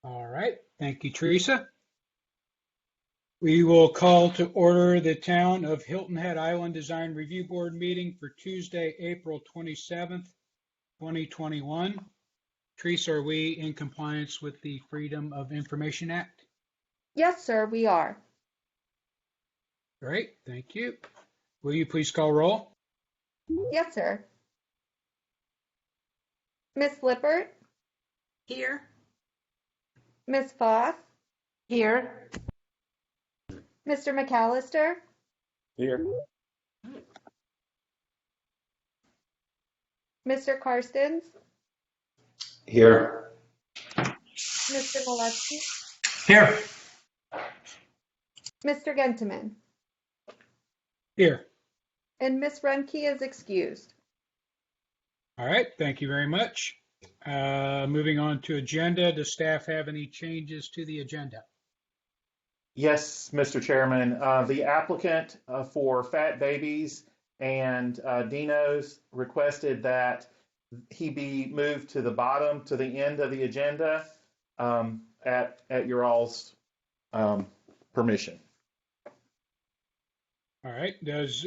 All right. Thank you, Teresa. We will call to order the Town of Hilton Head Island Design Review Board meeting for Tuesday, April 27th, 2021. Teresa, are we in compliance with the Freedom of Information Act? Yes, sir, we are. Great, thank you. Will you please call roll? Yes, sir. Miss Lippert, Here. Miss Foss, Here. Mr. McAllister, Here. Mr. Karstens, Here. Mr. Molesky, Here. Mr. Gentleman, Here. and Miss Runke is excused. All right, thank you very much. Moving on to agenda, does staff have any changes to the agenda? Yes, Mr. Chairman. The applicant for Fat Babies and Dino's requested that he be moved to the bottom, to the end of the agenda at your all's permission. All right, does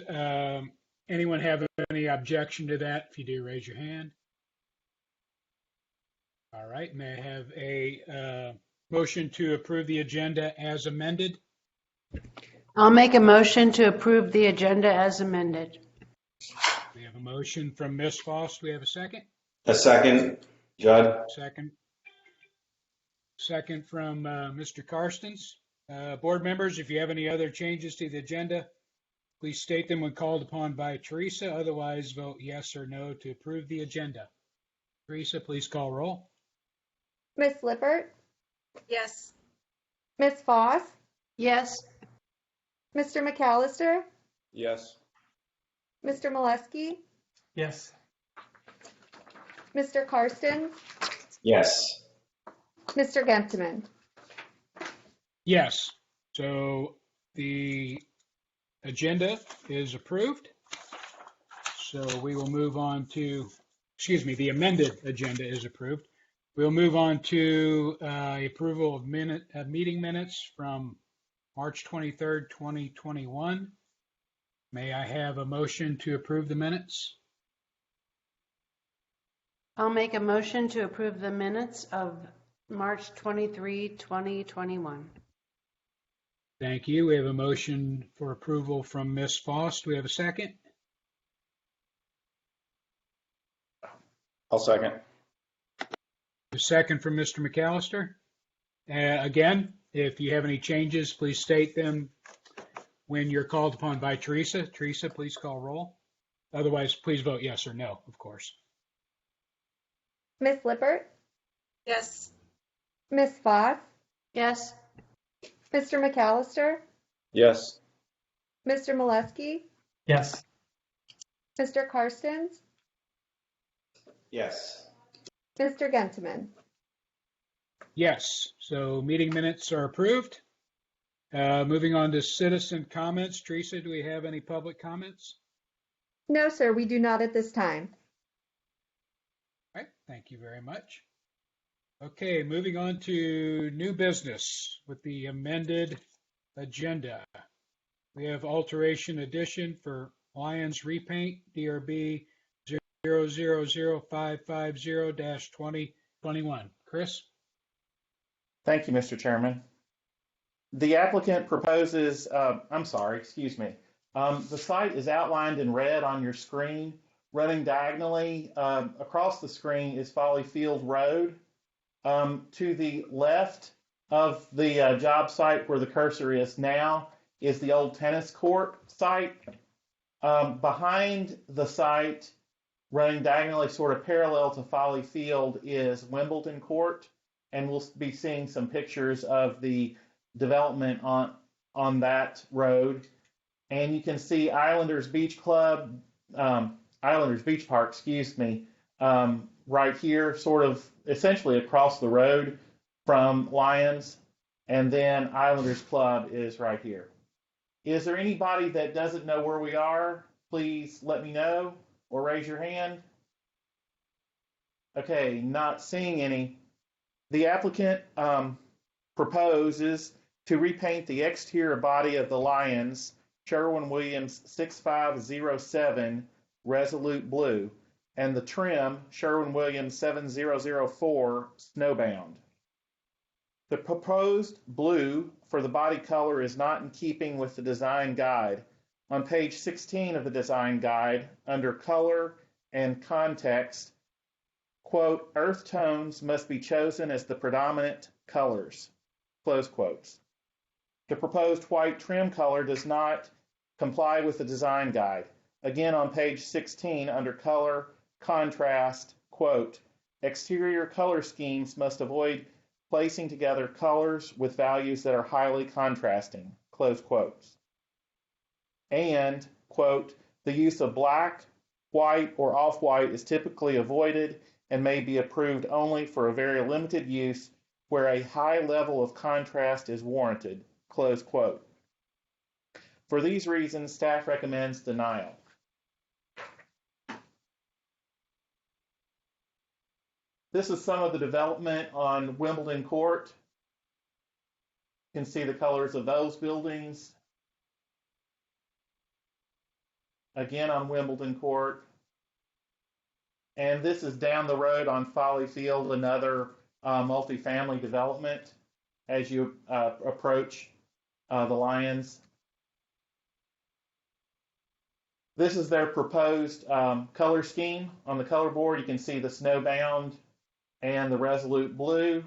anyone have any objection to that? If you do, raise your hand. All right, may I have a motion to approve the agenda as amended? I'll make a motion to approve the agenda as amended. We have a motion from Ms. Foss. Do we have a second? A second, Judd. Second from Mr. Karstens. Board members, if you have any other changes to the agenda, please state them when called upon by Teresa. Otherwise, vote yes or no to approve the agenda. Teresa, please call roll. Miss Lippert, Yes. Miss Foss, Yes. Mr. McAllister, Yes. Mr. Molesky, Yes. Mr. Karstens, Yes. Mr. Gentleman. Yes. So the agenda is approved. So we will move on to, the amended agenda is approved. We'll move on to approval of meeting minutes from March 23rd, 2021. May I have a motion to approve the minutes? I'll make a motion to approve the minutes of March 23, 2021. Thank you. We have a motion for approval from Ms. Foss. Do we have a second? I'll second. A second from Mr. McAllister. Again, if you have any changes, please state them when you're called upon by Teresa. Teresa, please call roll. Otherwise, please vote yes or no, of course. Miss Lippert, Yes. Miss Foss, Yes. Mr. McAllister, Yes. Mr. Molesky, Yes. Mr. Karstens, Yes. Mr. Gentleman. Yes, so meeting minutes are approved. Moving on to citizen comments. Teresa, do we have any public comments? No, sir, we do not at this time. All right, thank you very much. Okay, moving on to new business with the amended agenda. We have alteration addition for Lions repaint, DRB 000550-2021. Chris? Thank you, Mr. Chairman. The applicant proposes, the site is outlined in red on your screen. Running diagonally across the screen is Folly Field Road. To the left of the job site where the cursor is now is the old tennis court site. Behind the site, running diagonally sort of parallel to Folly Field, is Wimbledon Court, and we'll be seeing some pictures of the development on that road. And you can see Islanders Beach Park, right here, sort of essentially across the road from Lions, and then Islanders Club is right here. Is there anybody that doesn't know where we are? Please let me know or raise your hand. Okay, not seeing any. The applicant proposes to repaint the exterior body of the Lions Sherwin-Williams 6507 Resolute Blue and the trim Sherwin-Williams 7004 Snowbound. The proposed blue for the body color is not in keeping with the design guide. On page 16 of the design guide, under color and context, quote, earth tones must be chosen as the predominant colors, close quotes. The proposed white trim color does not comply with the design guide. Again, on page 16, under color, contrast, quote, exterior color schemes must avoid placing together colors with values that are highly contrasting, close quotes. And, quote, the use of black, white, or off-white is typically avoided and may be approved only for a very limited use where a high level of contrast is warranted, close quote. For these reasons, staff recommends denial. This is some of the development on Wimbledon Court. You can see the colors of those buildings. Again on Wimbledon Court. And this is down the road on Folly Field, another multifamily development as you approach the Lions. This is their proposed color scheme. On the color board, you can see the Snowbound and the Resolute Blue.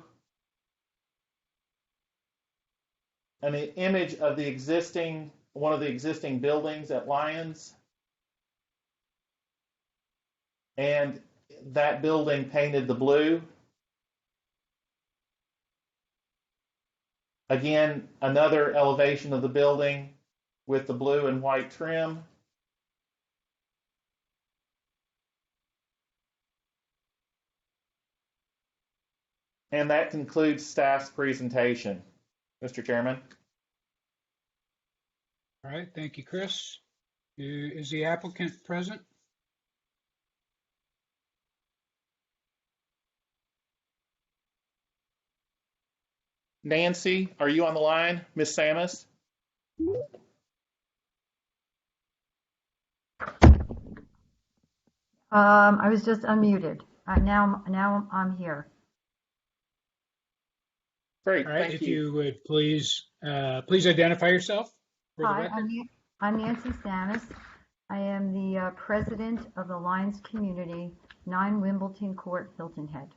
An image of the existing, one of the existing buildings at Lions. And that building painted the blue. Again, another elevation of the building with the blue and white trim. And that concludes staff's presentation, Mr. Chairman. All right, thank you, Chris. Is the applicant present? Nancy, are you on the line? Ms. Samus? I was just unmuted. Now I'm here. Great, All right, thank if you. you would please identify yourself for the Hi, record. I'm Nancy Samus. I am the president of the Lions Community, 9 Wimbledon Court, Hilton Head.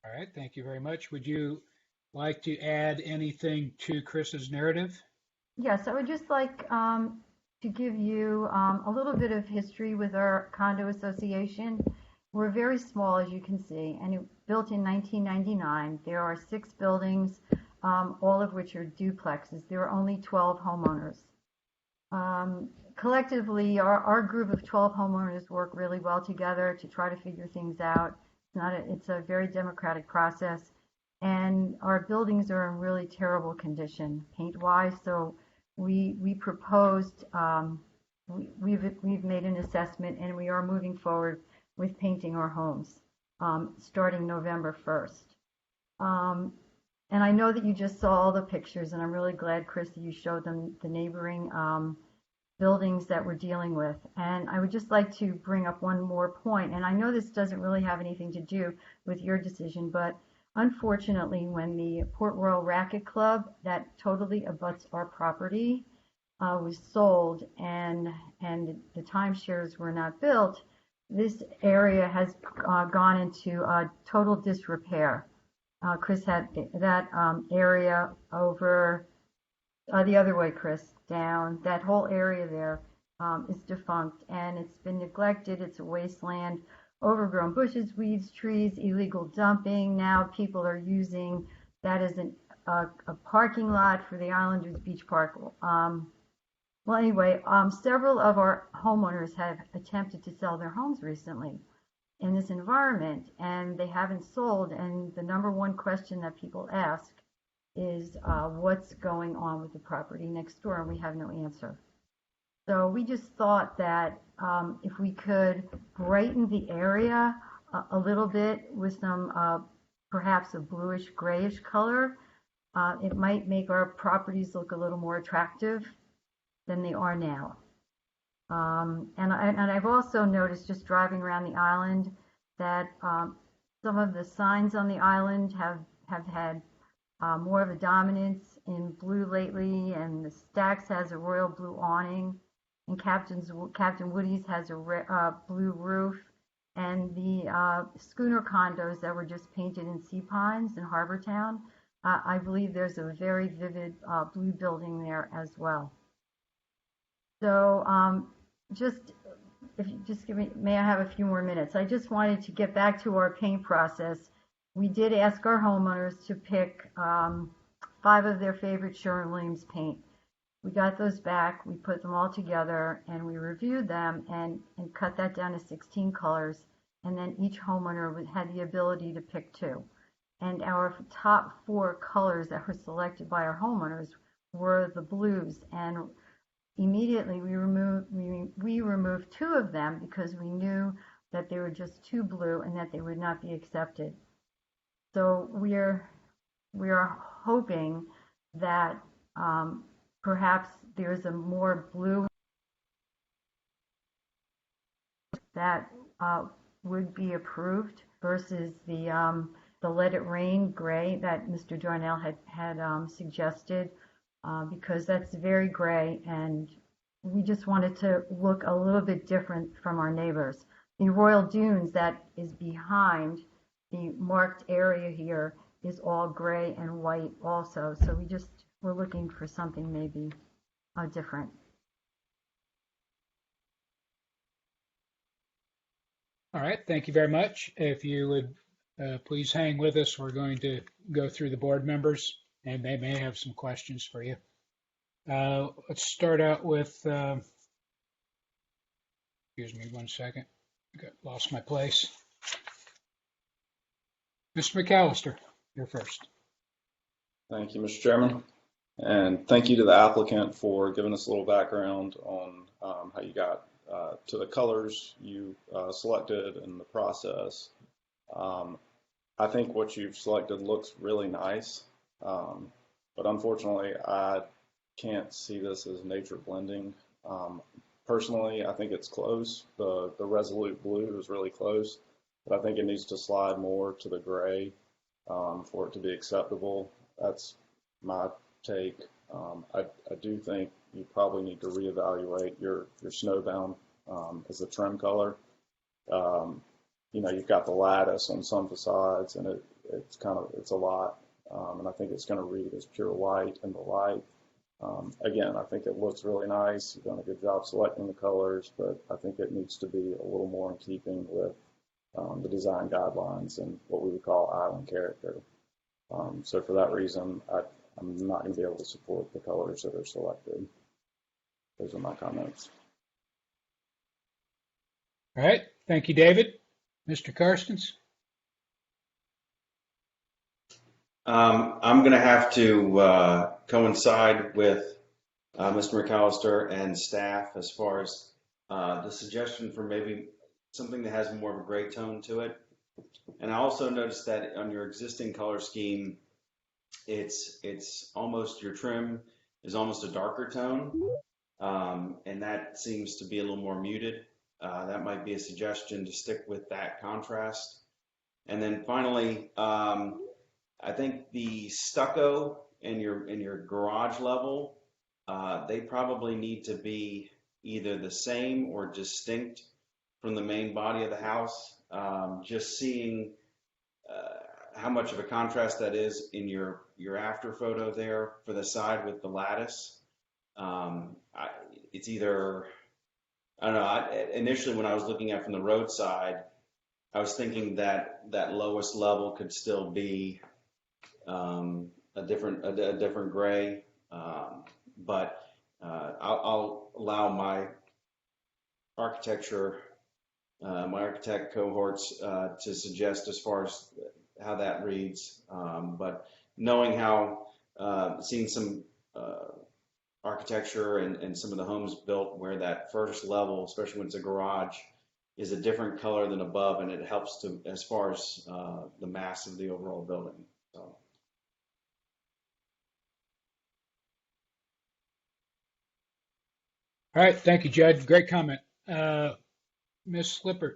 All right, thank you very much. Would you like to add anything to Chris's narrative? Yes, I would just like to give you a little bit of history with our condo association. We're very small, as you can see, and it built in 1999. There are 6 buildings, all of which are duplexes. There are only 12 homeowners. Collectively, our group of 12 homeowners work really well together to try to figure things out. It's a very democratic process, and our buildings are in really terrible condition paint-wise. So we proposed, we've made an assessment, and we are moving forward with painting our homes starting November 1st. And I know that you just saw all the pictures, and I'm really glad, Chris, that you showed them the neighboring buildings that we're dealing with. And I would just like to bring up one more point, and I know this doesn't really have anything to do with your decision, but unfortunately, when the Port Royal Racquet Club, that totally abuts our property, was sold and the timeshares were not built, this area has gone into total disrepair. Chris had that area over the other way, Chris, down. That whole area there is defunct, and it's been neglected. It's a wasteland, overgrown bushes, weeds, trees, illegal dumping. Now people are using that as a parking lot for the Islanders Beach Park. Well, anyway, several of our homeowners have attempted to sell their homes recently in this environment, and they haven't sold. And the number one question that people ask is what's going on with the property next door, and we have no answer. So we just thought that if we could brighten the area a little bit with some perhaps a bluish grayish color, it might make our properties look a little more attractive than they are now. And I've also noticed just driving around the island that some of the signs on the island have had more of a dominance in blue lately, and the Stax has a royal blue awning, and Captain Woody's has a blue roof, and the schooner condos that were just painted in Sea Pines in Harbor Town, I believe there's a very vivid blue building there as well. So if you just give me, may I have a few more minutes? I just wanted to get back to our paint process. We did ask our homeowners to pick 5 of their favorite Sherwin-Williams paint. We got those back, we put them all together, and we reviewed them and cut that down to 16 colors. And then each homeowner had the ability to pick 2. And our top 4 colors that were selected by our homeowners were the blues. And immediately we removed 2 of them because we knew that they were just too blue and that they would not be accepted. So we are hoping that perhaps there's a more blue that would be approved versus the Let It Rain gray that Mr. Darnell had suggested, because that's very gray, and we just wanted to look a little bit different from our neighbors. The Royal Dunes that is behind the marked area here is all gray and white also, so we're looking for something maybe different. All right, thank you very much. If you would please hang with us, we're going to go through the board members, and they may have some questions for you. Let's start out with, excuse me one second, lost my place. Mr. McAllister, you're first. Thank you, Mr. Chairman. And thank you to the applicant for giving us a little background on how you got to the colors you selected and the process. I think what you've selected looks really nice, but unfortunately I can't see this as nature blending. Personally, I think it's close. The Resolute Blue is really close, but I think it needs to slide more to the gray for it to be acceptable. That's my take. I do think you probably need to reevaluate your snowbound as a trim color. You've got the lattice on some facades, and it's a lot, and I think it's going to read as pure white in the light. Again, I think it looks really nice. You've done a good job selecting the colors, but I think it needs to be a little more in keeping with the design guidelines and what we would call island character. So for that reason, I'm not going to be able to support the colors that are selected. Those are my comments. All right, thank you, David. Mr. Karstens? I'm going to have to coincide with Mr. McAllister and staff as far as the suggestion for maybe something that has more of a gray tone to it. And I also noticed that on your existing color scheme, it's almost, your trim is almost a darker tone, and that seems to be a little more muted. That might be a suggestion to stick with that contrast. And then finally, I think the stucco in your garage level, they probably need to be either the same or distinct from the main body of the house. Just seeing how much of a contrast that is in your after photo there for the side with the lattice. It's either, I don't know, initially when I was looking at from the roadside, I was thinking that lowest level could still be a different gray, but I'll allow my architect cohorts to suggest as far as how that reads. But knowing how, seeing some architecture and some of the homes built where that first level, especially when it's a garage, is a different color than above, and it helps to as far as the mass of the overall building. So. All right, thank you, Judd. Great comment. Ms. Slippert.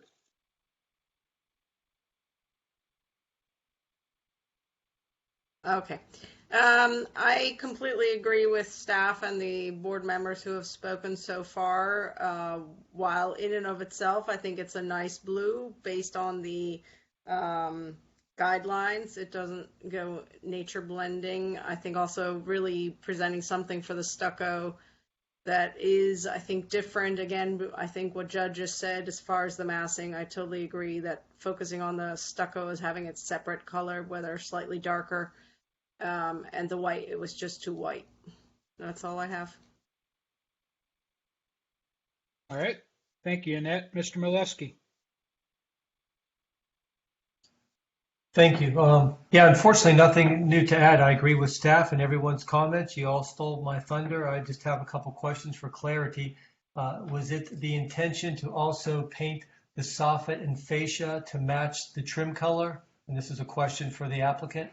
Okay. I completely agree with staff and the board members who have spoken so far. While in and of itself, I think it's a nice blue based on the guidelines. It doesn't go nature blending. I think also really presenting something for the stucco that is, I think, different. Again, I think what Judd just said as far as the massing, I totally agree that focusing on the stucco as having its separate color, whether slightly darker, and the white, it was just too white. That's all I have. All right, thank you, Annette. Mr. Molesky. Thank you. Yeah, unfortunately, nothing new to add. I agree with staff and everyone's comments. You all stole my thunder. I just have a couple questions for clarity. Was it the intention to also paint the soffit and fascia to match the trim color? And this is a question for the applicant.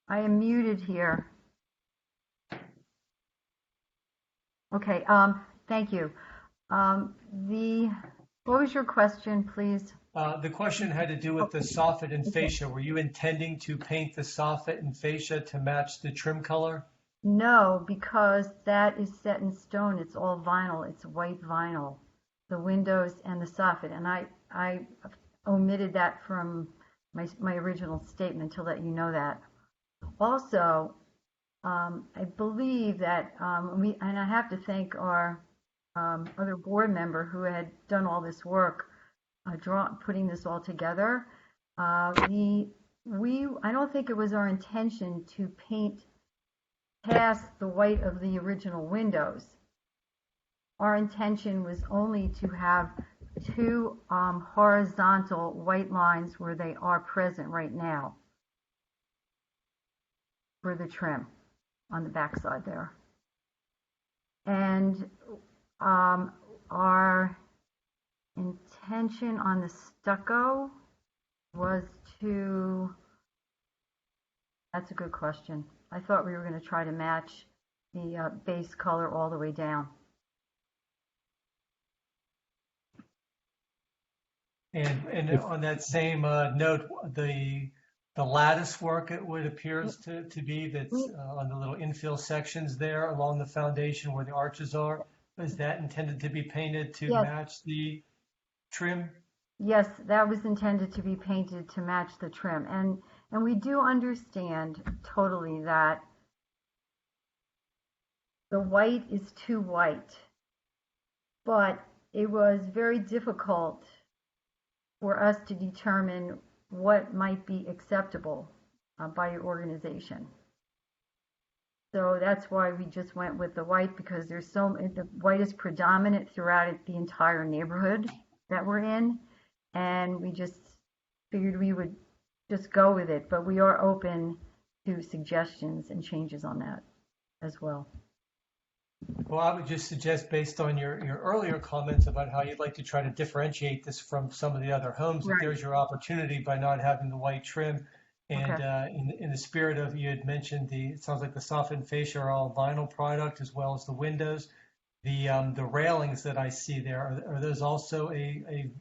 I am muted here. Okay, thank you. What was your question, please? The question had to do with the soffit and fascia. Were you intending to paint the soffit and fascia to match the trim color? No, because that is set in stone. It's all vinyl. It's white vinyl, the windows and the soffit. And I omitted that from my original statement to let you know that. Also, I believe that and I have to thank our other board member who had done all this work, putting this all together. I don't think it was our intention to paint past the white of the original windows. Our intention was only to have two horizontal white lines where they are present right now for the trim on the back side there. And our intention on the stucco was to, that's a good question. I thought we were going to try to match the base color all the way down. And on that same note, the lattice work, it would appears to be that's on the little infill sections there along the foundation where the arches are. Is that intended to be painted to match the trim? Yes, that was intended to be painted to match the trim. And we do understand totally that the white is too white, but it was very difficult for us to determine what might be acceptable by your organization. So that's why we just went with the white, because the white is predominant throughout the entire neighborhood that we're in, and we just figured we would just go with it, but we are open to suggestions and changes on that as well. Well, I would just suggest, based on your earlier comments about how you'd like to try to differentiate this from some of the other homes, that there's your opportunity by not having the white trim. And in the spirit of, you had mentioned it sounds like the soffit and fascia are all vinyl product, as well as the windows. The railings that I see there, are those also a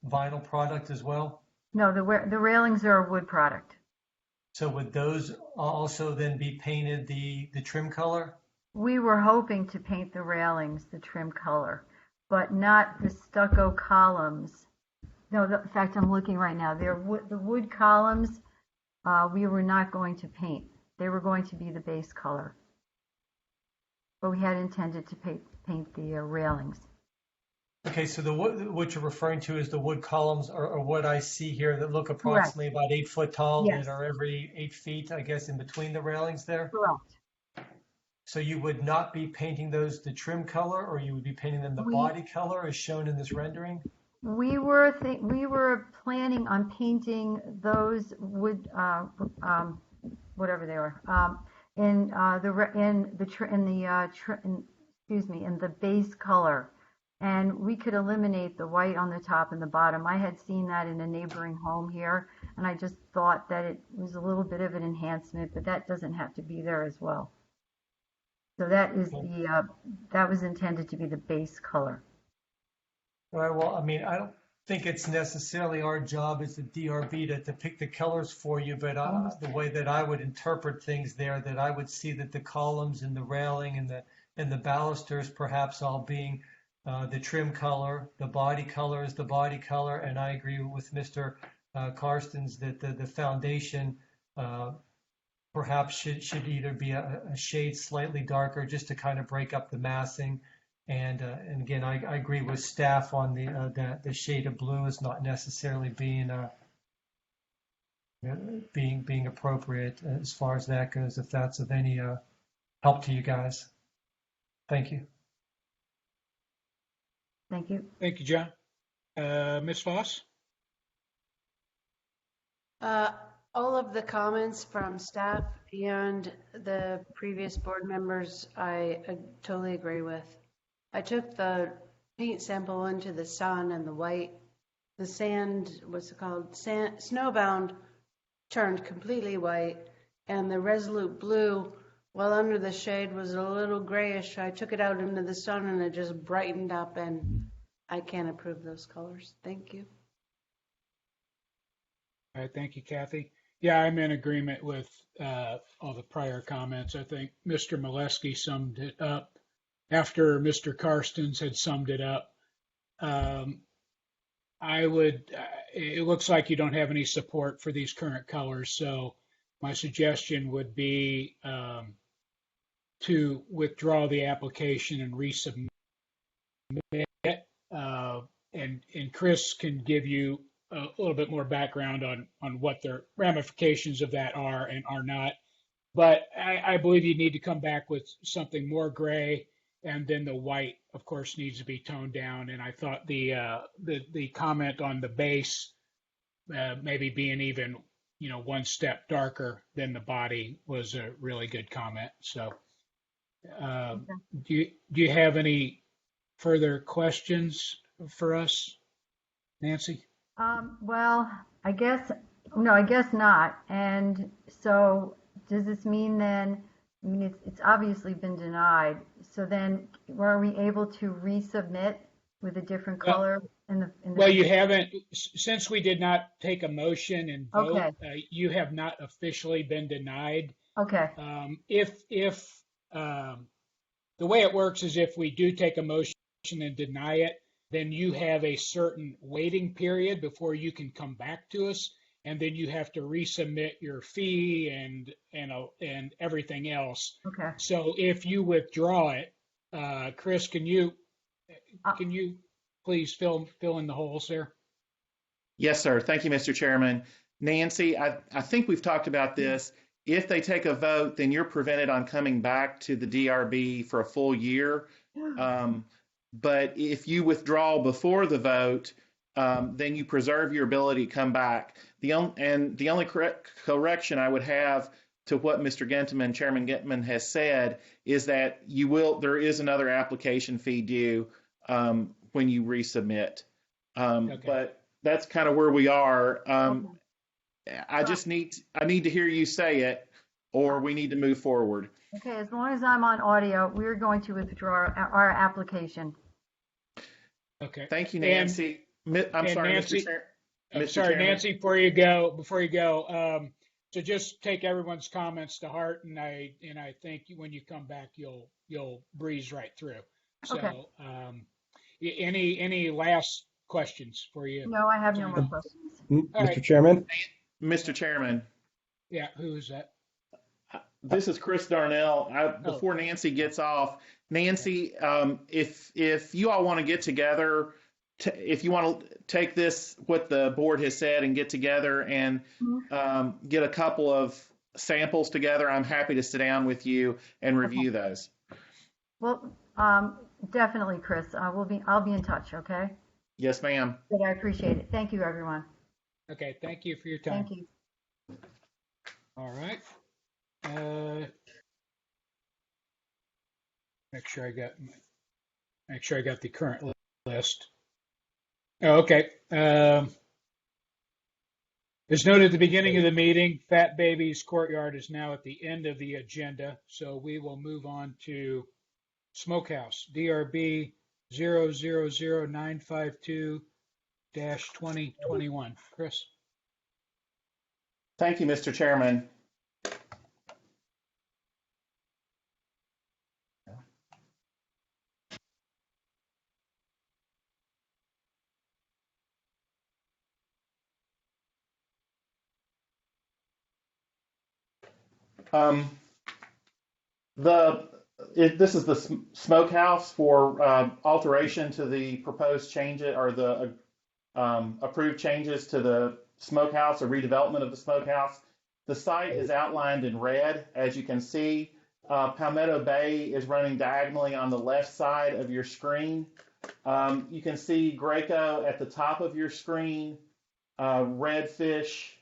vinyl product as well? No, the railings are a wood product. So would those also then be painted the trim color? We were hoping to paint the railings the trim color, but not the stucco columns. No, in fact, I'm looking right now. The wood columns, we were not going to paint. They were going to be the base color. But we had intended to paint the railings. Okay, so what you're referring to is the wood columns are what I see here that look approximately about 8 foot tall, that are every 8 feet, I guess, in between the railings there? Correct. So you would not be painting those the trim color, or you would be painting them the body color as shown in this rendering? We were planning on painting those wood, whatever they were, in the base color, and we could eliminate the white on the top and the bottom. I had seen that in a neighboring home here, and I just thought that it was a little bit of an enhancement, but that doesn't have to be there as well. So that is that was intended to be the base color. All right, well, I mean, I don't think it's necessarily our job as the DRB to pick the colors for you, but the way that I would interpret things there, that I would see that the columns and the railing and the balusters perhaps all being the trim color, the body color is the body color, and I agree with Mr. Karstens that the foundation perhaps should either be a shade slightly darker just to kind of break up the massing. And again, I agree with staff on the shade of blue is not necessarily being appropriate as far as that goes, if that's of any help to you guys. Thank you. Thank you. Thank you, John. Ms. Foss? All of the comments from staff and the previous board members, I totally agree with. I took the paint sample into the sun, and the sand, snowbound turned completely white, and the Resolute blue, while under the shade, was a little grayish. I took it out into the sun, and it just brightened up, and I can't approve those colors. Thank you. All right, thank you, Kathy. Yeah, I'm in agreement with all the prior comments. I think Mr. Molesky summed it up after Mr. Karstens had summed it up. It looks like you don't have any support for these current colors, so my suggestion would be to withdraw the application and resubmit. And Chris can give you a little bit more background on what the ramifications of that are and are not. But I believe you need to come back with something more gray, and then the white, of course, needs to be toned down. And I thought the comment on the base maybe being even one step darker than the body was a really good comment. So do you have any further questions for us, Nancy? Well, I guess not. And so does this mean then, I mean, it's obviously been denied. So then were we able to resubmit with a different color? Well, you haven't, since we did not take a motion and vote, okay. You have not officially been denied. Okay. If the way it works is if we do take a motion and deny it, then you have a certain waiting period before you can come back to us, and then you have to resubmit your fee and everything else. Okay. So if you withdraw it, Chris, can you please fill in the holes there? Yes, sir. Thank you, Mr. Chairman. Nancy, I think we've talked about this. If they take a vote, then you're prevented on coming back to the DRB for a full year. But if you withdraw before the vote, then you preserve your ability to come back. The only correction I would have to what Mr. Gentleman, Chairman Gentleman has said is that there is another application fee due when you resubmit. Okay. But that's kind of where we are. I need to hear you say it, or we need to move forward. Okay, as long as I'm on audio, we're going to withdraw our application. Okay. Thank you, Nancy. I'm sorry, Nancy, Mr. sorry, Chairman. Nancy, before you go, so just take everyone's comments to heart, and I think when you come back, you'll breeze right through. So, okay. Any last questions for you? No, I have no more questions. Mr. Right. Chairman? Mr. Chairman. Yeah, who is that? This is Chris Darnell. Before Nancy gets off, Nancy, if you all want to get together, if you want to take what the board has said and get together and get a couple of samples together, I'm happy to sit down with you and review those. Well, definitely, Chris. I'll be in touch. Okay. Yes, ma'am. But I appreciate it. Thank you, everyone. Okay, thank you for your time. Thank you. All right. Make sure I got the current list. Oh, okay. As noted at the beginning of the meeting, Fat Baby's Courtyard is now at the end of the agenda, so we will move on to Smokehouse, DRB 000952-2021. Chris? Thank you, Mr. Chairman. Um, this is the smokehouse for alteration to the proposed changes or the approved changes to the smokehouse or redevelopment of the smokehouse. The site is outlined in red, as you can see. Palmetto Bay is running diagonally on the left side of your screen. You can see Graco at the top of your screen, Redfish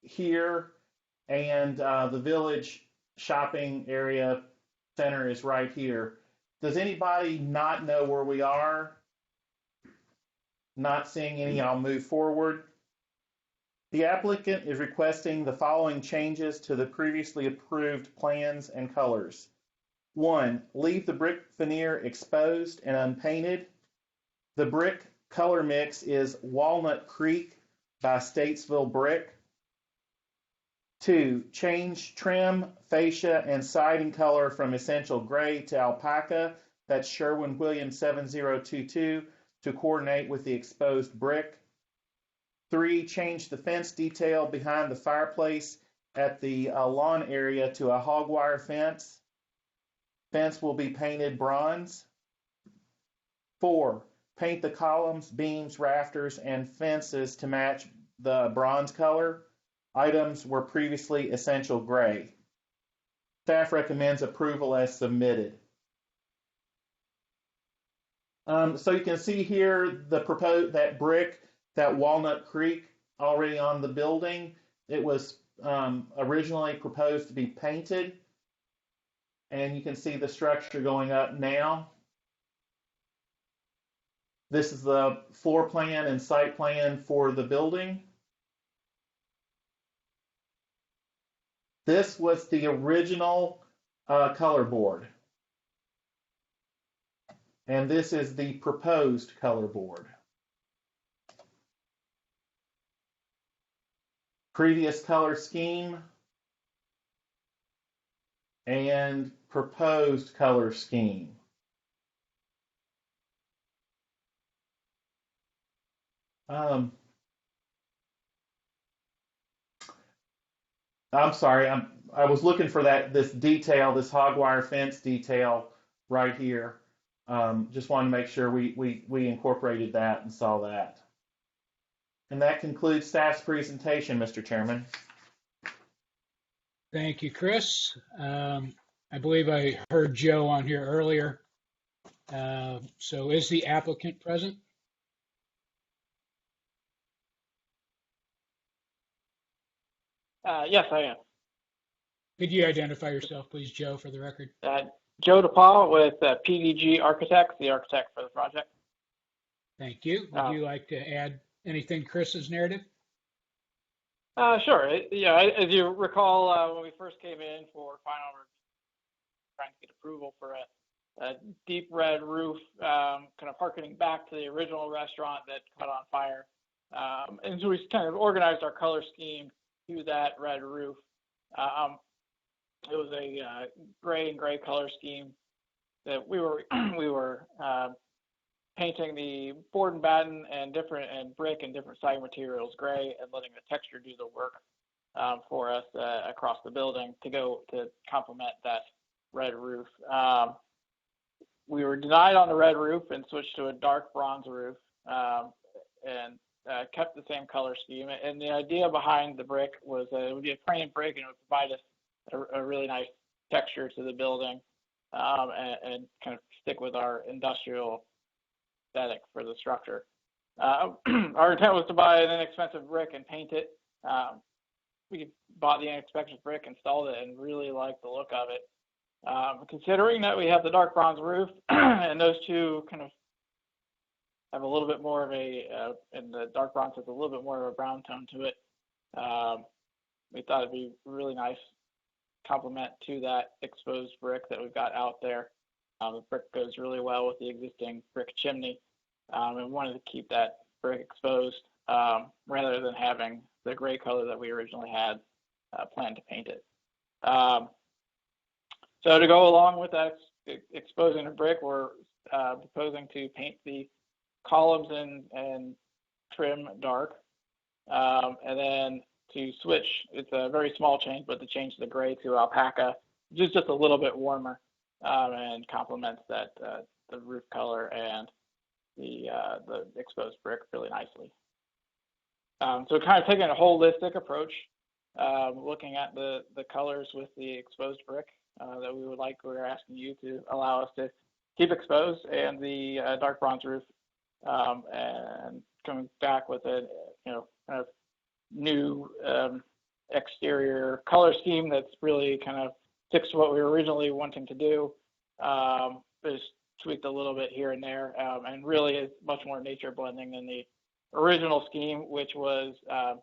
here, and the Village shopping area center is right here. Does anybody not know where we are? Not seeing any, I'll move forward. The applicant is requesting the following changes to the previously approved plans and colors. 1, leave the brick veneer exposed and unpainted. The brick color mix is Walnut Creek by Statesville Brick. 2, change trim, fascia, and siding color from essential gray to alpaca, that's Sherwin-Williams 7022, to coordinate with the exposed brick. 3, change the fence detail behind the fireplace at the lawn area to a hog wire fence. Fence will be painted bronze. 4, paint the columns, beams, rafters, and fences to match the bronze color. Items were previously essential gray. Staff recommends approval as submitted. So you can see here the proposed that brick, that Walnut Creek already on the building. It was originally proposed to be painted, and you can see the structure going up now. This is the floor plan and site plan for the building. This was the original color board. And this is the proposed color board. Previous color scheme and proposed color scheme. I'm sorry, I was looking for this detail, this hog wire fence detail right here. Just wanted to make sure we incorporated that and saw that. And that concludes staff's presentation, Mr. Chairman. Thank you, Chris. I believe I heard Joe on here earlier. So is the applicant present? Yes, I am. Could you identify yourself, please, Joe, for the record? Joe DePaul with PDG Architects, the architect for the project. Thank you. Would you like to add anything to Chris's narrative? Sure. Yeah, as you recall, when we first came in for final review, trying to get approval for a deep red roof, kind of harkening back to the original restaurant that caught on fire. And so we kind of organized our color scheme to that red roof. It was a gray and gray color scheme that we were painting the board and batten and brick and different siding materials gray and letting the texture do the work for us across the building to complement that red roof. We were denied on the red roof and switched to a dark bronze roof and kept the same color scheme. And the idea behind the brick was it would be a framed brick and it would provide us a really nice texture to the building and kind of stick with our industrial aesthetic for the structure. Our intent was to buy an inexpensive brick and paint it. We bought the inexpensive brick, installed it, and really liked the look of it. Considering that we have the dark bronze roof and those two kind of have a little bit more of a, and the dark bronze has a little bit more of a brown tone to it, we thought it'd be really nice complement to that exposed brick that we've got out there. The brick goes really well with the existing brick chimney, and wanted to keep that brick exposed rather than having the gray color that we originally had planned to paint it. So to go along with that exposing the brick, we're proposing to paint the columns and trim dark, and then to switch, it's a very small change, but to change the gray to alpaca, just a little bit warmer, and complements that the roof color and the exposed brick really nicely. So kind of taking a holistic approach, looking at the colors with the exposed brick that we're asking you to allow us to keep exposed, and the dark bronze roof, and coming back with a kind of new exterior color scheme that's really kind of sticks to what we were originally wanting to do. Just tweaked a little bit here and there, and really is much more nature blending than the original scheme, which was a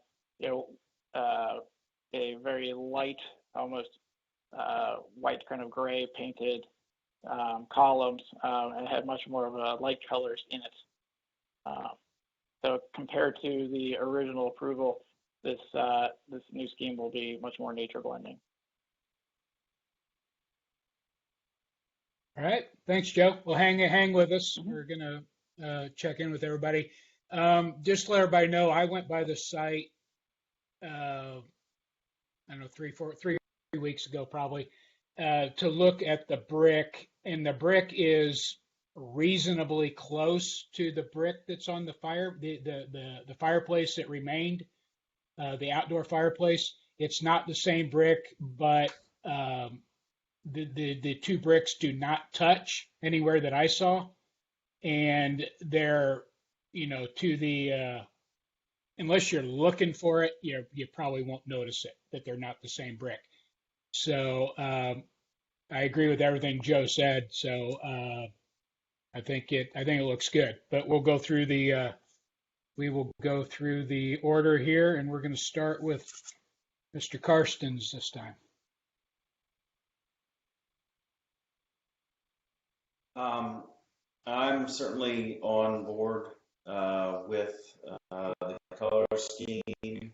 very light, almost white kind of gray painted columns, and had much more of a light colors in it. So compared to the original approval, this new scheme will be much more nature blending. All right, thanks, Joe. Well, hang with us. We're gonna check in with everybody. Just to let everybody know, I went by the site, I don't know, 3 weeks ago probably, to look at the brick, and the brick is reasonably close to the brick that's on the fireplace that remained, the outdoor fireplace. It's not the same brick, but the two bricks do not touch anywhere that I saw, and they're to the unless you're looking for it, you probably won't notice it, that they're not the same brick. So I agree with everything Joe said. So I think it looks good. But we'll go through we will go through the order here, and we're going to start with Mr. Karstens this time. I'm certainly on board with the color scheme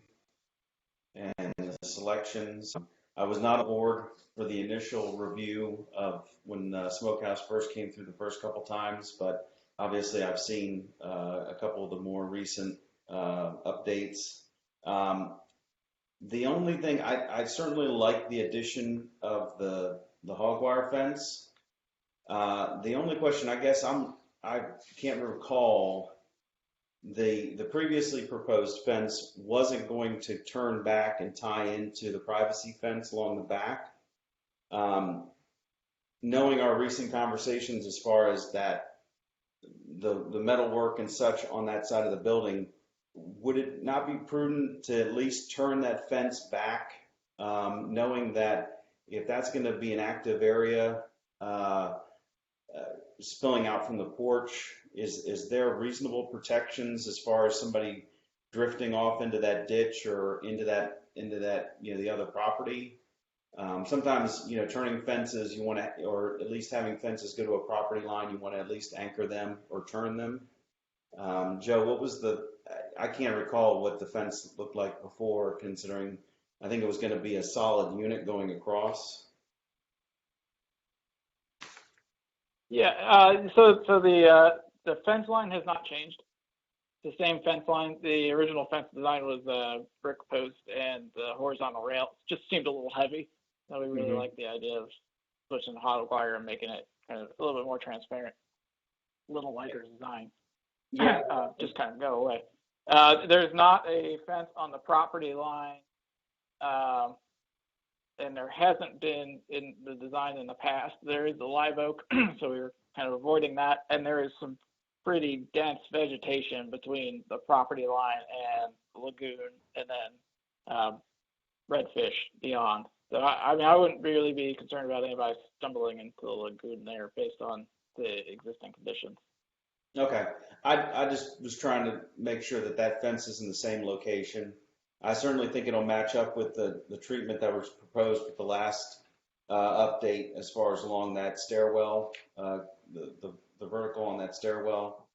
and the selections. I was not on board for the initial review of when Smokehouse first came through the first couple times, but obviously I've seen a couple of the more recent updates. The only thing, I certainly like the addition of the hog wire fence. The only question, I guess, I can't recall, the previously proposed fence wasn't going to turn back and tie into the privacy fence along the back. Knowing our recent conversations as far as that, the metal work and such on that side of the building, would it not be prudent to at least turn that fence back, knowing that if that's going to be an active area, spilling out from the porch, is there reasonable protections as far as somebody drifting off into that ditch or into that the other property? Sometimes turning fences, you want to, or at least having fences go to a property line, you want to at least anchor them or turn them. Joe, what was I can't recall what the fence looked like before, considering I think it was going to be a solid unit going across. Yeah, so the fence line has not changed. The same fence line. The original fence design was a brick post and the horizontal rail. It just seemed a little heavy. So we really like the idea of pushing the hot wire and making it kind of a little bit more transparent, a little lighter design. Yeah. Just kind of go away. There's not a fence on the property line, and there hasn't been in the design in the past. There is the live oak, so we were kind of avoiding that, and there is some pretty dense vegetation between the property line and the lagoon, and then redfish beyond. So I mean, I wouldn't really be concerned about anybody stumbling into the lagoon there based on the existing conditions. Okay. I just was trying to make sure that that fence is in the same location. I certainly think it'll match up with the treatment that was proposed with the last update as far as along that stairwell, the vertical on that stairwell.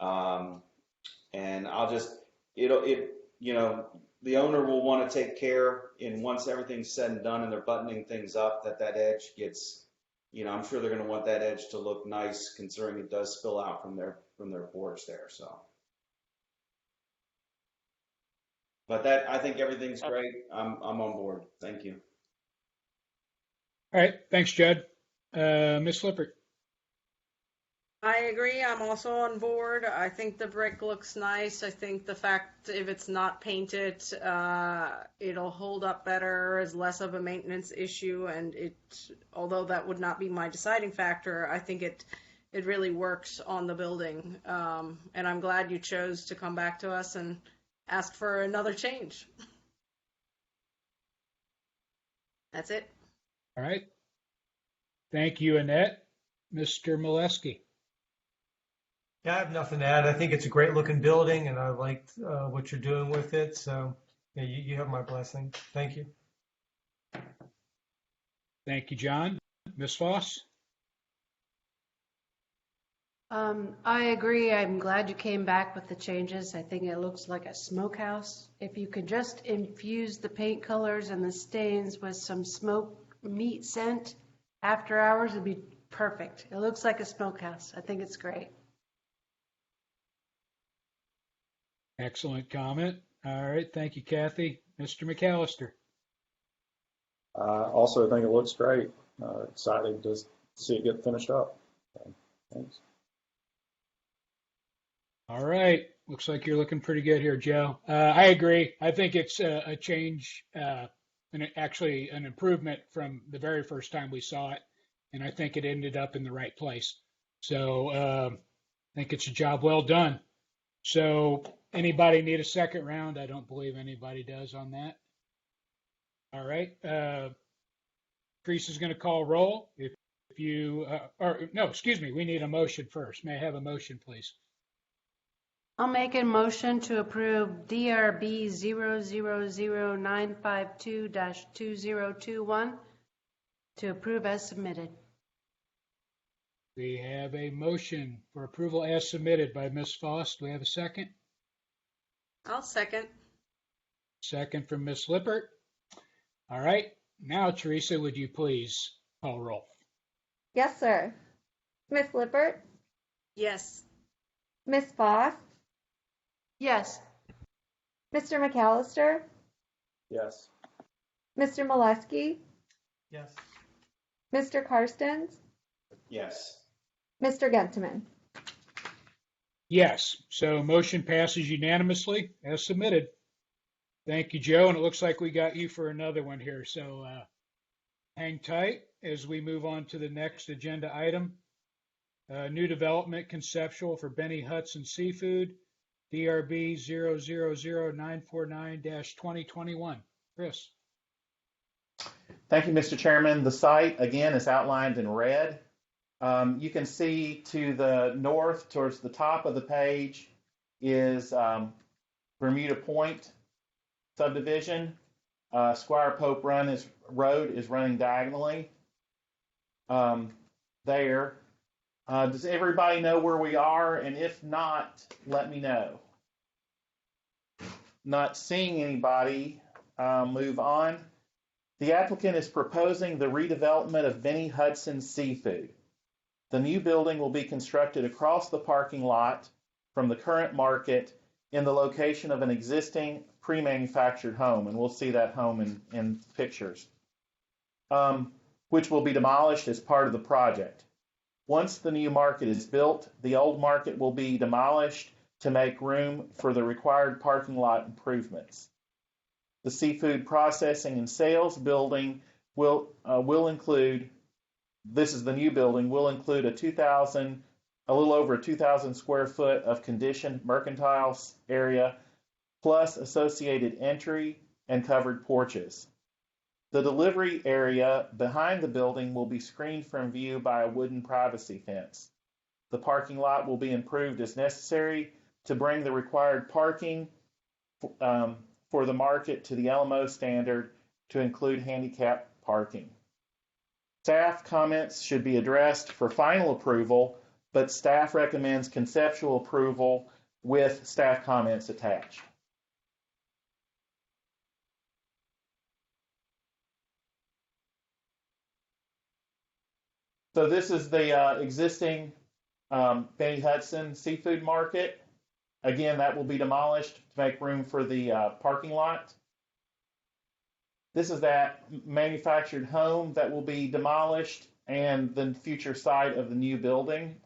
And I'll just, you know, the owner will want to take care, and once everything's said and done and they're buttoning things up, that edge gets, you know, I'm sure they're going to want that edge to look nice, considering it does spill out from their porch there. So, but that, I think everything's great. I'm on board. Thank you. All right, thanks, Judd. Ms. Lippert. I agree. I'm also on board. I think the brick looks nice. I think the fact if it's not painted, it'll hold up better, is less of a maintenance issue, and although that would not be my deciding factor, I think it really works on the building. And I'm glad you chose to come back to us and ask for another change. That's it. All right. Thank you, Annette. Mr. Molesky. Yeah, I have nothing to add. I think it's a great looking building, and I liked what you're doing with it. So, yeah, you have my blessing. Thank you. Thank you, John. Ms. Foss? I agree. I'm glad you came back with the changes. I think it looks like a smokehouse. If you could just infuse the paint colors and the stains with some smoke meat scent after hours, it'd be perfect. It looks like a smokehouse. I think it's great. Excellent comment. All right. Thank you, Kathy. Mr. McAllister. Also, I think it looks great. Excited to see it get finished up. So, thanks. All right. Looks like you're looking pretty good here, Joe. I agree. I think it's a change, and actually an improvement from the very first time we saw it. And I think it ended up in the right place. So I think it's a job well done. So anybody need a second round? I don't believe anybody does on that. All right. Teresa is going to call roll. If you, excuse me, we need a motion first. May I have a motion, please? I'll make a motion to approve DRB 000952-2021 to approve as submitted. We have a motion for approval as submitted by Ms. Foss. Do we have a second? I'll second. Second from Ms. Lippert. All right. Now, Teresa, would you please call roll? Yes, sir. Ms. Lippert? Yes. Ms. Foss? Yes. Mr. McAllister? Yes. Mr. Molesky? Yes. Mr. Karstens? Yes. Mr. Gentleman? Yes. So motion passes unanimously as submitted. Thank you, Joe. And it looks like we got you for another one here. So hang tight as we move on to the next agenda item. New development conceptual for Benny Hudson Seafood, DRB 000949-2021. Chris. Thank you, Mr. Chairman. The site, again, is outlined in red. You can see to the north, towards the top of the page, is Bermuda Point subdivision. Squire Pope Road is running diagonally there. Does everybody know where we are? And if not, let me know. Not seeing anybody, move on. The applicant is proposing the redevelopment of Benny Hudson Seafood. The new building will be constructed across the parking lot from the current market in the location of an existing pre-manufactured home, and we'll see that home in pictures, which will be demolished as part of the project. Once the new market is built, the old market will be demolished to make room for the required parking lot improvements. The seafood processing and sales building will include, this is the new building, will include a 2,000 a little over 2,000 square foot of conditioned mercantile area, plus associated entry and covered porches. The delivery area behind the building will be screened from view by a wooden privacy fence. The parking lot will be improved as necessary to bring the required parking for the market to the LMO standard to include handicap parking. Staff comments should be addressed for final approval, but staff recommends conceptual approval with staff comments attached. So this is the existing Benny Hudson Seafood Market. Again, that will be demolished to make room for the parking lot. This is that manufactured home that will be demolished and the future site of the new building.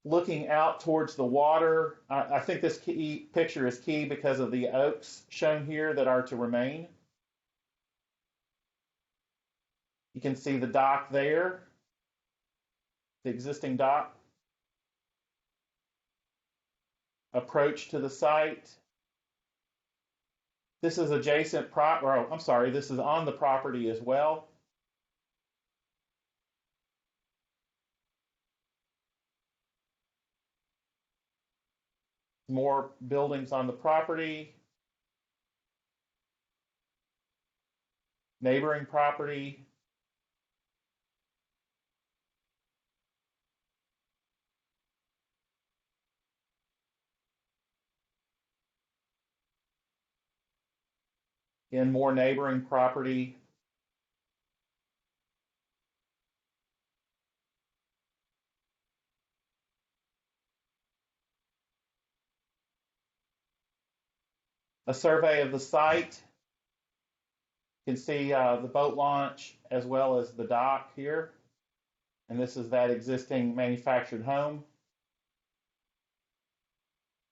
Looking out towards the water, I think this picture is key because of the oaks shown here that are to remain. You can see the dock there, the existing dock. Approach to the site. This is adjacent this is on the property as well. More buildings on the property. Neighboring property. In more neighboring property. A survey of the site. You can see the boat launch as well as the dock here. And this is that existing manufactured home.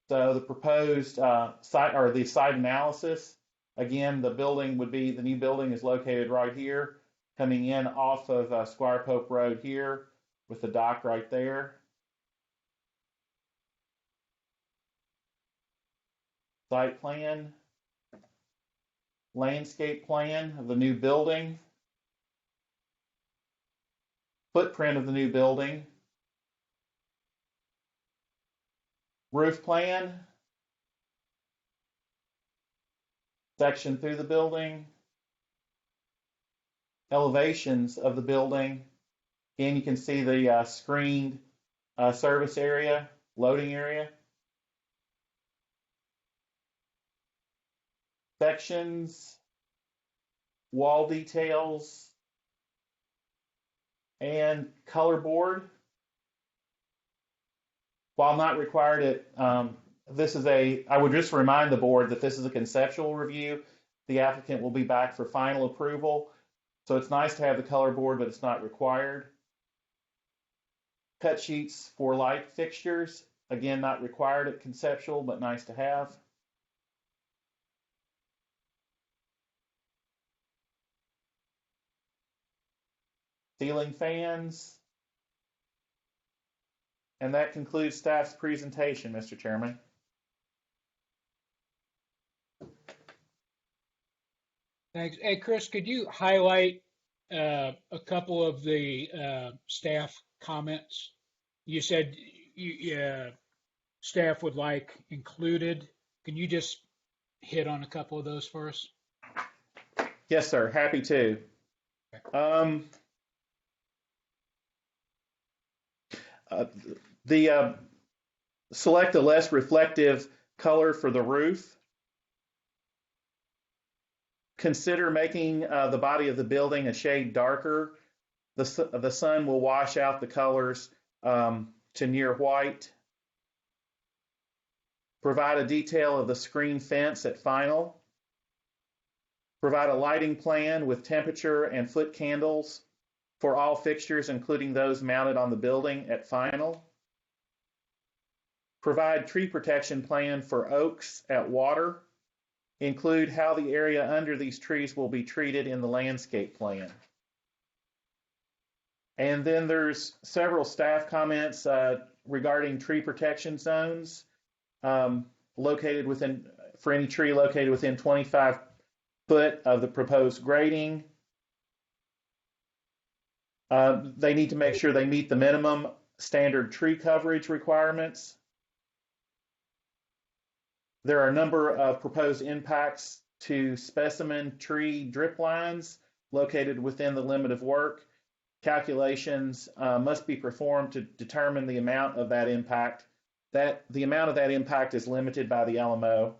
So the proposed site or the site analysis. Again, the new building is located right here, coming in off of Squire Pope Road here with the dock right there. Site plan, landscape plan of the new building, footprint of the new building, roof plan, section through the building, elevations of the building. Again, you can see the screened service area, loading area. Sections, wall details, and color board. While not required I would just remind the board that this is a conceptual review. The applicant will be back for final approval. So it's nice to have the color board, but it's not required. Cut sheets for light fixtures. Again, not required at conceptual, but nice to have. Ceiling fans. And that concludes staff's presentation, Mr. Chairman. Thanks. Hey, Chris, could you highlight a couple of the staff comments? You said staff would like included. Can you just hit on a couple of those for us? Yes, sir. Happy to. Select a less reflective color for the roof. Consider making the body of the building a shade darker. The sun will wash out the colors to near white. Provide a detail of the screen fence at final. Provide a lighting plan with temperature and foot candles for all fixtures, including those mounted on the building at final. Provide tree protection plan for oaks at water. Include how the area under these trees will be treated in the landscape plan. And then there's several staff comments regarding tree protection zones located within, for any tree located within 25 foot of the proposed grading. They need to make sure they meet the minimum standard tree coverage requirements. There are a number of proposed impacts to specimen tree drip lines located within the limit of work. Calculations must be performed to determine the amount of that impact. The amount of that impact is limited by the LMO.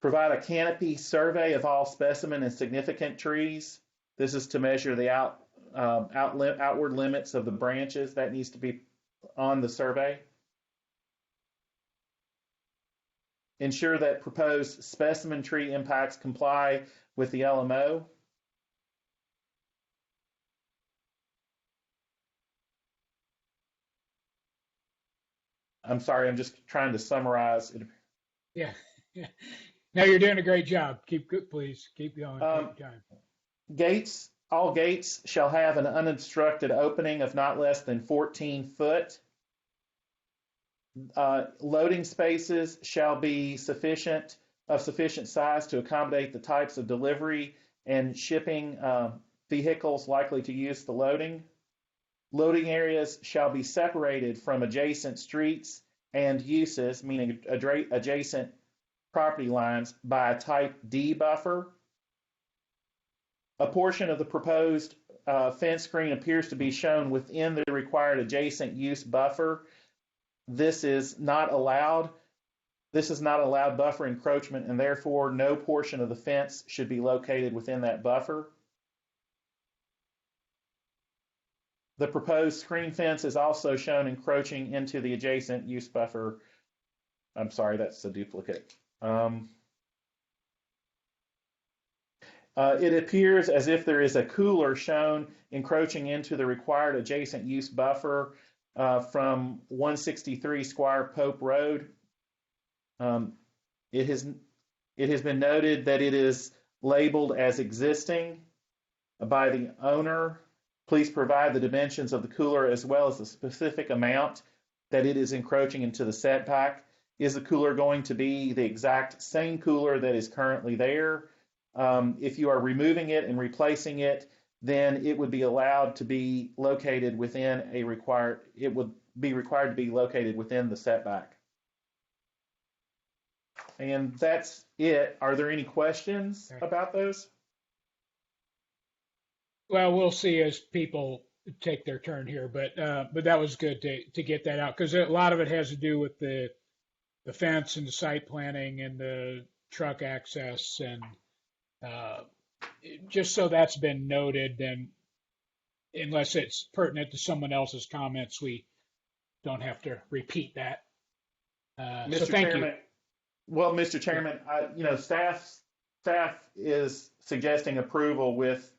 Provide a canopy survey of all specimen and significant trees. This is to measure the outward limits of the branches. That needs to be on the survey. Ensure that proposed specimen tree impacts comply with the LMO. I'm sorry, I'm just trying to summarize. Yeah. No, you're doing a great job. Keep good, please. Keep going. Take your time. Gates, all gates shall have an unobstructed opening of not less than 14 foot. Loading spaces shall be of sufficient size to accommodate the types of delivery and shipping vehicles likely to use the loading. Loading areas shall be separated from adjacent streets and uses, meaning adjacent property lines, by a type D buffer. A portion of the proposed fence screen appears to be shown within the required adjacent use buffer. This is not allowed. This is not allowed buffer encroachment, and therefore no portion of the fence should be located within that buffer. The proposed screen fence is also shown encroaching into the adjacent use buffer. I'm sorry, that's a duplicate. It appears as if there is a cooler shown encroaching into the required adjacent use buffer from 163 Squire Pope Road. It has been noted that it is labeled as existing by the owner. Please provide the dimensions of the cooler as well as the specific amount that it is encroaching into the setback. Is the cooler going to be the exact same cooler that is currently there? If you are removing it and replacing it, then it would be allowed to be located within it would be required to be located within the setback. And that's it. Are there any questions about those? Well, we'll see as people take their turn here, but that was good to get that out, because a lot of it has to do with the fence and the site planning and the truck access, and just so that's been noted, and unless it's pertinent to someone else's comments, we don't have to repeat that. So thank you. Well, Mr. Chairman, staff is suggesting approval with,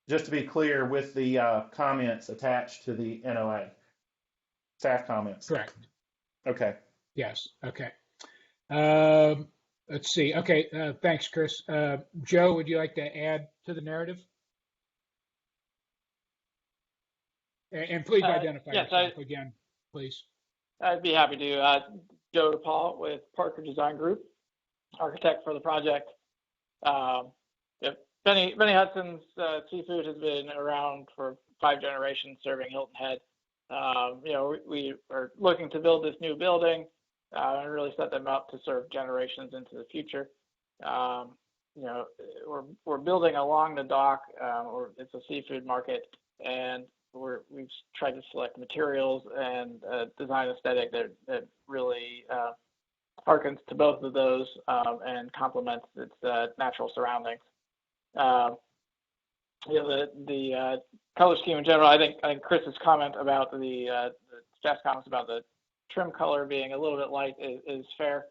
just to be clear, with the comments attached to the NOA. Staff comments. Correct. Okay. Yes. Okay. Let's see. Okay. Thanks, Chris. Joe, would you like to add to the narrative? And please identify yourself again, please. I'd be happy to. Joe DePaul with Parker Design Group, architect for the project. Benny Hudson's Seafood has been around for 5 generations, serving Hilton Head. We are looking to build this new building and really set them up to serve generations into the future. We're building along the dock, or it's a seafood market, and we've tried to select materials and design aesthetic that really harkens to both of those and complements its natural surroundings. The color scheme in general, I think Chris's comment about the staff's comments about the trim color being a little bit light is fair.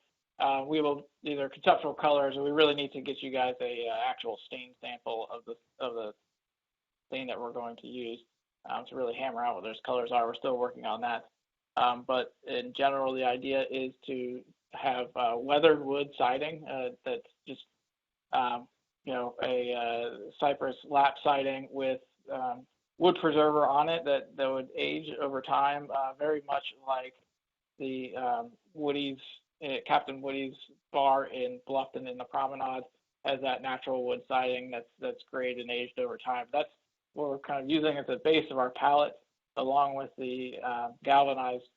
We will, these are conceptual colors, and we really need to get you guys a actual stain sample of the stain that we're going to use to really hammer out what those colors are. We're still working on that. But in general, the idea is to have weathered wood siding that's just a cypress lap siding with wood preserver on it that would age over time, very much like the Woody's, Captain Woody's bar in Bluffton in the Promenade has that natural wood siding that's grayed and aged over time. That's what we're kind of using as the base of our palette, along with the galvanized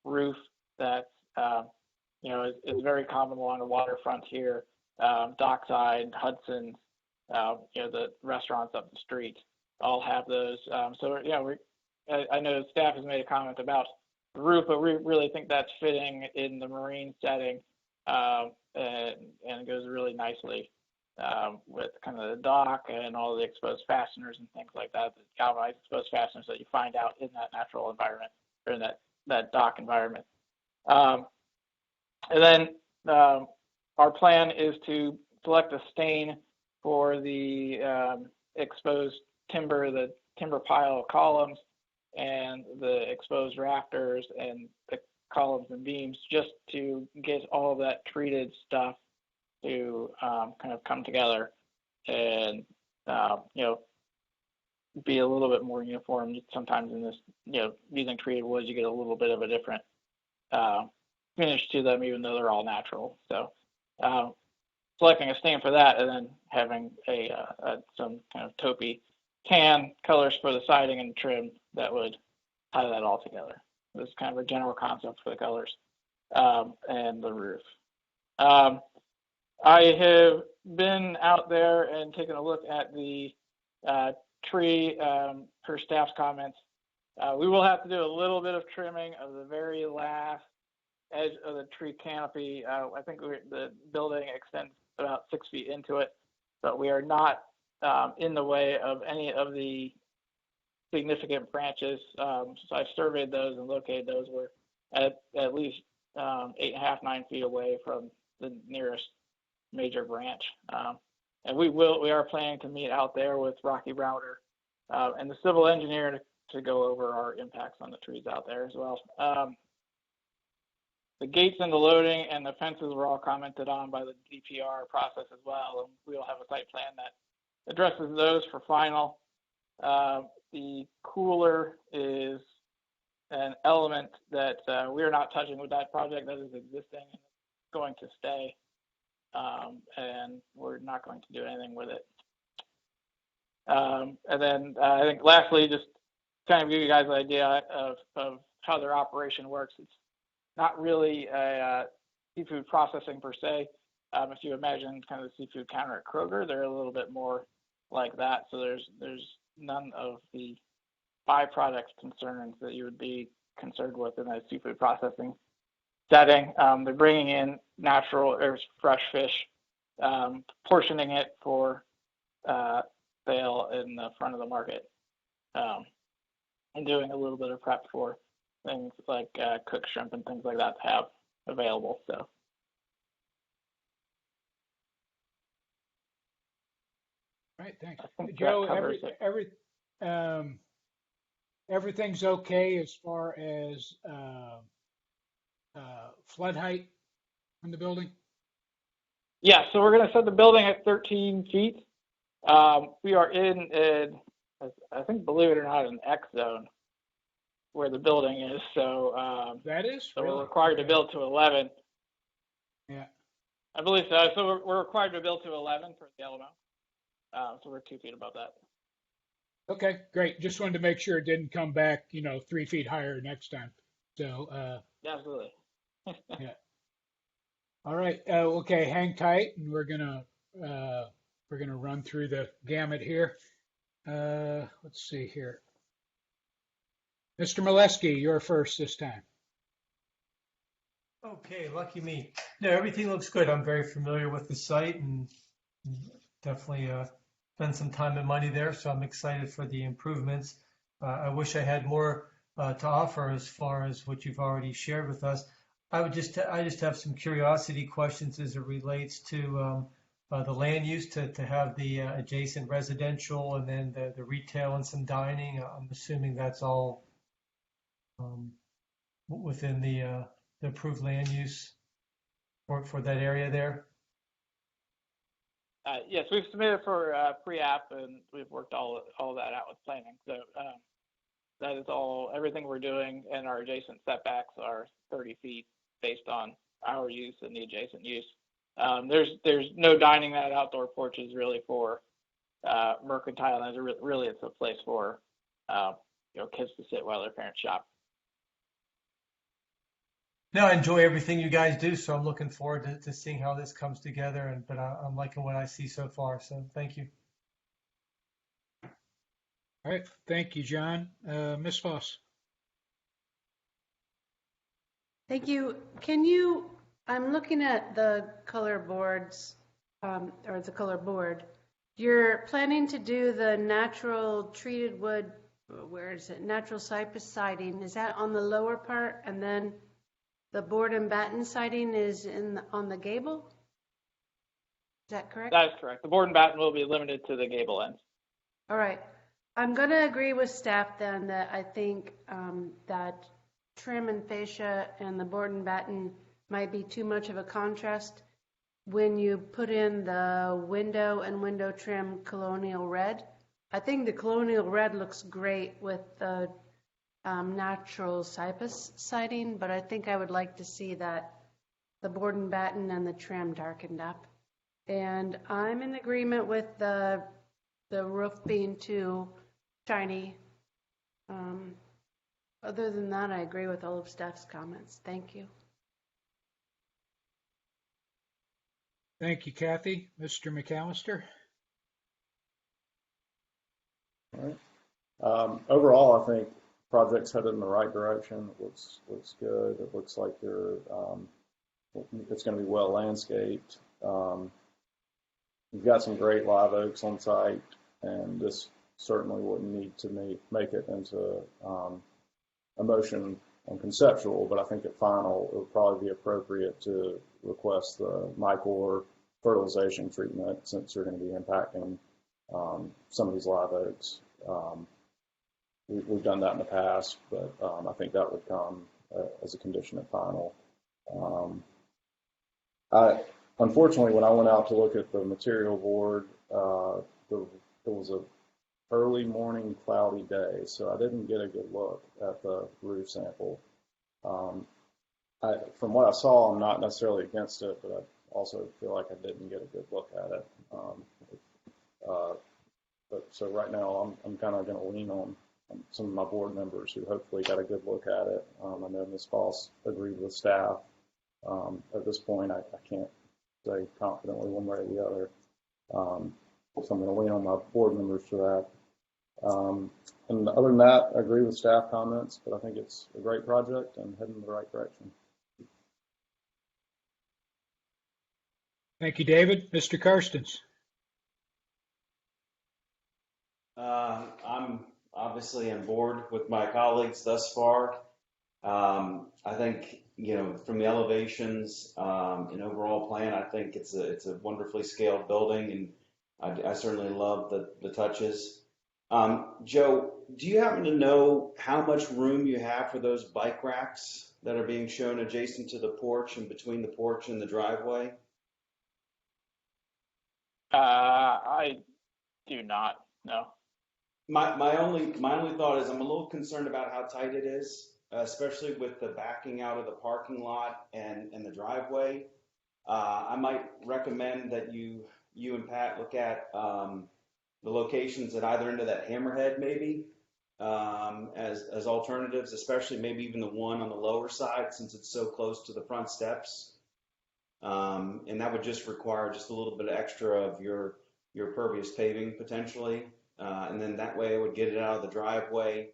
roof that is very common along the waterfront here, Dockside, Hudson, the restaurants up the street all have those. I know staff has made a comment about the roof, but we really think that's fitting in the marine setting, and it goes really nicely with kind of the dock and all the exposed fasteners and things like that, the galvanized exposed fasteners that you find out in that natural environment or in that dock environment. And then our plan is to select a stain for the exposed timber, the timber pile columns, and the exposed rafters and the columns and beams, just to get all of that treated stuff to kind of come together and be a little bit more uniform. Sometimes in this, using treated woods, you get a little bit of a different finish to them, even though they're all natural. So selecting a stain for that, and then having some kind of taupey tan colors for the siding and trim that would tie that all together. This is kind of a general concept for the colors and the roof. I have been out there and taken a look at the tree per staff's comments. We will have to do a little bit of trimming of the very last edge of the tree canopy. I think the building extends about 6 feet into it, but we are not in the way of any of the significant branches. So I've surveyed those and located those. We're at least 8.5, 9 feet away from the nearest major branch. And we are planning to meet out there with Rocky Browder and the civil engineer to go over our impacts on the trees out there as well. The gates and the loading and the fences were all commented on by the DPR process as well, and we will have a site plan that addresses those for final. The cooler is an element that we are not touching with that project. That is existing and going to stay, and we're not going to do anything with it. And then I think lastly, just kind of give you guys an idea of how their operation works. It's not really a seafood processing per se. If you imagine kind of the seafood counter at Kroger, they're a little bit more like that. So there's none of the byproduct concerns that you would be concerned with in a seafood processing setting. They're bringing in natural or fresh fish, portioning it for sale in the front of the market, and doing a little bit of prep for things like cooked shrimp and things like that to have available. So. All right, thanks. Joe, everything's okay as far as flood height in the building? Yeah, so we're going to set the building at 13 feet. We are in, I think, believe it or not, an X zone where the building is. So that is? So really? we're required to build to 11. Yeah. I believe so. So we're required to build to 11 for the LMO. So we're 2 feet above that. Okay, great. Just wanted to make sure it didn't come back, 3 feet higher next time. So, absolutely. Yeah. All right. Okay, hang tight, and we're gonna run through the gamut here. Let's see here. Mr. Molesky, you're first this time. Okay, lucky me. No, everything looks good. I'm very familiar with the site and definitely spend some time and money there, so I'm excited for the improvements. I wish I had more to offer as far as what you've already shared with us. I just have some curiosity questions as it relates to the land use to have the adjacent residential and then the retail and some dining. I'm assuming that's all within the approved land use for that area there. Yes, we've submitted for pre-app, and we've worked all that out with planning. So that is all. Everything we're doing, and our adjacent setbacks are 30 feet based on our use and the adjacent use. There's no dining. That outdoor porch is really for mercantile, and really it's a place for kids to sit while their parents shop. No, I enjoy everything you guys do, so I'm looking forward to seeing how this comes together. But I'm liking what I see so far. So thank you. All right. Thank you, John. Ms. Foss. Thank you. I'm looking at the color boards, or the color board. You're planning to do the natural treated wood, where is it? Natural cypress siding. Is that on the lower part? And then the board and batten siding is on the gable? Is that correct? That is correct. The board and batten will be limited to the gable ends. All right. I'm going to agree with staff then that I think that trim and fascia and the board and batten might be too much of a contrast when you put in the window and window trim colonial red. I think the colonial red looks great with the natural cypress siding, but I think I would like to see that the board and batten and the trim darkened up. And I'm in agreement with the roof being too shiny. Other than that, I agree with all of staff's comments. Thank you. Thank you, Kathy. Mr. McAllister. All right. Overall, I think project's headed in the right direction. It looks good. It looks like it's going to be well landscaped. You've got some great live oaks on site, and this certainly wouldn't need to make it into a motion on conceptual, but I think at final it would probably be appropriate to request the mycor fertilization treatment since you're going to be impacting some of these live oaks. We've done that in the past, but I think that would come as a condition at final. Unfortunately, when I went out to look at the material board, there was a early morning cloudy day, so I didn't get a good look at the roof sample. From what I saw, I'm not necessarily against it, but I also feel like I didn't get a good look at it. So right now, I'm kind of going to lean on some of my board members who hopefully got a good look at it. I know Ms. Foss agreed with staff. At this point, I can't say confidently one way or the other. So I'm going to lean on my board members for that. And other than that, I agree with staff comments, but I think it's a great project and heading in the right direction. Thank you, David. Mr. Karstens. I'm obviously on board with my colleagues thus far. I think, from the elevations and overall plan, I think it's a wonderfully scaled building, and I certainly love the touches. Joe, do you happen to know how much room you have for those bike racks that are being shown adjacent to the porch and between the porch and the driveway? I do not know. My only thought is I'm a little concerned about how tight it is, especially with the backing out of the parking lot and the driveway. I might recommend that you and Pat look at the locations at either end of that hammerhead, maybe as alternatives, especially maybe even the one on the lower side since it's so close to the front steps. And that would just require just a little bit extra of your pervious paving potentially. And then that way it would get it out of the driveway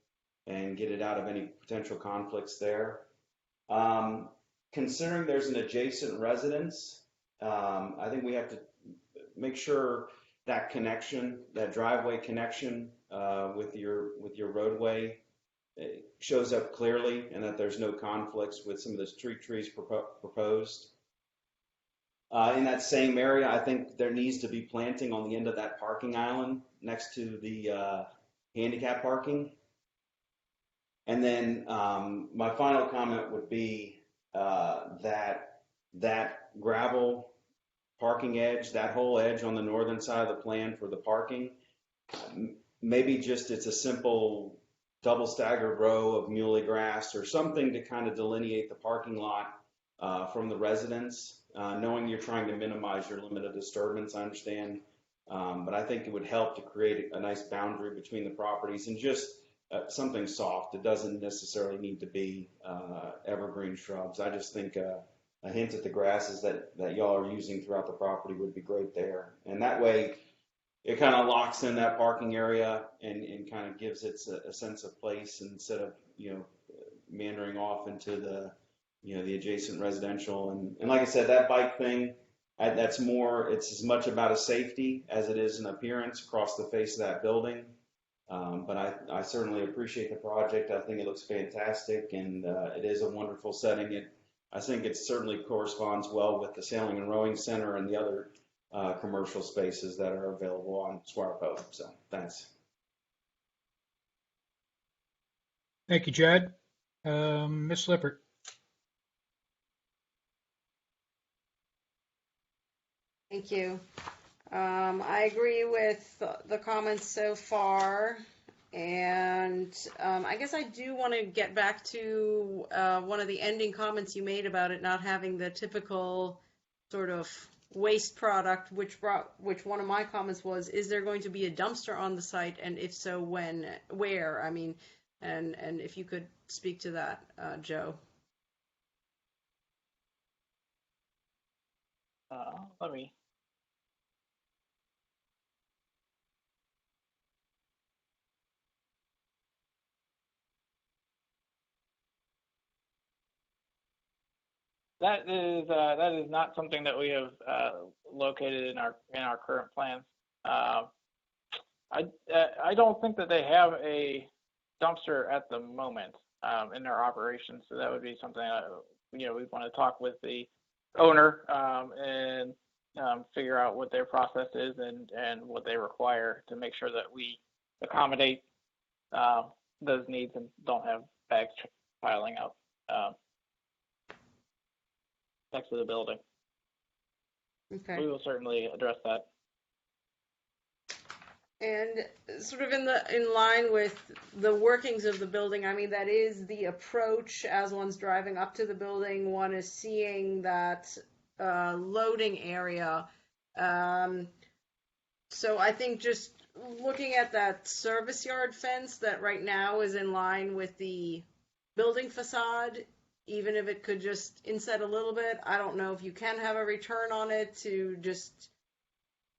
and get it out of any potential conflicts there. Considering there's an adjacent residence, I think we have to make sure that connection, that driveway connection with your roadway shows up clearly and that there's no conflicts with some of the street trees proposed. In that same area, I think there needs to be planting on the end of that parking island next to the handicap parking. And then my final comment would be that gravel parking edge, that whole edge on the northern side of the plan for the parking. Maybe just it's a simple double staggered row of muley grass or something to kind of delineate the parking lot from the residents, knowing you're trying to minimize your limit of disturbance, I understand. But I think it would help to create a nice boundary between the properties and just something soft. It doesn't necessarily need to be evergreen shrubs. I just think a hint at the grasses that y'all are using throughout the property would be great there. And that way it kind of locks in that parking area and kind of gives it a sense of place instead of, meandering off into the adjacent residential. And like I said, that bike thing, it's as much about a safety as it is an appearance across the face of that building. But I certainly appreciate the project. I think it looks fantastic, and it is a wonderful setting. I think it certainly corresponds well with the Sailing and Rowing Center and the other commercial spaces that are available on Squire Pope. So thanks. Thank you, Judd. Ms. Lippert. Thank you. I agree with the comments so far. And I guess I do want to get back to one of the ending comments you made about it not having the typical sort of waste product, which one of my comments was, is there going to be a dumpster on the site? And if so, when, where? I mean, and if you could speak to that, Joe. Let me. That is not something that we have located in our current plans. I don't think that they have a dumpster at the moment in their operations, so that would be something we want to talk with the owner and figure out what their process is and what they require to make sure that we accommodate those needs and don't have bags piling up next to the building. Okay. We will certainly address that. And sort of in line with the workings of the building, I mean, that is the approach as one's driving up to the building. One is seeing that loading area. So I think just looking at that service yard fence that right now is in line with the building facade, even if it could just inset a little bit, I don't know if you can have a return on it to just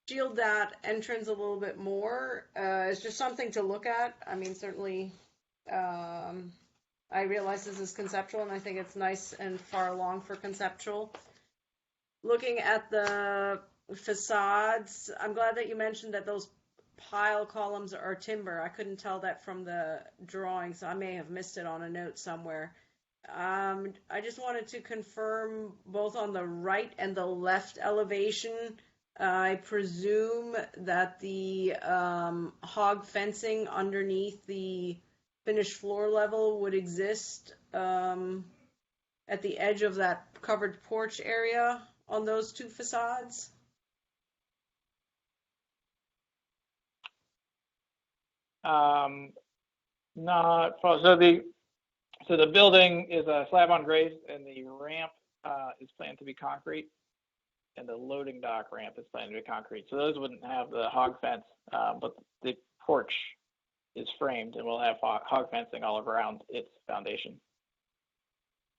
shield that entrance a little bit more. It's just something to look at. I mean, certainly, I realize this is conceptual, and I think it's nice and far along for conceptual. Looking at the facades, I'm glad that you mentioned that those pile columns are timber. I couldn't tell that from the drawing, so I may have missed it on a note somewhere. I just wanted to confirm both on the right and the left elevation. I presume that the hog fencing underneath the finished floor level would exist at the edge of that covered porch area on those two facades. Not so the building is a slab on grade, and the ramp is planned to be concrete, and the loading dock ramp is planned to be concrete. So those wouldn't have the hog fence, but the porch is framed and will have hog fencing all around its foundation.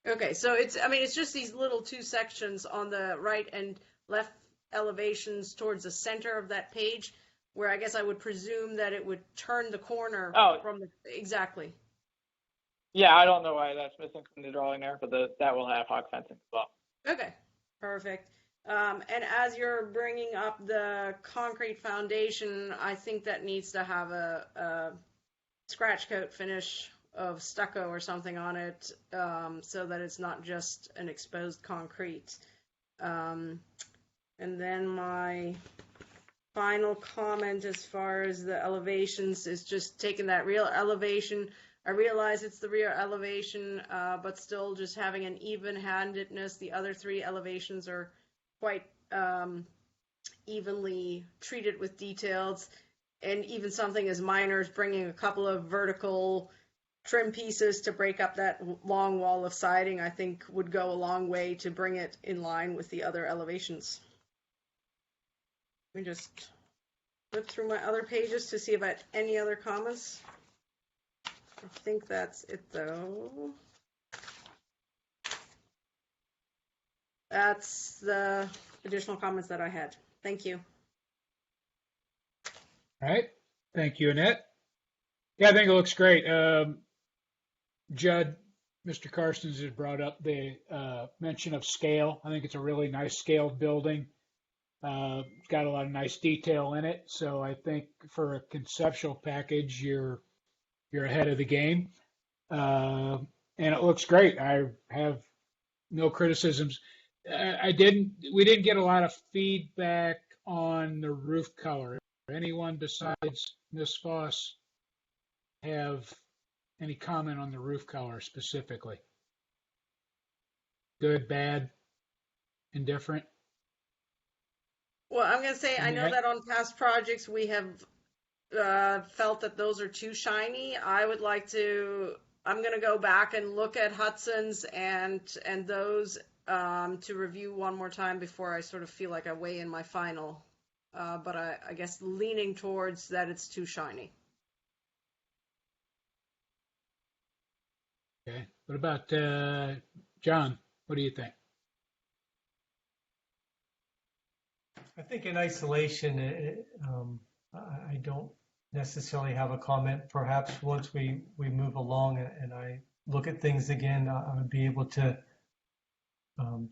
Okay, so it's just these little two sections on the right and left elevations towards the center of that page, where I guess I would presume that it would turn the corner from the, exactly. Yeah, I don't know why that's missing from the drawing there, but that will have hog fencing as well. Okay, perfect. And as you're bringing up the concrete foundation, I think that needs to have a scratch coat finish of stucco or something on it, so that it's not just an exposed concrete. And then my final comment as far as the elevations is just taking that rear elevation. I realize it's the rear elevation, but still just having an even-handedness. The other three elevations are quite evenly treated with details, and even something as minor as bringing a couple of vertical trim pieces to break up that long wall of siding, I think would go a long way to bring it in line with the other elevations. Let me just flip through my other pages to see if I had any other comments. I think that's it, though. That's the additional comments that I had. Thank you. All right. Thank you, Annette. Yeah, I think it looks great. Judd, Mr. Carstens has brought up the mention of scale. I think it's a really nice scaled building. It's got a lot of nice detail in it. So I think for a conceptual package, you're ahead of the game. And it looks great. I have no criticisms. We didn't get a lot of feedback on the roof color. Anyone besides Ms. Foss have any comment on the roof color specifically? Good, bad, indifferent? Well, I'm going to say, I know that on past projects we have felt that those are too shiny. I'm going to go back and look at Hudson's and those to review one more time before I sort of feel like I weigh in my final. But I guess leaning towards that it's too shiny. Okay. What about John? What do you think? I think in isolation, I don't necessarily have a comment. Perhaps once we move along and I look at things again, I would be able to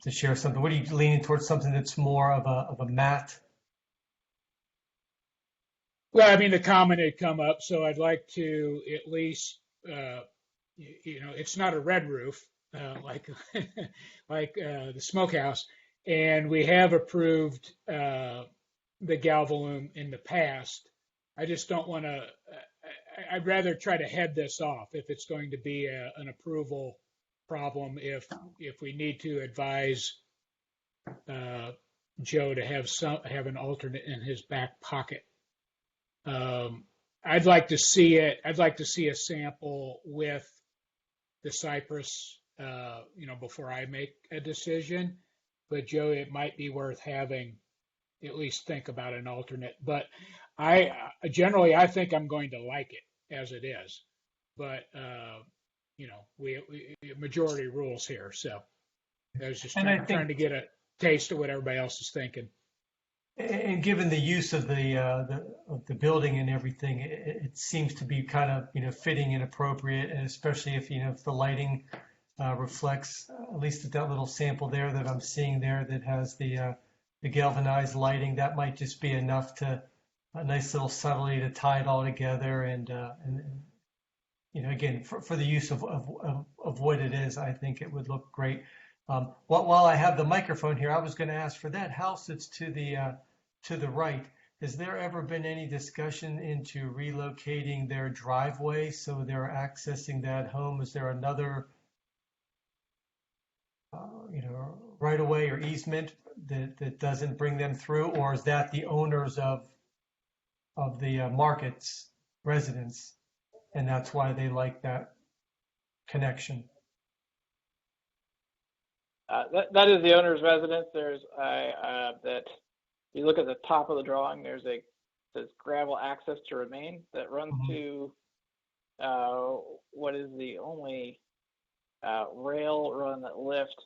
share something. What are you leaning towards? Something that's more of a matte? Well, I mean, the comment had come up, so I'd like to at least, it's not a red roof like like the smokehouse, and we have approved the Galvalume in the past. I just don't want to. I'd rather try to head this off if it's going to be an approval problem. If we need to advise Joe to have an alternate in his back pocket. I'd like to see it. I'd like to see a sample with the cypress, before I make a decision. But Joe, it might be worth having at least think about an alternate. But I think I'm going to like it as it is. But we majority rules here, so I was just trying to get a taste of what everybody else is thinking. And given the use of the building and everything, it seems to be kind of fitting and appropriate, and especially if if the lighting reflects, at least at that little sample there that I'm seeing there that has the galvanized lighting, that might just be enough to a nice little subtlety to tie it all together, and again for the use of what it is, I think it would look great. While I have the microphone here, I was going to ask for that house that's to the right. Has there ever been any discussion into relocating their driveway so they're accessing that home? Is there another, right of way or easement that doesn't bring them through, or is that the owners of the market's residence, and that's why they like that connection? That is the owner's residence. There's that. You look at the top of the drawing. Says gravel access to remain that runs to what is the only rail run that lift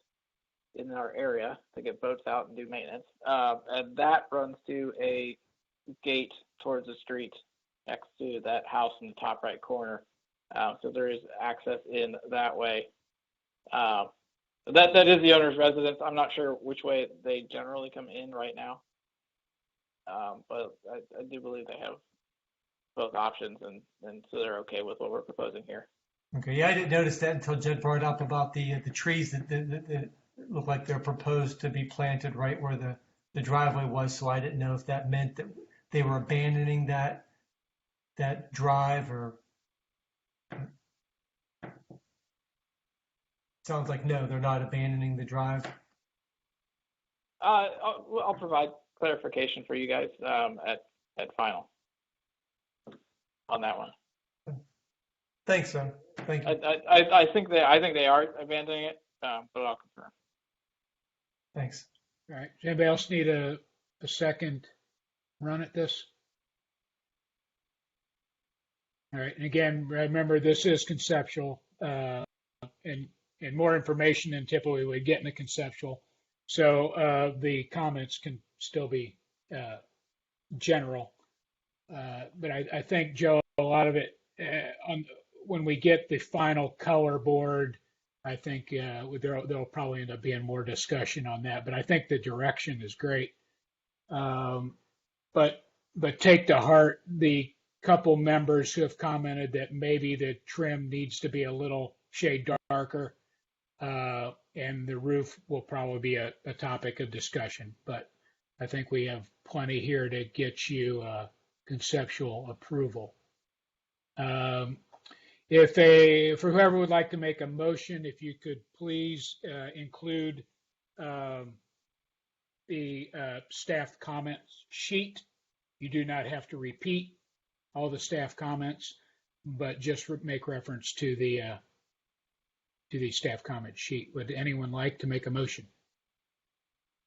in our area to get boats out and do maintenance, and that runs to a gate towards the street next to that house in the top right corner. So there is access in that way. That is the owner's residence. I'm not sure which way they generally come in right now, but I do believe they have both options, and so they're okay with what we're proposing here. Okay, yeah, I didn't notice that until Jed brought up about the trees that look like they're proposed to be planted right where the driveway was. So I didn't know if that meant that they were abandoning that drive, or sounds like no, they're not abandoning the drive. I'll provide clarification for you guys at final on that one. Thanks, son. Thank you. I think they are abandoning it, but I'll confirm. Thanks. All right. Does anybody else need a second run at this? All right. And again, remember, this is conceptual, and more information than typically we get in the conceptual. So the comments can still be general. But I think, Joe, a lot of it, when we get the final color board, I think there'll probably end up being more discussion on that. But I think the direction is great. But take to heart the couple members who have commented that maybe the trim needs to be a little shade darker, and the roof will probably be a topic of discussion. But I think we have plenty here to get you conceptual approval. For whoever would like to make a motion, if you could please include the staff comments sheet. You do not have to repeat all the staff comments, but just make reference to the staff comment sheet. Would anyone like to make a motion?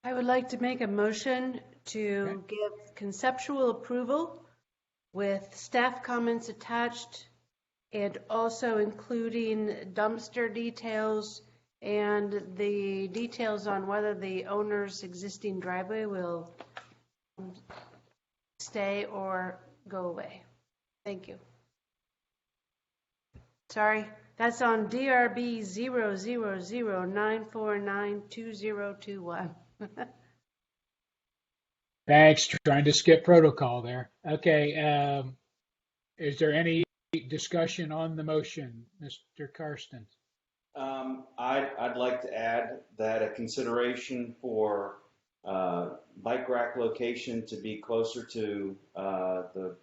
I would like to make a motion to give conceptual approval with staff comments attached and also including dumpster details and the details on whether the owner's existing driveway will stay or go away. Thank you. Sorry, that's on DRB 00094922021. Thanks. Trying to skip protocol there. Okay. Is there any discussion on the motion, Mr. Karsten? I'd like to add that a consideration for bike rack location to be closer to the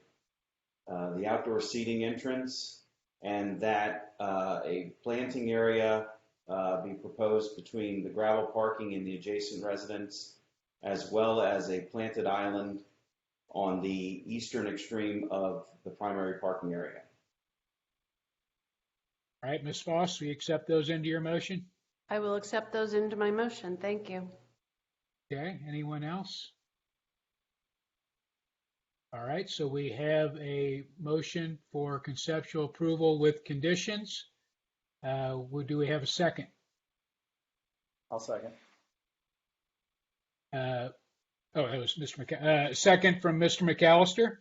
outdoor seating entrance, and that a planting area be proposed between the gravel parking and the adjacent residence, as well as a planted island on the eastern extreme of the primary parking area. All right, Ms. Foss, we accept those into your motion? I will accept those into my motion. Thank you. Okay, anyone else? All right, so we have a motion for conceptual approval with conditions. Do we have a second? I'll second. That was Mr. Second from Mr. McAllister.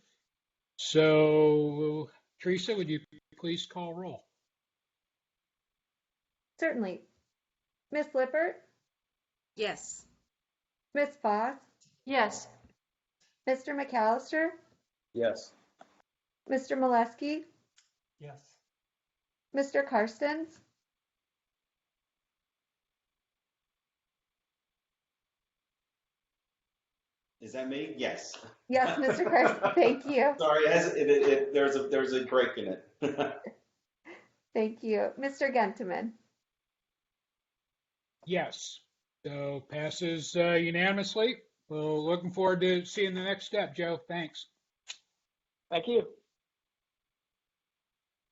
So, Teresa, would you please call roll? Certainly. Ms. Lippert, Yes. Ms. Foss, Yes. Mr. McAllister, Yes. Mr. Molesky, Yes. Mr. Karstens, Is that me? Yes. yes, Mr. Karstens, thank you. Sorry, there's a break in it. Thank you. Mr. Gentleman, Yes. So passes unanimously. Well, looking forward to seeing the next step, Joe. Thanks. Thank you.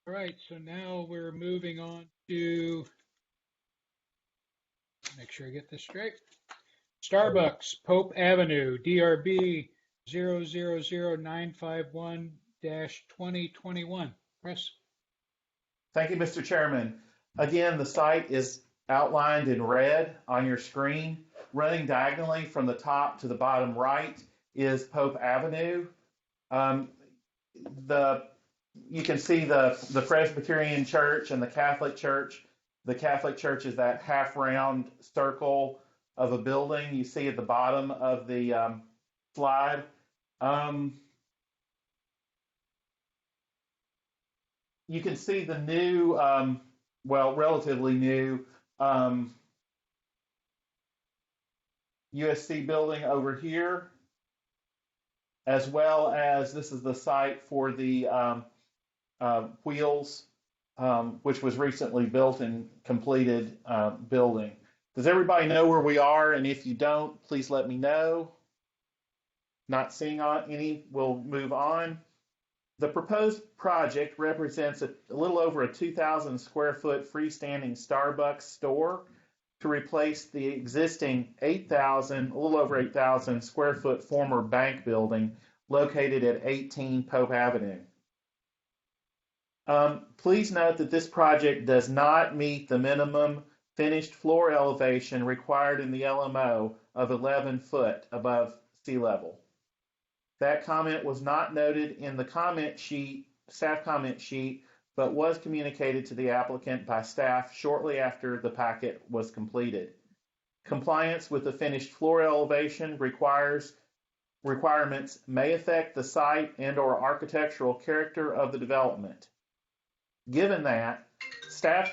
All right, so now we're moving on to, make sure I get this straight. Starbucks, Pope Avenue, DRB 000951-2021. Chris. Thank you, Mr. Chairman. Again, the site is outlined in red on your screen. Running diagonally from the top to the bottom right is Pope Avenue. You can see the Presbyterian Church and the Catholic Church. The Catholic Church is that half round circle of a building you see at the bottom of the slide. You can see the new, relatively new USC building over here, as well as this is the site for the Wheels, which was recently built and completed building. Does everybody know where we are? And if you don't, please let me know. Not seeing any, we'll move on. The proposed project represents a little over a 2,000 square foot freestanding Starbucks store to replace the existing a little over 8,000 square foot former bank building located at 18 Pope Avenue. Please note that this project does not meet the minimum finished floor elevation required in the LMO of 11 foot above sea level. That comment was not noted in the staff comment sheet, but was communicated to the applicant by staff shortly after the packet was completed. Compliance with the finished floor elevation requirements may affect the site and/or architectural character of the development. Given that, staff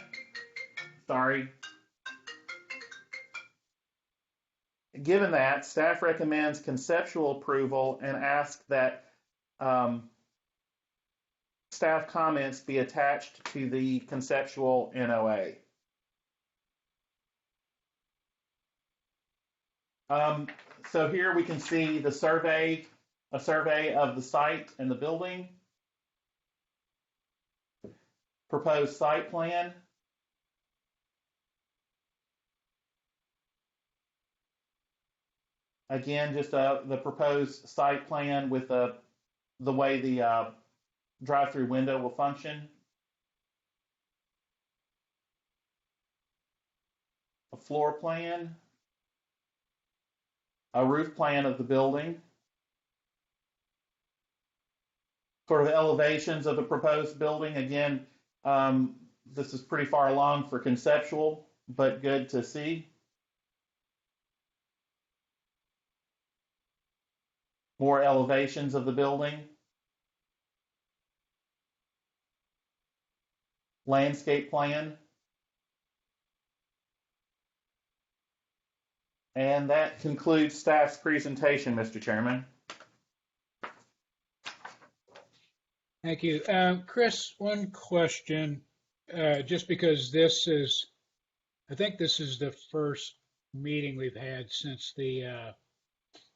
recommends conceptual approval and asks that staff comments be attached to the conceptual NOA. So here we can see a survey of the site and the building, proposed site plan. Again, just the proposed site plan with the way the drive-through window will function. A floor plan. A roof plan of the building. Sort of elevations of the proposed building. Again, this is pretty far along for conceptual, but good to see. More elevations of the building. Landscape plan. And that concludes staff's presentation, Mr. Chairman. Thank you. Chris, one question, just because I think this is the first meeting we've had since the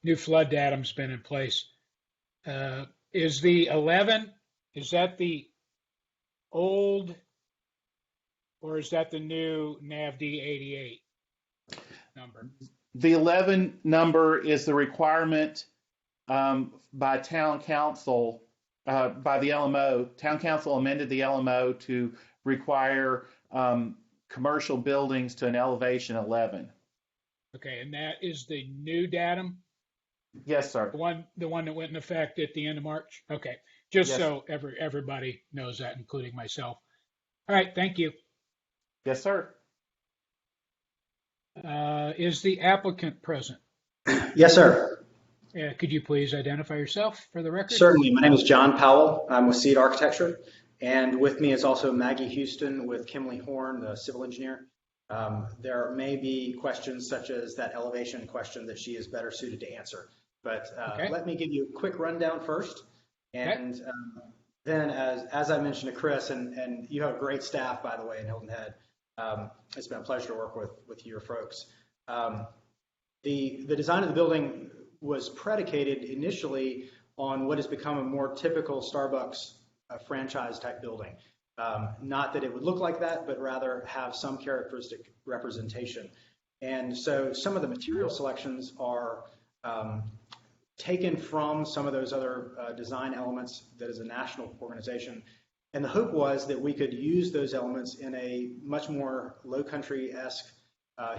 new flood datum's been in place. Is the 11, is that the old, or is that the new NAVD 88 number? The 11 number is the requirement by town council, by the LMO. Town council amended the LMO to require commercial buildings to an elevation 11. Okay, and that is the new datum? Yes, sir. The one that went in effect at the end of March? Okay, just Yes. So everybody knows that, including myself. All right, thank you. Yes, sir. Is the applicant present? Yes, sir. Could you please identify yourself for the record? Certainly. My name is John Powell. I'm with Seed Architecture. And with me is also Maggie Houston with Kimley Horn, the civil engineer. There may be questions such as that elevation question that she is better suited to answer. But Okay. Let me give you a quick rundown first. And then as I mentioned to Chris, and you have great staff, by the way, in Hilton Head. It's been a pleasure to work with your folks. The design of the building was predicated initially on what has become a more typical Starbucks franchise type building. Not that it would look like that, but rather have some characteristic representation. And so some of the material selections are taken from some of those other design elements that is a national organization. And the hope was that we could use those elements in a much more low country-esque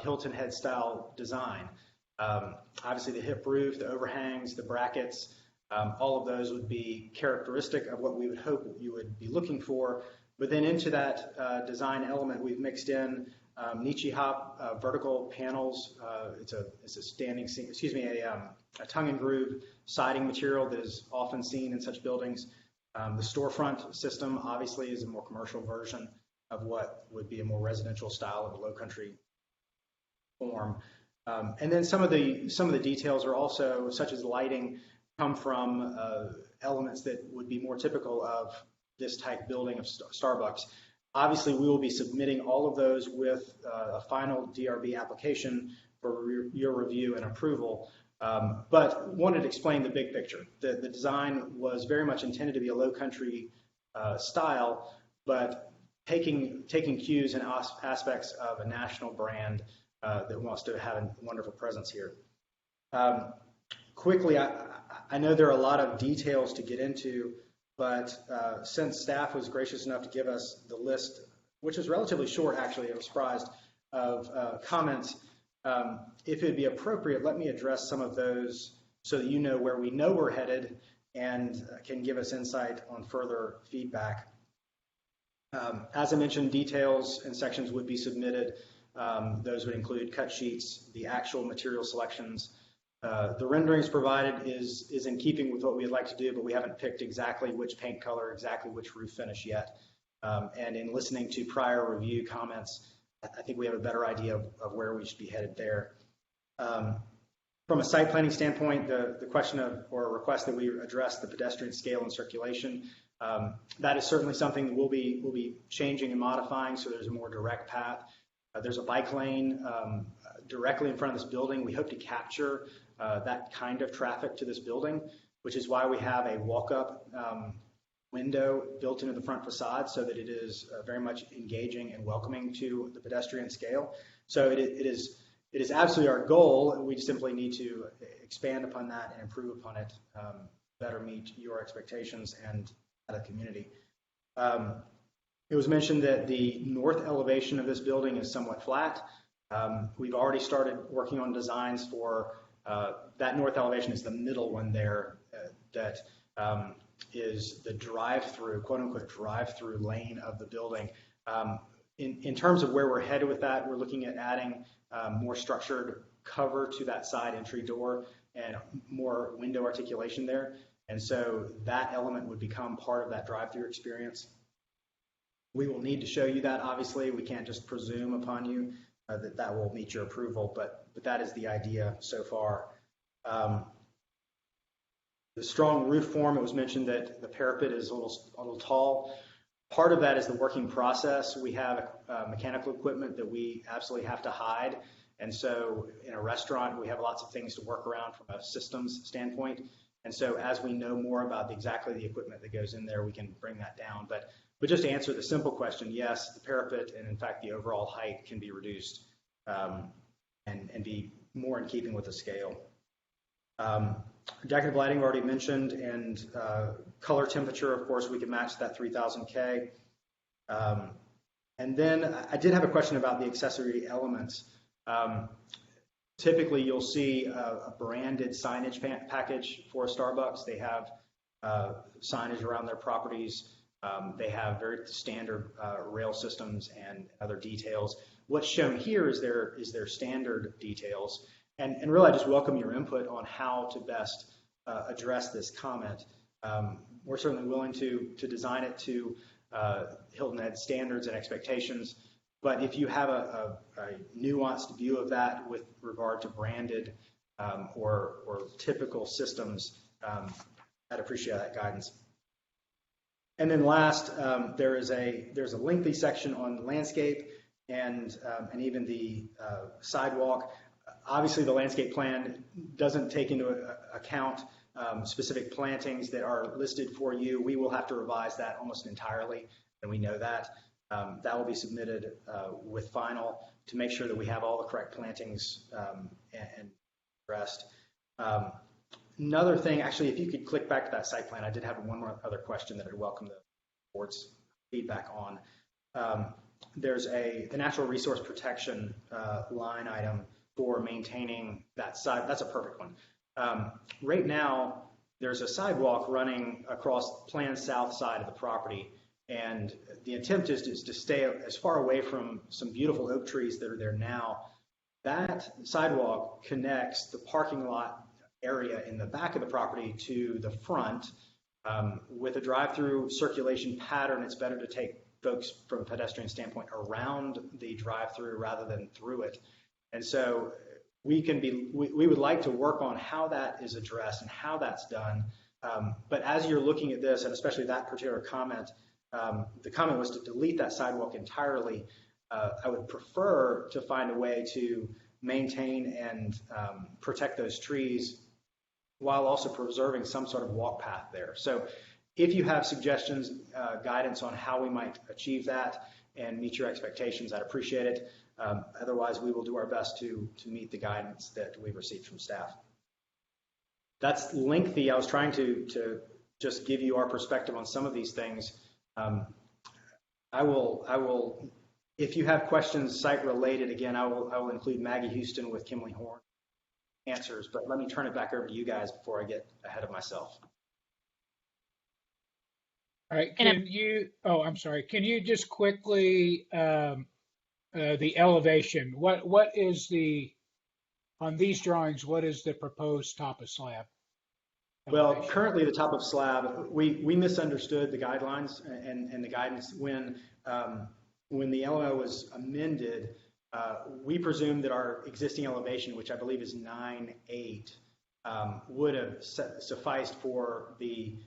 Hilton Head style design. Obviously the hip roof, the overhangs, the brackets, all of those would be characteristic of what we would hope you would be looking for. But then into that design element, we've mixed in Nietzsche hop vertical panels. It's a standing, a tongue and groove siding material that is often seen in such buildings. The storefront system obviously is a more commercial version of what would be a more residential style of a low country form. And then some of the details are also, such as lighting, come from elements that would be more typical of this type building of Starbucks. Obviously, we will be submitting all of those with a final DRB application for your review and approval. But wanted to explain the big picture. The design was very much intended to be a low country style, but taking cues and aspects of a national brand that wants to have a wonderful presence here. Quickly, I know there are a lot of details to get into, but since staff was gracious enough to give us the list, which is relatively short, actually, I was surprised, of comments, if it would be appropriate, let me address some of those so that you know where we know we're headed and can give us insight on further feedback. As I mentioned, details and sections would be submitted. Those would include cut sheets, the actual material selections. The renderings provided is in keeping with what we'd like to do, but we haven't picked exactly which paint color, exactly which roof finish yet. And in listening to prior review comments, I think we have a better idea of where we should be headed there. From a site planning standpoint, the question of, or request that we address the pedestrian scale and circulation, that is certainly something that we'll be changing and modifying so there's a more direct path. There's a bike lane directly in front of this building. We hope to capture that kind of traffic to this building, which is why we have a walk-up window built into the front facade so that it is very much engaging and welcoming to the pedestrian scale. So it is absolutely our goal. We simply need to expand upon that and improve upon it, better meet your expectations and the community. It was mentioned that the north elevation of this building is somewhat flat. We've already started working on designs for that north elevation is the middle one there that is the drive-through, quote-unquote drive-through lane of the building. In terms of where we're headed with that, we're looking at adding more structured cover to that side entry door and more window articulation there. And so that element would become part of that drive-through experience. We will need to show you that, obviously. We can't just presume upon you that will meet your approval, but that is the idea so far. The strong roof form, it was mentioned that the parapet is a little tall. Part of that is the working process. We have mechanical equipment that we absolutely have to hide. And so in a restaurant, we have lots of things to work around from a systems standpoint. And so as we know more about exactly the equipment that goes in there, we can bring that down. But just to answer the simple question, yes, the parapet and in fact the overall height can be reduced and be more in keeping with the scale. Decorative lighting I've already mentioned, and color temperature, of course, we can match that 3000 K. And then I did have a question about the accessory elements. Typically, you'll see a branded signage package for Starbucks. They have signage around their properties. They have very standard rail systems and other details. What's shown here is their standard details. And really, I just welcome your input on how to best address this comment. We're certainly willing to design it to Hilton Head standards and expectations. But if you have a nuanced view of that with regard to branded or typical systems, I'd appreciate that guidance. And then last, there's a lengthy section on the landscape and even the sidewalk. Obviously, the landscape plan doesn't take into account specific plantings that are listed for you. We will have to revise that almost entirely, and we know that. That will be submitted with final to make sure that we have all the correct plantings and addressed. Another thing, actually, if you could click back to that site plan, I did have one more other question that I'd welcome the board's feedback on. There's the natural resource protection line item for maintaining that side. That's a perfect one. Right now, there's a sidewalk running across the planned south side of the property, and the attempt is to stay as far away from some beautiful oak trees that are there now. That sidewalk connects the parking lot area in the back of the property to the front. With a drive-through circulation pattern, it's better to take folks from a pedestrian standpoint around the drive-through rather than through it. And so we would like to work on how that is addressed and how that's done. But as you're looking at this, and especially that particular comment, the comment was to delete that sidewalk entirely. I would prefer to find a way to maintain and protect those trees while also preserving some sort of walk path there. So if you have suggestions, guidance on how we might achieve that and meet your expectations, I'd appreciate it. Otherwise, we will do our best to meet the guidance that we've received from staff. That's lengthy. I was trying to just give you our perspective on some of these things. I will, if you have questions site related, again, I will include Maggie Houston with Kimley Horn answers, but let me turn it back over to you guys before I get ahead of myself. All right, I'm sorry, can you just quickly, the elevation, what is on these drawings, what is the proposed top of slab? Well, currently the top of slab, we misunderstood the guidelines and the guidance when the LMO was amended. We presumed that our existing elevation, which I believe is 9.8, would have sufficed for the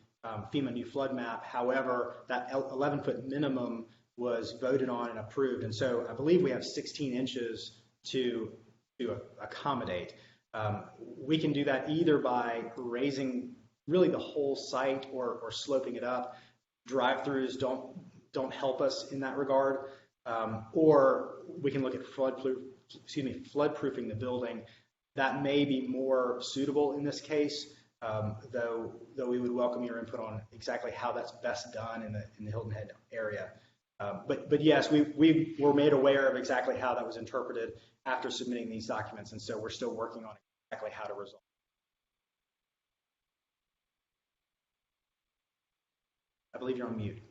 FEMA new flood map. However, that 11-foot minimum was voted on and approved. And so I believe we have 16 inches to accommodate. We can do that either by raising really the whole site or sloping it up. Drive-throughs don't help us in that regard. Or we can look at floodproofing the building. That may be more suitable in this case, though we would welcome your input on exactly how that's best done in the Hilton Head area. But yes, we were made aware of exactly how that was interpreted after submitting these documents, and so we're still working on exactly how to resolve. I believe you're on mute.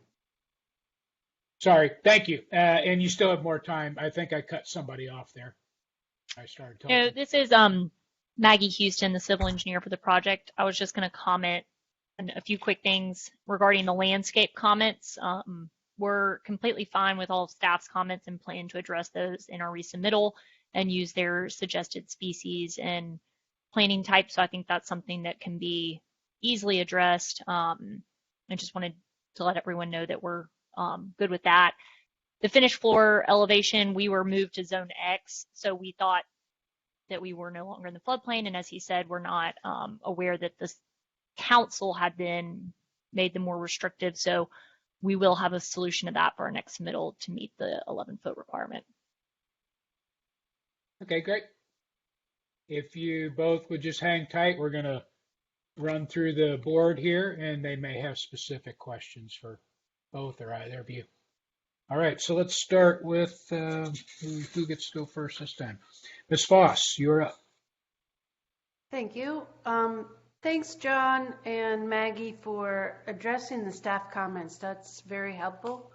Sorry, thank you. And you still have more time. I think I cut somebody off there. I started talking. No, this is Maggie Houston, the civil engineer for the project. I was just going to comment on a few quick things regarding the landscape comments. We're completely fine with all of staff's comments and plan to address those in our resubmittal and use their suggested species and planting type. So I think that's something that can be easily addressed. I just wanted to let everyone know that we're good with that. The finished floor elevation, we were moved to zone X. So we thought that we were no longer in the floodplain. And as he said, we're not aware that the council had been made them more restrictive. So we will have a solution to that for our next submittal to meet the 11-foot requirement. Okay, great. If you both would just hang tight, we're going to run through the board here, and they may have specific questions for both or either of you. All right, so let's start with who gets to go first this time. Ms. Foss, you're up. Thank you. Thanks, John and Maggie, for addressing the staff comments. That's very helpful.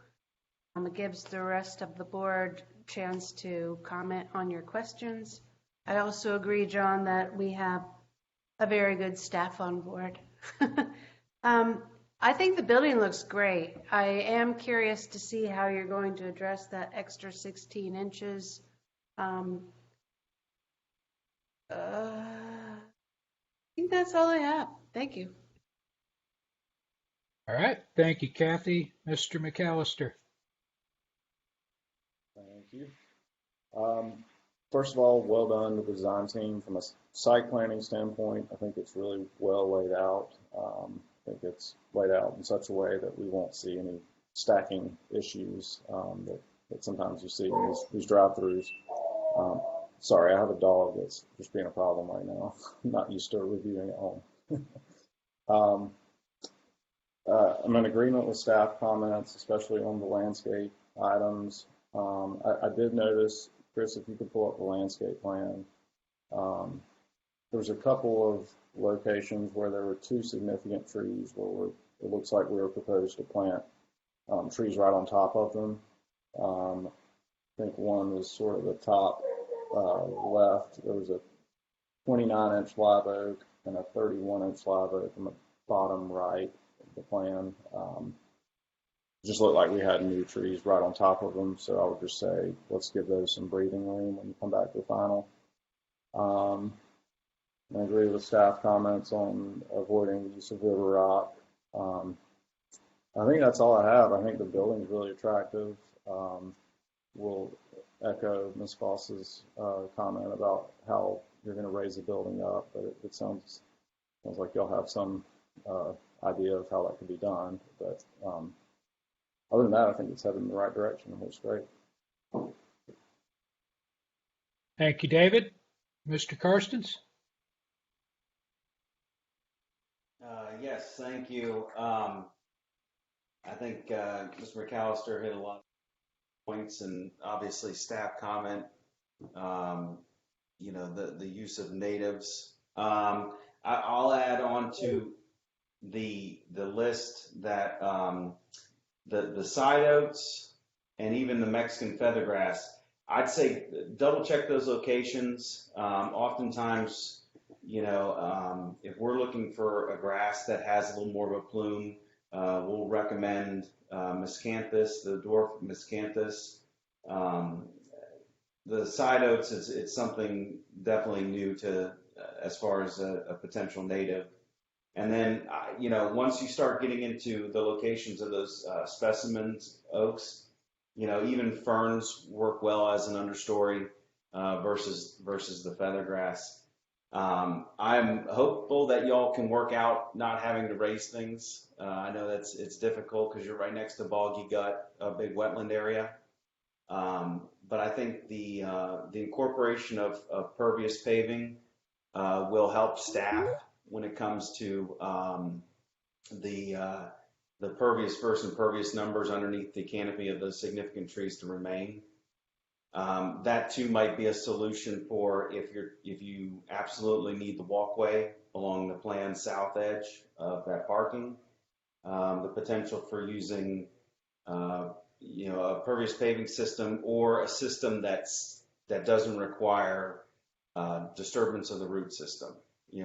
It gives the rest of the board a chance to comment on your questions. I also agree, John, that we have a very good staff on board. I think the building looks great. I am curious to see how you're going to address that extra 16 inches. I think that's all I have. Thank you. All right. Thank you, Kathy. Mr. McAllister. Thank you. First of all, well done to the design team from a site planning standpoint. I think it's really well laid out. I think it's laid out in such a way that we won't see any stacking issues that sometimes you see in these drive-throughs. Sorry, I have a dog that's just being a problem right now. I'm not used to reviewing at home. I'm in agreement with staff comments, especially on the landscape items. I did notice, Chris, if you could pull up the landscape plan, there's a couple of locations where there were two significant trees where it looks like we were proposed to plant trees right on top of them. I think one was sort of the top left. There was a 29-inch live oak and a 31-inch live oak on the bottom right of the plan. Just looked like we had new trees right on top of them, so I would just say let's give those some breathing room when you come back to the final. I agree with staff comments on avoiding the use of river rock. I think that's all I have. I think the building's really attractive. We'll echo Ms. Foss's comment about how you're going to raise the building up, but it sounds like you'll have some idea of how that could be done. But other than that, I think it's headed in the right direction. It looks great. Thank you, David. Mr. Karstens? Yes, thank you. I think Mr. McAllister hit a lot of points, and obviously staff comment, the use of natives. I'll add on to the list that the side oats and even the Mexican feathergrass, I'd say double check those locations. Oftentimes, if we're looking for a grass that has a little more of a plume, we'll recommend miscanthus, the dwarf miscanthus. The side oats, it's something definitely new to as far as a potential native. And then, once you start getting into the locations of those specimens oaks, even ferns work well as an understory versus the feathergrass. I'm hopeful that y'all can work out not having to raise things. I know it's difficult because you're right next to boggy gut, a big wetland area. But I think the incorporation of pervious paving will help staff when it comes to the pervious versus impervious numbers underneath the canopy of those significant trees to remain. That too might be a solution for if you absolutely need the walkway along the planned south edge of that parking. The potential for using a pervious paving system or a system that doesn't require disturbance of the root system.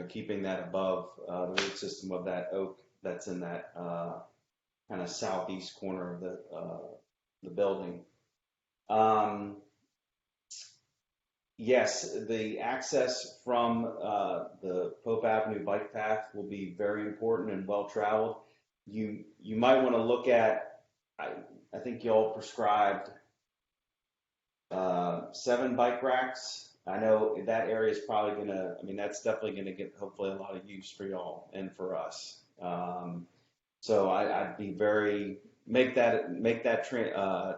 Keeping that above the root system of that oak that's in that kind of southeast corner of the building. Yes, the access from the Pope Avenue bike path will be very important and well traveled. You might want to look at, I think y'all prescribed 7 bike racks. I know that area is probably that's definitely going to get hopefully a lot of use for y'all and for us. So I'd be make that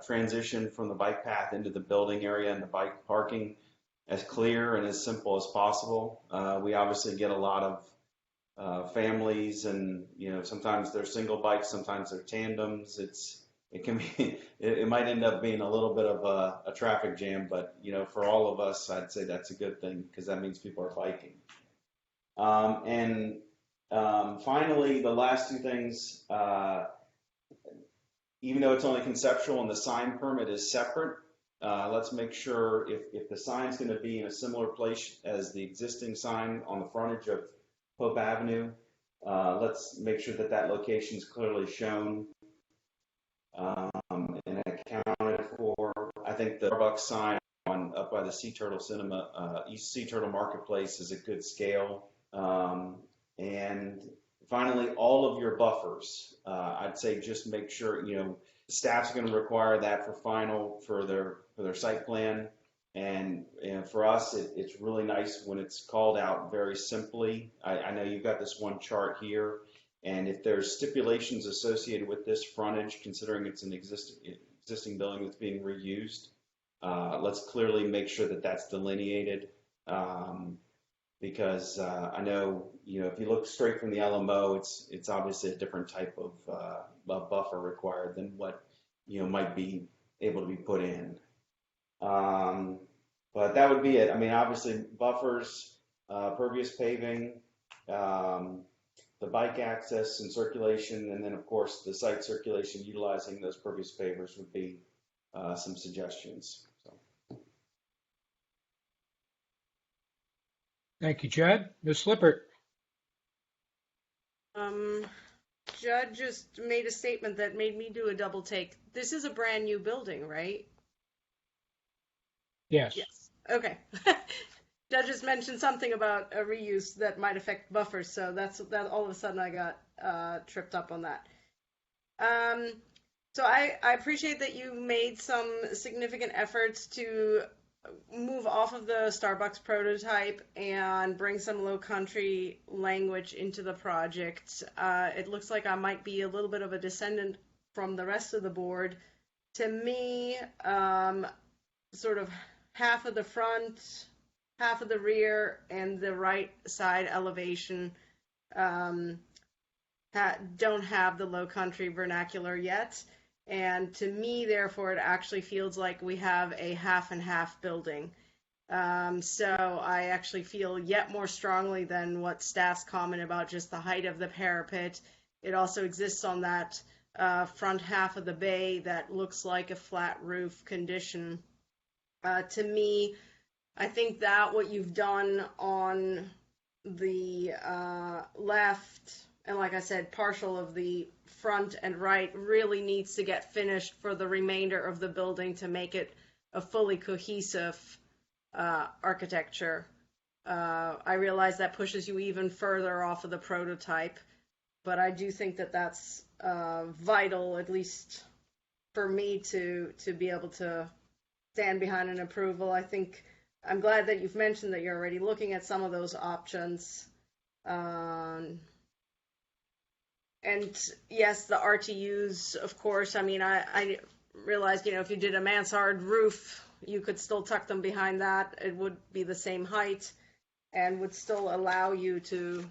transition from the bike path into the building area and the bike parking as clear and as simple as possible. We obviously get a lot of families, and sometimes they're single bikes, sometimes they're tandems. It might end up being a little bit of a traffic jam, but for all of us, I'd say that's a good thing because that means people are biking. Finally, the last 2 things, even though it's only conceptual and the sign permit is separate, let's make sure if the sign's going to be in a similar place as the existing sign on the frontage of Pope Avenue, let's make sure that location is clearly shown and accounted for. I think the Starbucks sign up by the Sea Turtle Cinema, East Sea Turtle Marketplace is a good scale. And finally, all of your buffers, I'd say just make sure, staff's going to require that for their site plan. And for us, it's really nice when it's called out very simply. I know you've got this one chart here, and if there's stipulations associated with this frontage, considering it's an existing building that's being reused, let's clearly make sure that that's delineated. Because I know, if you look straight from the LMO, it's obviously a different type of buffer required than what might be able to be put in. But that would be it. Obviously buffers, pervious paving, the bike access and circulation, and then of course the site circulation utilizing those pervious pavers would be some suggestions. Thank you, Judd. Ms. Lippert? Judd just made a statement that made me do a double take. This is a brand new building, right? Yes. Yes. Okay. Judd just mentioned something about a reuse that might affect buffers, so that all of a sudden I got tripped up on that. So I appreciate that you made some significant efforts to move off of the Starbucks prototype and bring some low country language into the project. It looks like I might be a little bit of a descendant from the rest of the board. To me, sort of half of the front, half of the rear, and the right side elevation don't have the low country vernacular yet. And to me, therefore, it actually feels like we have a half and half building. So I actually feel yet more strongly than what staff's comment about just the height of the parapet. It also exists on that front half of the bay that looks like a flat roof condition. To me, I think that what you've done on the left, and like I said, partial of the front and right, really needs to get finished for the remainder of the building to make it a fully cohesive architecture. I realize that pushes you even further off of the prototype, but I do think that that's vital, at least for me, to be able to stand behind an approval. I think I'm glad that you've mentioned that you're already looking at some of those options. And yes, the RTUs, of course. I mean, I realized, if you did a mansard roof, you could still tuck them behind that. It would be the same height and would still allow you to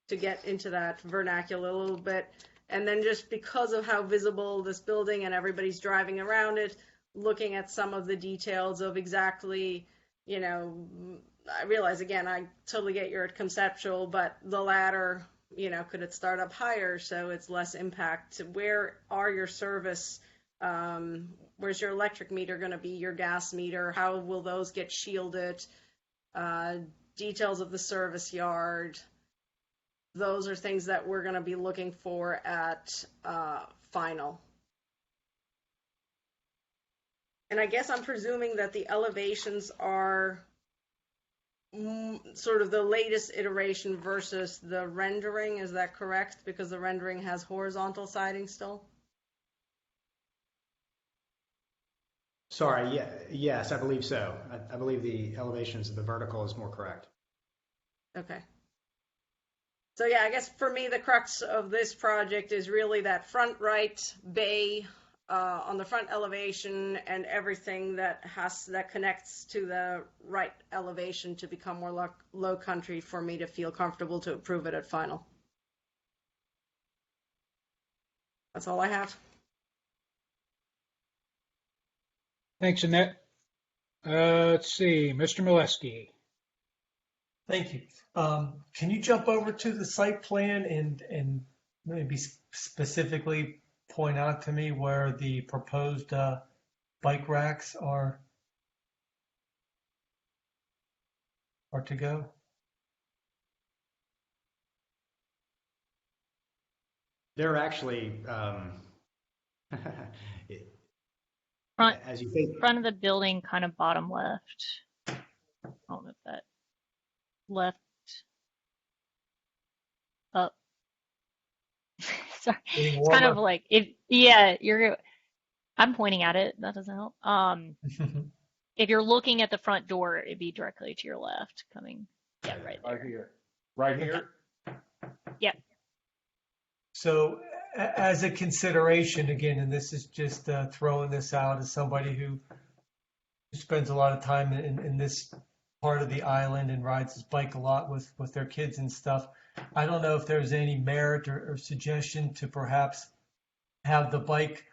get into that vernacular a little bit. And then just because of how visible this building and everybody's driving around it, looking at some of the details of exactly, I realize, again, I totally get your conceptual, but the ladder, could it start up higher so it's less impact? Where are your service? Where's your electric meter going to be, your gas meter? How will those get shielded? Details of the service yard. Those are things that we're going to be looking for at final. And I guess I'm presuming that the elevations are sort of the latest iteration versus the rendering. Is that correct? Because the rendering has horizontal siding still? Sorry, yes, I believe so. I believe the elevations of the vertical is more correct. Okay. So yeah, I guess for me, the crux of this project is really that front right bay on the front elevation and everything that connects to the right elevation to become more low country for me to feel comfortable to approve it at final. That's all I have. Thanks, Annette. Let's see, Mr. Molesky. Thank you. Can you jump over to the site plan and maybe specifically point out to me where the proposed bike racks are to go? They're actually, as you think, Front of the building, kind of bottom left. I don't know if that left up. Sorry, it's kind of like I'm pointing at it. That doesn't help. If you're looking at the front door, it'd be directly to your left, coming. Yeah, right there. Right here. Right here. Yep. So, as a consideration, again, and this is just throwing this out as somebody who spends a lot of time in this part of the island and rides his bike a lot with their kids and stuff. I don't know if there's any merit or suggestion to perhaps have the bike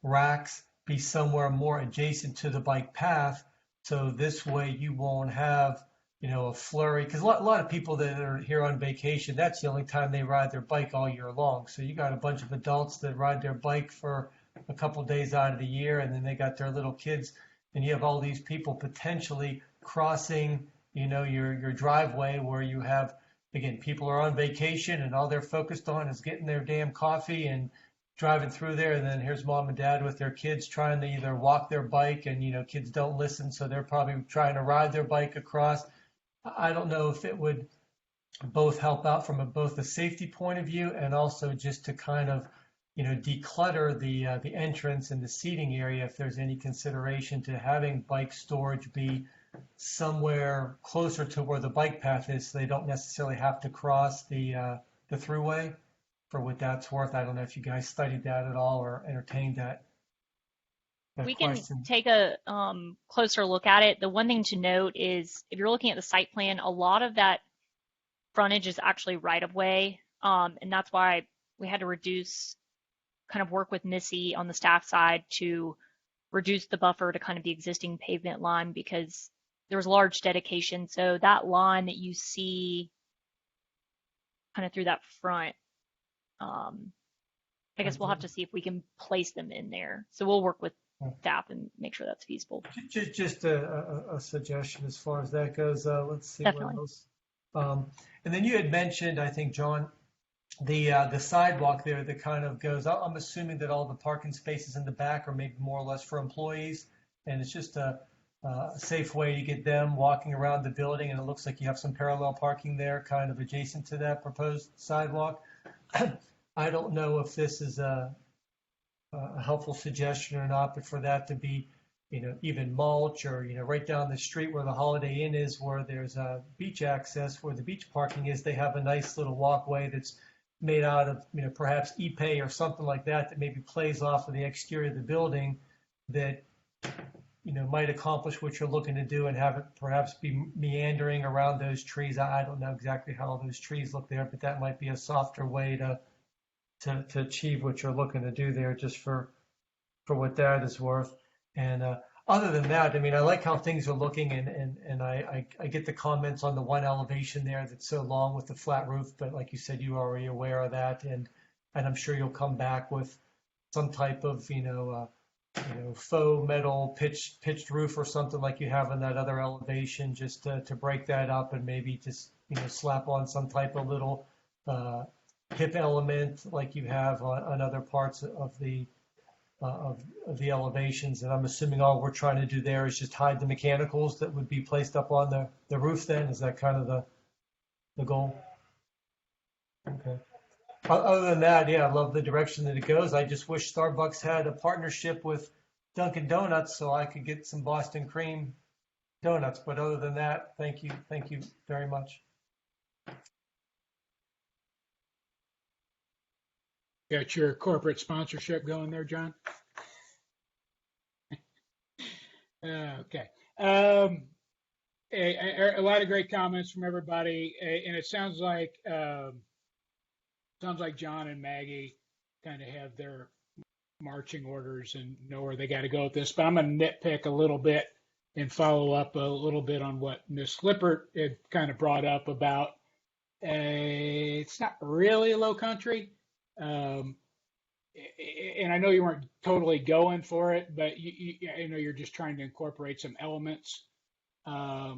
racks be somewhere more adjacent to the bike path, so this way you won't have a flurry, because a lot of people that are here on vacation, that's the only time they ride their bike all year long. So you got a bunch of adults that ride their bike for a couple of days out of the year, and then they got their little kids, and you have all these people potentially crossing your driveway where you have, again, people are on vacation and all they're focused on is getting their damn coffee and driving through there, and then here's mom and dad with their kids trying to either walk their bike, and kids don't listen, so they're probably trying to ride their bike across. I don't know if it would both help out from both a safety point of view and also just to kind of declutter the entrance and the seating area if there's any consideration to having bike storage be somewhere closer to where the bike path is, so they don't necessarily have to cross the throughway. For what that's worth, I don't know if you guys studied that at all or entertained that We can question. take a closer look at it. The one thing to note is if you're looking at the site plan, a lot of that frontage is actually right of way. And that's why we had to reduce, kind of work with Missy on the staff side to reduce the buffer to kind of the existing pavement line because there was large dedication. So that line that you see kind of through that front, I guess we'll have to see if we can place them in there. So we'll work with staff and make sure that's feasible. Just a suggestion as far as that goes. Let's see Definitely. what else. And then you had mentioned, I think, John, the sidewalk there that kind of goes. I'm assuming that all the parking spaces in the back are maybe more or less for employees, and it's just a safe way to get them walking around the building. And it looks like you have some parallel parking there, kind of adjacent to that proposed sidewalk. I don't know if this is a helpful suggestion or not, but for that to be, even mulch or, right down the street where the Holiday Inn is, where there's a beach access, where the beach parking is, they have a nice little walkway that's made out of, perhaps Ipe or something like that, that maybe plays off of the exterior of the building that, might accomplish what you're looking to do and have it perhaps be meandering around those trees. I don't know exactly how those trees look there, but that might be a softer way to achieve what you're looking to do there, just for what that is worth. And other than that, I like how things are looking, and I get the comments on the one elevation there that's so long with the flat roof, but like you said, you're already aware of that, and I'm sure you'll come back with some type of faux metal pitched roof or something like you have in that other elevation, just to break that up and maybe just slap on some type of little hip element like you have on other parts of the elevations. And I'm assuming all we're trying to do there is just hide the mechanicals that would be placed up on the roof then? Is that kind of the goal? Okay. Other than that, yeah, I love the direction that it goes. I just wish Starbucks had a partnership with Dunkin' Donuts so I could get some Boston cream donuts. But other than that, thank you very much. Got your corporate sponsorship going there, John? Okay. A lot of great comments from everybody, and it sounds like John and Maggie kind of have their marching orders and know where they got to go with this. But I'm going to nitpick a little bit and follow up a little bit on what Ms. Lippert had kind of brought up about it's not really low country. And I know you weren't totally going for it, but I know you're just trying to incorporate some elements. A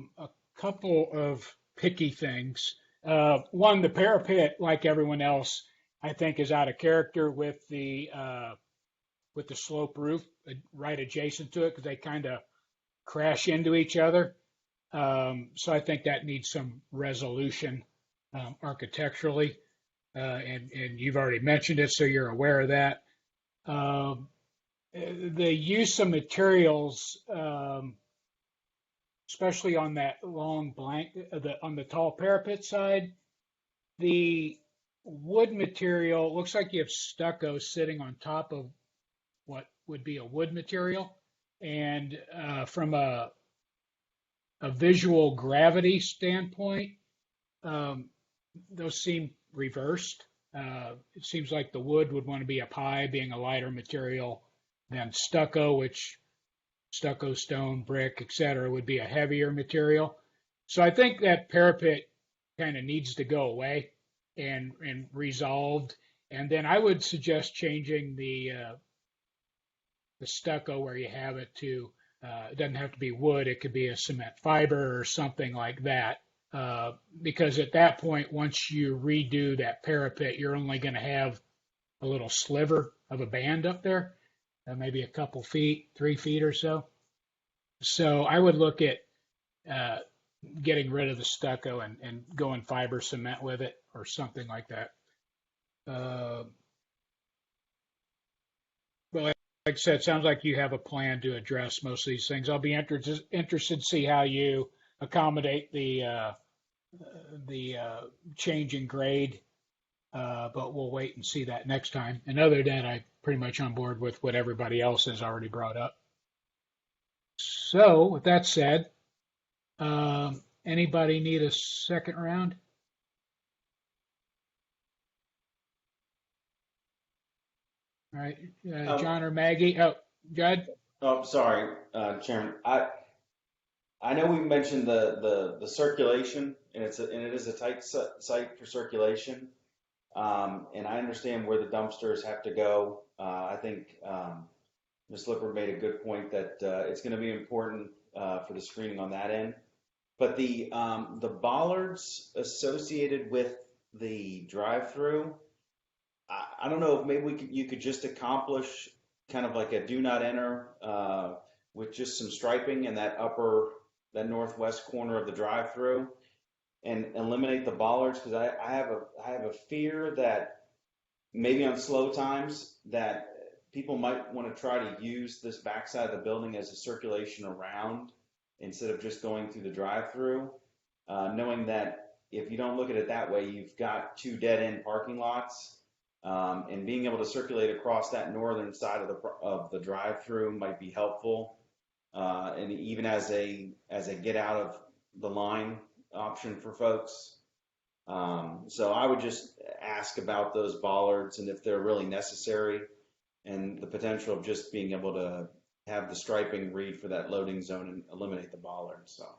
couple of picky things. One, the parapet, like everyone else, I think is out of character with the slope roof right adjacent to it because they kind of crash into each other. So I think that needs some resolution architecturally. And you've already mentioned it, so you're aware of that. The use of materials, especially on that long blank, on the tall parapet side, the wood material looks like you have stucco sitting on top of what would be a wood material, and from a visual gravity standpoint, those seem reversed. It seems like the wood would want to be up high, being a lighter material than stucco, which stucco, stone, brick, etc., would be a heavier material. So I think that parapet kind of needs to go away and resolved. And then I would suggest changing the stucco where you have it to, it doesn't have to be wood, it could be a cement fiber or something like that. Because at that point, once you redo that parapet, you're only going to have a little sliver of a band up there, maybe a couple feet, 3 feet or so. So I would look at getting rid of the stucco and going fiber cement with it or something like that. I said, it sounds like you have a plan to address most of these things. I'll be interested to see how you accommodate the change in grade, but we'll wait and see that next time. And other than that, I'm pretty much on board with what everybody else has already brought up. So with that said, anybody need a second round? All right, John or Maggie? Oh, Judd? Oh, sorry, Chairman. I know we mentioned the circulation, and it is a tight site for circulation. And I understand where the dumpsters have to go. I think Ms. Lippert made a good point that it's going to be important for the screening on that end. But the bollards associated with the drive-through, I don't know if maybe you could just accomplish kind of like a do not enter with just some striping in that northwest corner of the drive-through, and eliminate the bollards, because I have a fear that maybe on slow times that people might want to try to use this backside of the building as a circulation around instead of just going through the drive-through, knowing that if you don't look at it that way, you've got two dead-end parking lots. And being able to circulate across that northern side of the drive-through might be helpful, and even as a get out of the line option for folks. So I would just ask about those bollards and if they're really necessary, and the potential of just being able to have the striping read for that loading zone and eliminate the bollards. So.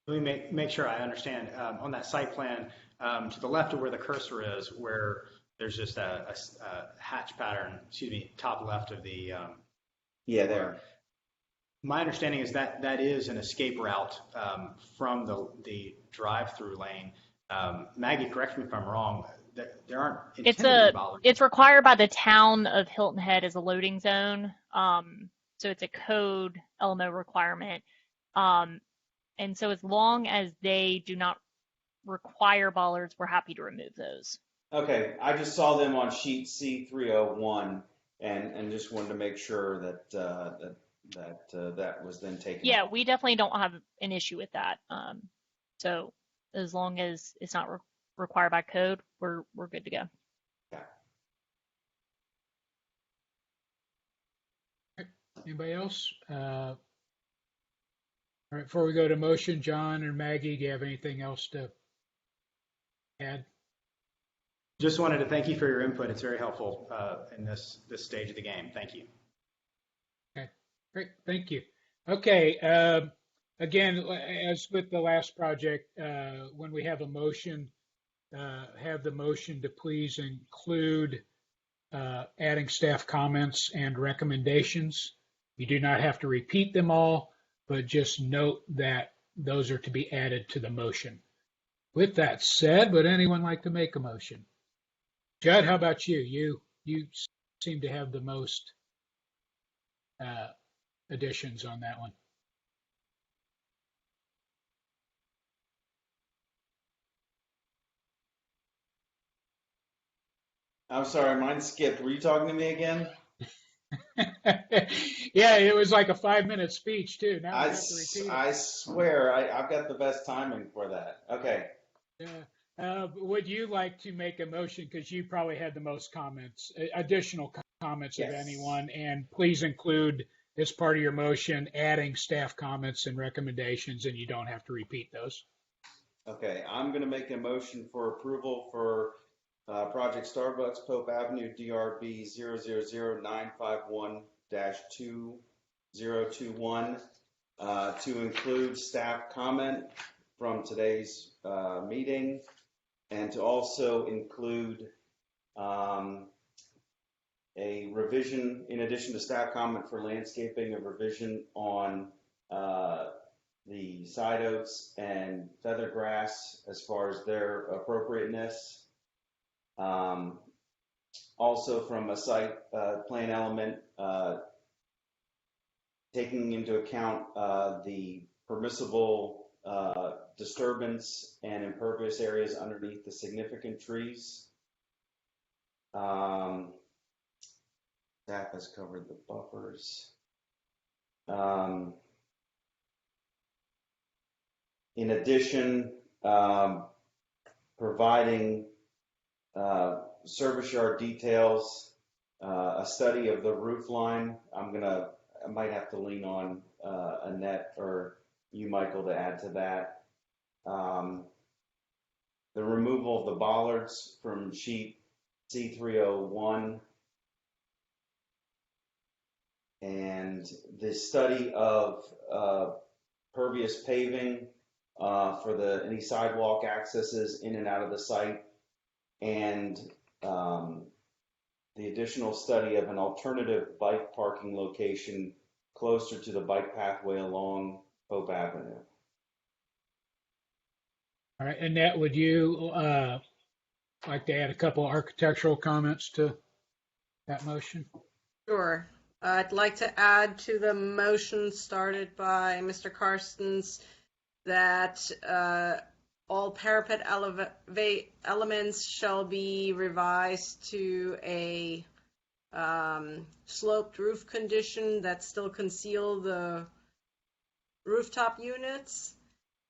Let me make sure I understand. On that site plan, to the left of where the cursor is, where there's just a hatch pattern, top left of the. Yeah, there. My understanding is that that is an escape route from the drive-through lane. Maggie, correct me if I'm wrong. There aren't intended to be bollards. It's required by the town of Hilton Head as a loading zone. So it's a code LMO requirement. And so as long as they do not require bollards, we're happy to remove those. Okay, I just saw them on sheet C301 and just wanted to make sure that that was then taken. Yeah, we definitely don't have an issue with that. So as long as it's not required by code, we're good to go. Yeah. Anybody else? All right, before we go to motion, John or Maggie, do you have anything else to add? Just wanted to thank you for your input. It's very helpful in this stage of the game. Thank you. Okay, great. Thank you. Okay, again, as with the last project, when we have a motion, have the motion to please include adding staff comments and recommendations. You do not have to repeat them all, but just note that those are to be added to the motion. With that said, would anyone like to make a motion? Judd, how about you? You seem to have the most additions on that one. I'm sorry, mine skipped. Were you talking to me again? Yeah, it was like a 5-minute speech too. Now I have to repeat it. I swear, I've got the best timing for that. Okay. Would you like to make a motion, because you probably had the most comments, additional comments of anyone, and please include as part of your motion adding staff comments and recommendations, and you don't have to repeat those. Okay, I'm going to make a motion for approval for Project Starbucks, Pope Avenue, DRB 000951-2021, to include staff comment from today's meeting, and to also include a revision, in addition to staff comment for landscaping, a revision on the side oaks and feather grass as far as their appropriateness. Also from a site plan element, taking into account the permissible disturbance and impervious areas underneath the significant trees. Staff has covered the buffers. In addition, providing service yard details, a study of the roof line. I might have to lean on Annette or you, Michael, to add to that. The removal of the bollards from sheet C301, and the study of pervious paving for any sidewalk accesses in and out of the site, and the additional study of an alternative bike parking location closer to the bike pathway along Pope Avenue. All right, Annette, would you like to add a couple architectural comments to that motion? Sure. I'd like to add to the motion started by Mr. Carstens that all parapet elements shall be revised to a sloped roof condition that still conceal the rooftop units,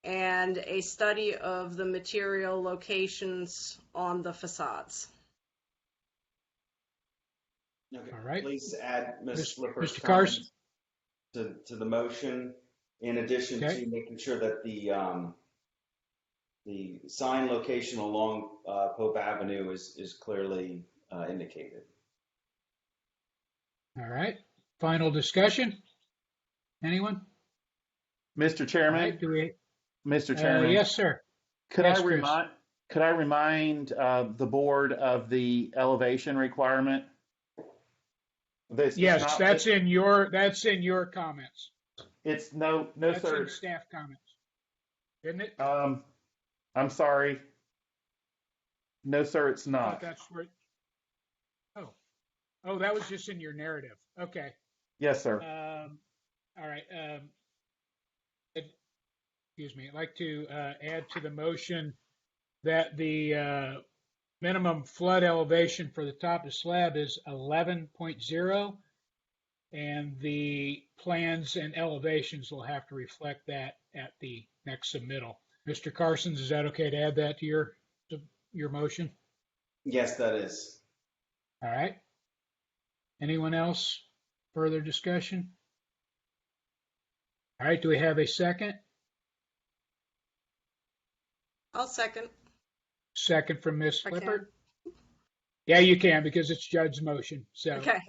and a study of the material locations on the facades. Okay. All right. Please add Ms. Flipper's Mr. Carson to the motion, in addition to making sure that the sign location along Pope Avenue is clearly indicated. All right. Final discussion? Anyone? Mr. Chairman. Right, Mr. Chairman. Yes, sir. Could yes, I remind the board of the elevation requirement? Yes, that's in your comments. It's no, that's sir. In staff comments, isn't it? I'm sorry. No, sir, it's not. That's where. Oh, that was just in your narrative. Okay. Yes, sir. All right. Excuse me. I'd like to add to the motion that the minimum flood elevation for the top of the slab is 11.0, and the plans and elevations will have to reflect that at the next submittal. Mr. Carsons, is that okay to add that to your motion? Yes, that is. All right. Anyone else? Further discussion? All right. Do we have a second? I'll second. Second from Ms. Flippert. Yeah, you can, because it's Judge's motion. So, okay.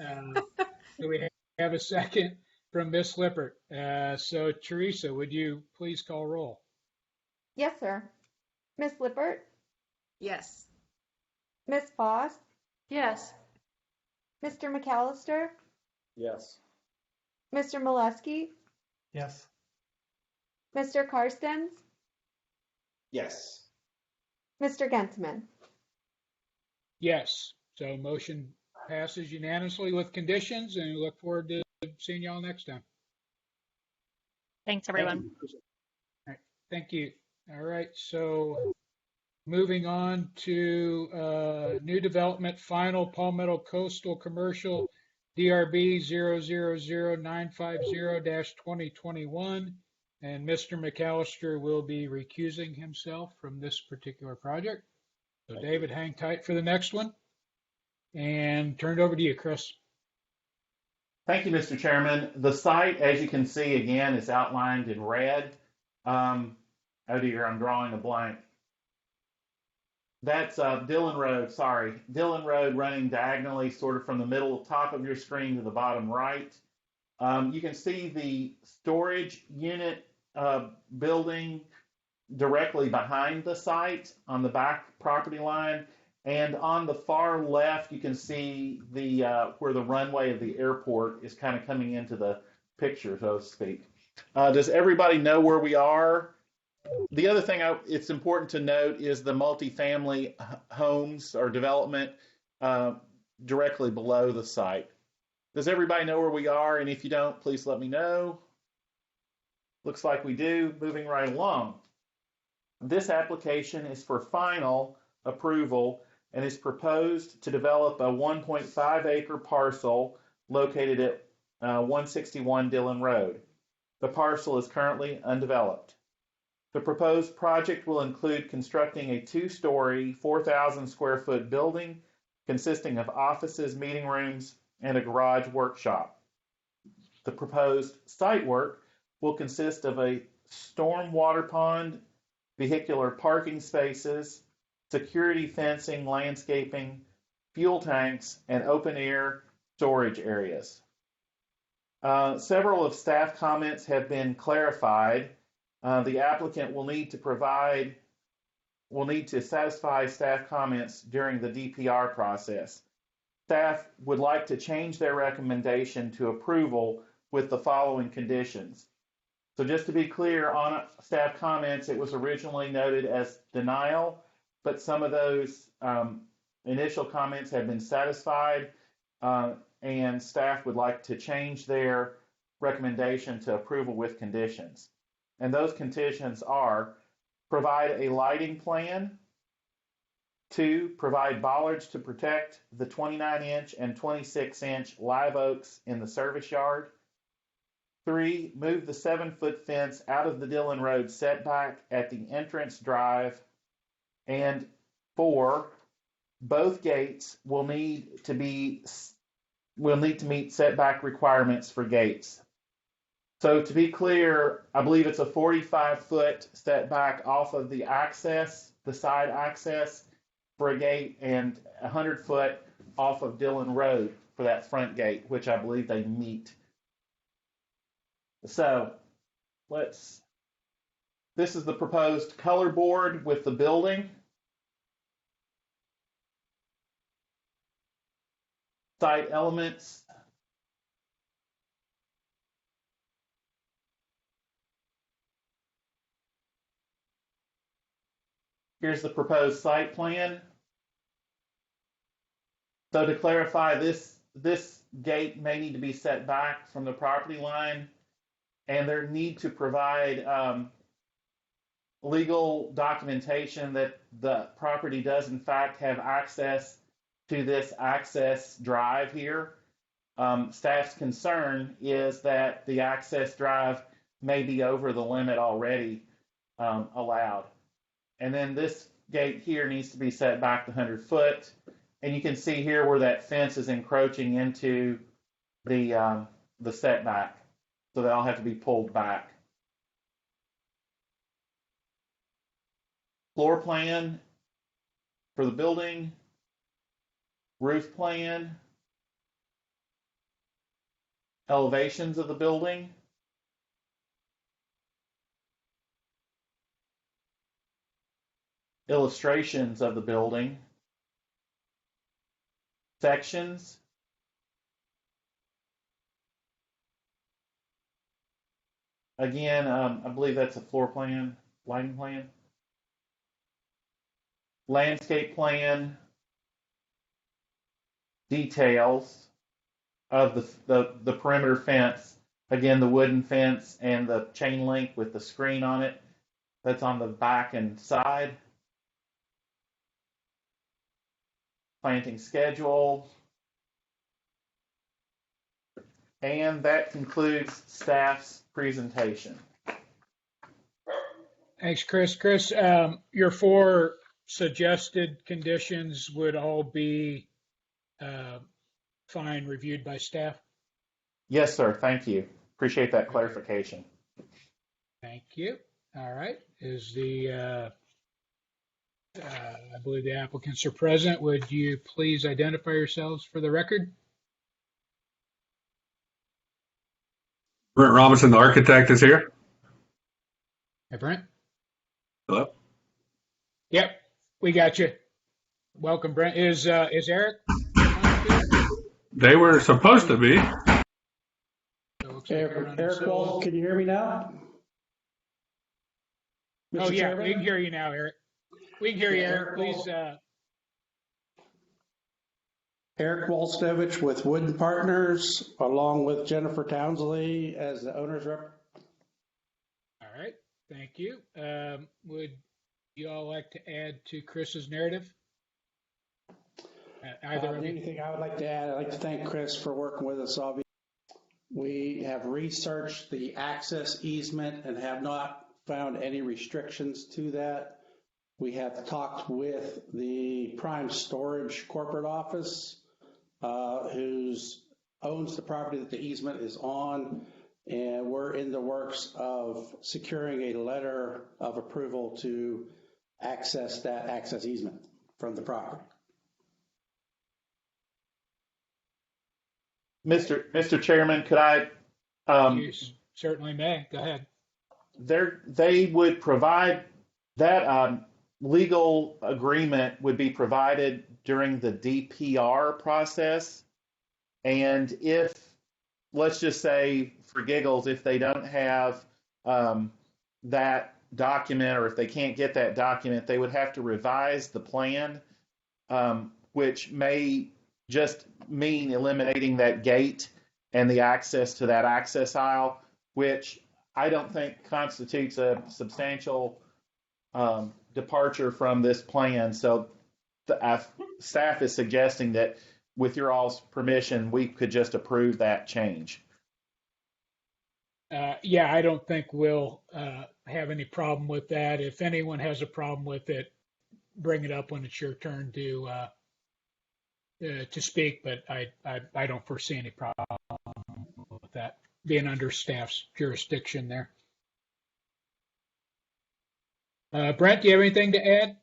Do we have a second from Ms. Flippert? So, Teresa, would you please call roll? Yes, sir. Ms. Lippert? Yes. Ms. Foss? Yes. Mr. McAllister? Yes. Mr. Molesky? Yes. Mr. Carstens? Yes. Mr. Gentleman? Yes. So motion passes unanimously with conditions, and we look forward to seeing y'all next time. Thanks, everyone. All right. Thank you. All right. So moving on to new development, final Palmetto Coastal Commercial DRB 000950-2021. And Mr. McAllister will be recusing himself from this particular project. So David, hang tight for the next one. And turn it over to you, Chris. Thank you, Mr. Chairman. The site, as you can see, again, is outlined in red. Oh dear, I'm drawing a blank. That's Dillon Road, sorry. Dillon Road running diagonally sort of from the middle top of your screen to the bottom right. You can see the storage unit building directly behind the site on the back property line. And on the far left, you can see the where the runway of the airport is kind of coming into the picture, so to speak. Does everybody know where we are? The other thing it's important to note is the multifamily homes or development directly below the site. Does everybody know where we are? And if you don't, please let me know. Looks like we do. Moving right along. This application is for final approval and is proposed to develop a 1.5 acre parcel located at 161 Dillon Road. The parcel is currently undeveloped. The proposed project will include constructing a 2-story, 4,000 square foot building consisting of offices, meeting rooms, and a garage workshop. The proposed site work will consist of a storm water pond, vehicular parking spaces, security fencing, landscaping, fuel tanks, and open air storage areas. Several of staff comments have been clarified. The applicant will need to satisfy staff comments during the DPR process. Staff would like to change their recommendation to approval with the following conditions. So just to be clear, on staff comments, it was originally noted as denial, but some of those initial comments have been satisfied, and staff would like to change their recommendation to approval with conditions. And those conditions are: provide a lighting plan. 2, provide bollards to protect the 29-inch and 26-inch live oaks in the service yard. 3, move the 7-foot fence out of the Dillon Road setback at the entrance drive. And 4, both gates will need to meet setback requirements for gates. So to be clear, I believe it's a 45-foot setback off of the access, the side access for a gate, and 100-foot off of Dillon Road for that front gate, which I believe they meet. So this is the proposed color board with the building. Site elements. Here's the proposed site plan. So to clarify, this gate may need to be set back from the property line, and they need to provide legal documentation that the property does in fact have access to this access drive here. Staff's concern is that the access drive may be over the limit already allowed. And then this gate here needs to be set back to 100 foot. And you can see here where that fence is encroaching into the setback. So they all have to be pulled back. Floor plan for the building, roof plan, elevations of the building, illustrations of the building, sections, again, I believe that's a floor plan, lighting plan, landscape plan, details of the perimeter fence, again, the wooden fence and the chain link with the screen on it, that's on the back and side. Planting schedule. And that concludes staff's presentation. Thanks, Chris. Chris, your 4 suggested conditions would all be fine, reviewed by staff? Yes, sir. Thank you. Appreciate that clarification. Thank you. All right. I believe the applicants are present. Would you please identify yourselves for the record? Brent Robinson, the architect, is here. Hey, Brent. Hello. Yep, we got you. Welcome, Brent. Is Eric? They were supposed to be. Eric Walsh, can you hear me now? Oh, yeah, Chairman? We can hear you now, Eric. We can hear you, Eric. Please. Eric Walstovich with Wooden Partners, along with Jennifer Townsley as the owner's rep. All right, thank you. Would you all like to add to Chris's narrative? Either of The you? only thing I would like to add, I'd like to thank Chris for working with us. Obviously, we have researched the access easement and have not found any restrictions to that. We have talked with the Prime Storage corporate office, who owns the property that the easement is on, and we're in the works of securing a letter of approval to access that access easement from the property. Mr. Chairman, could I, You certainly may. Go ahead. they would provide that legal agreement would be provided during the DPR process. And if, let's just say for giggles, if they don't have that document, or if they can't get that document, they would have to revise the plan, which may just mean eliminating that gate and the access to that access aisle, which I don't think constitutes a substantial departure from this plan. So the staff is suggesting that with your all's permission, we could just approve that change. Yeah, I don't think we'll have any problem with that. If anyone has a problem with it, bring it up when it's your turn to speak, but I don't foresee any problem with that being under staff's jurisdiction there. Brent, do you have anything to add?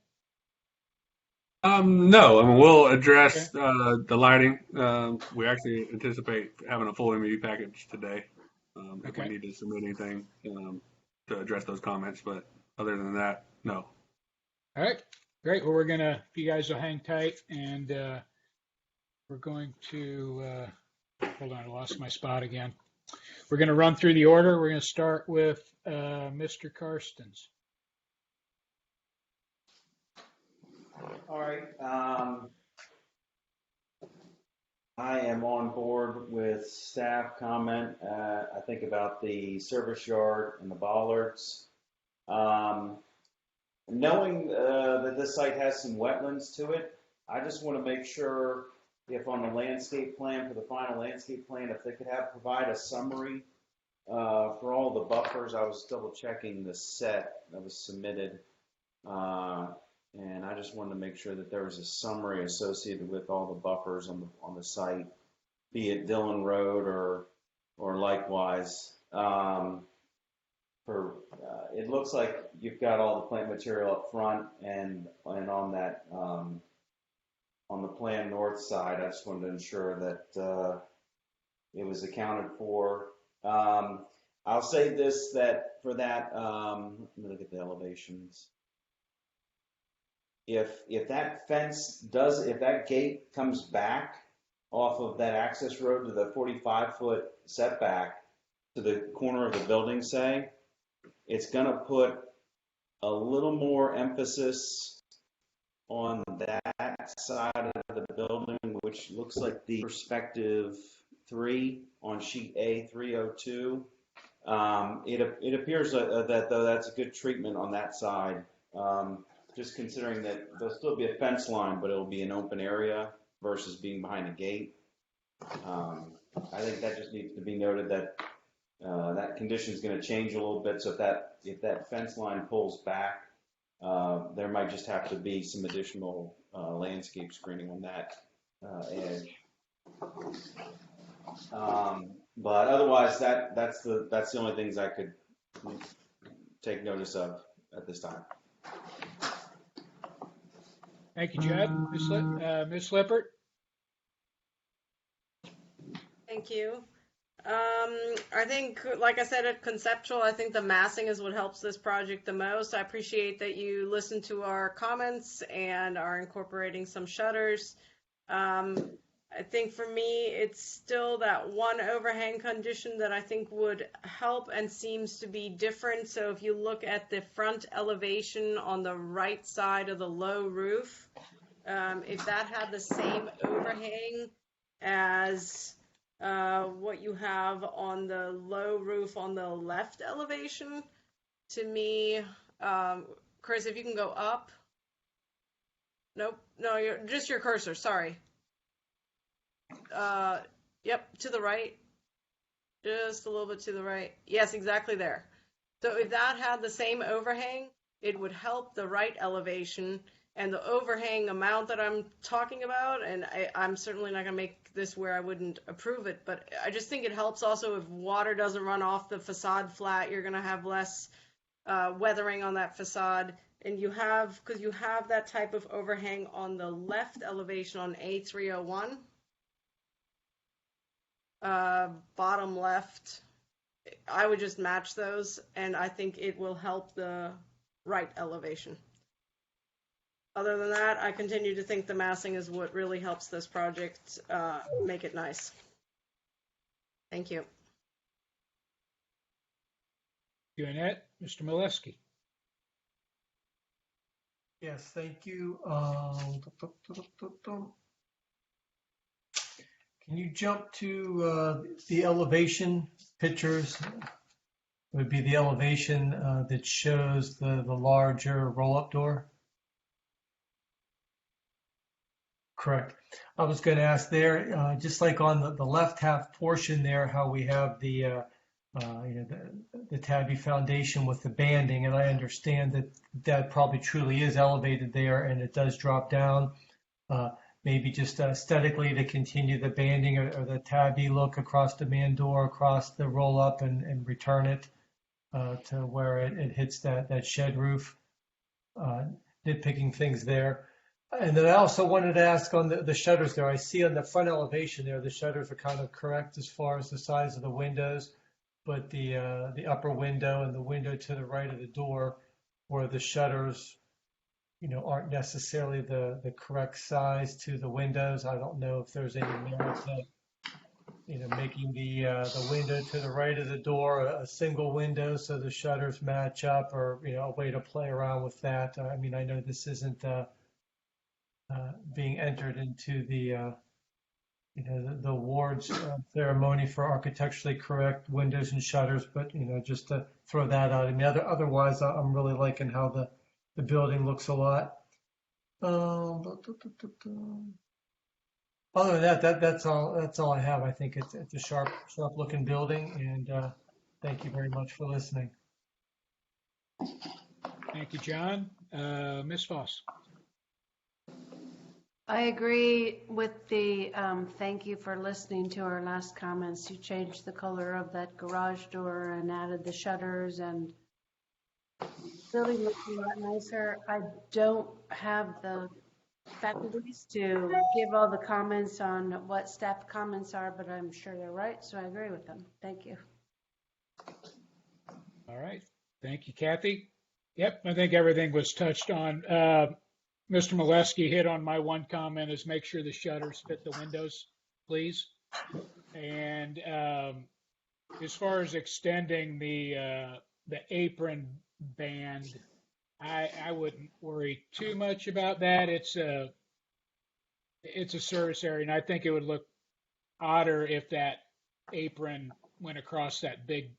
No, I mean, we'll address the lighting. We actually anticipate having a full MU package today. If we need to submit anything to address those comments, but other than that, no. All right, great. Well, if you guys will hang tight, and we're going to, hold on, I lost my spot again. We're going to run through the order. We're going to start with Mr. Karstens. All right. I am on board with staff comment. I think about the service yard and the bollards. Knowing that this site has some wetlands to it, I just want to make sure if on the landscape plan, for the final landscape plan, if they could provide a summary for all the buffers. I was double checking the set that was submitted. And I just wanted to make sure that there was a summary associated with all the buffers on the site, be it Dillon Road or likewise. It looks like you've got all the plant material up front and on that on the plan north side. I just wanted to ensure that it was accounted for. I'll say this, that for that, let me look at the elevations. If that if that gate comes back off of that access road to the 45-foot setback to the corner of the building, say, it's going to put a little more emphasis on that side of the building, which looks like the perspective 3 on sheet A302. It appears that though that's a good treatment on that side. Just considering that there'll still be a fence line, but it'll be an open area versus being behind a gate. I think that just needs to be noted that that condition is going to change a little bit. So if that fence line pulls back, there might just have to be some additional landscape screening on that edge. But otherwise, that's the only things I could take notice of at this time. Thank you, Judd. Ms. Lippert? Thank you. I think, like I said, at conceptual, I think the massing is what helps this project the most. I appreciate that you listened to our comments and are incorporating some shutters. I think for me, it's still that one overhang condition that I think would help and seems to be different. So if you look at the front elevation on the right side of the low roof, if that had the same overhang as what you have on the low roof on the left elevation, to me, Chris, if you can go up. Nope, no, just your cursor, sorry. Yep, to the right. Just a little bit to the right. Yes, exactly there. So if that had the same overhang, it would help the right elevation and the overhang amount that I'm talking about. And I'm certainly not going to make this where I wouldn't approve it, but I just think it helps also if water doesn't run off the facade flat, you're going to have less weathering on that facade. And because you have that type of overhang on the left elevation on A301, bottom left, I would just match those, and I think it will help the right elevation. Other than that, I continue to think the massing is what really helps this project make it nice. Thank you. You, Annette. Mr. Molesky. Yes, thank you. Can you jump to the elevation pictures? It would be the elevation that shows the larger roll-up door. Correct. I was going to ask there, just like on the left half portion there, how we have the tabby foundation with the banding, and I understand that that probably truly is elevated there, and it does drop down. Maybe just aesthetically to continue the banding or the tabby look across the man door, across the roll up, and return it to where it hits that shed roof. Nitpicking things there. And then I also wanted to ask on the shutters there. I see on the front elevation there, the shutters are kind of correct as far as the size of the windows, but the upper window and the window to the right of the door where the shutters aren't necessarily the correct size to the windows. I don't know if there's any merit to, making the window to the right of the door a single window so the shutters match up, or, a way to play around with that. I mean, I know this isn't being entered into the awards ceremony for architecturally correct windows and shutters, but, just to throw that out. I mean, otherwise, I'm really liking how the building looks a lot. Other than that's all I have. I think it's a sharp looking building, and thank you very much for listening. Thank you, John. Ms. Foss. I agree with the thank you for listening to our last comments. You changed the color of that garage door and added the shutters, and building looks a lot nicer. I don't have the faculties to give all the comments on what staff comments are, but I'm sure they're right, so I agree with them. Thank you. All right. Thank you, Kathy. Yep, I think everything was touched on. Mr. Molesky hit on my one comment, is make sure the shutters fit the windows, please. And as far as extending the apron band, I wouldn't worry too much about that. It's a service area, and I think it would look odder if that apron went across that big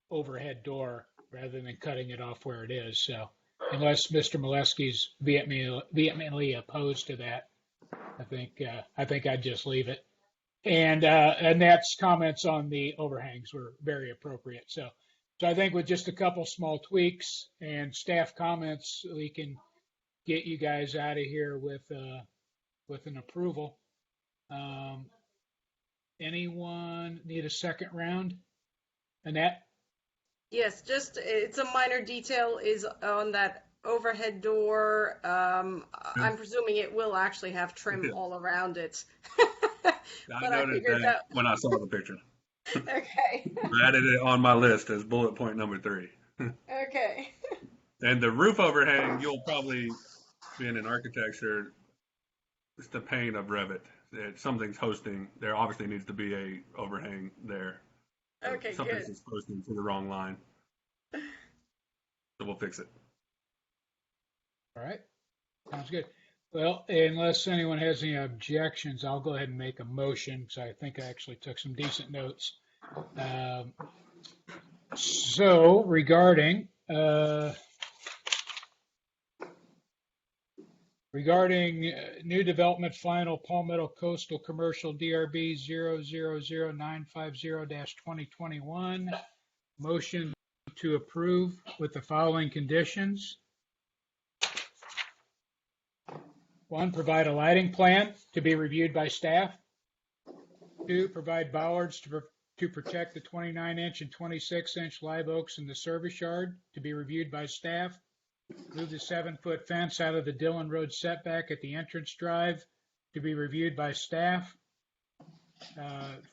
overhead door rather than cutting it off where it is. So unless Mr. Molesky's vehemently opposed to that, I think I'd just leave it. And Annette's comments on the overhangs were very appropriate. So I think with just a couple small tweaks and staff comments, we can get you guys out of here with an approval. Anyone need a second round? Annette? Yes, just it's a minor detail is on that overhead door. I'm presuming it will actually have trim all around it. I noticed that when I saw the picture. Okay. I added it on my list as bullet point number 3. Okay. And the roof overhang, you'll probably, being in architecture, it's the pain of Revit. Something's hosting. There obviously needs to be a overhang there. Okay, Something's good. posting to the wrong line. So we'll fix it. All right. Sounds good. Well, unless anyone has any objections, I'll go ahead and make a motion, because I think I actually took some decent notes. So regarding regarding new development final Palmetto Coastal Commercial DRB 000950-2021. Motion to approve with the following conditions. 1, provide a lighting plan to be reviewed by staff. 2, provide bollards to protect the 29-inch and 26-inch live oaks in the service yard to be reviewed by staff. Move the 7-foot fence out of the Dillon Road setback at the entrance drive to be reviewed by staff.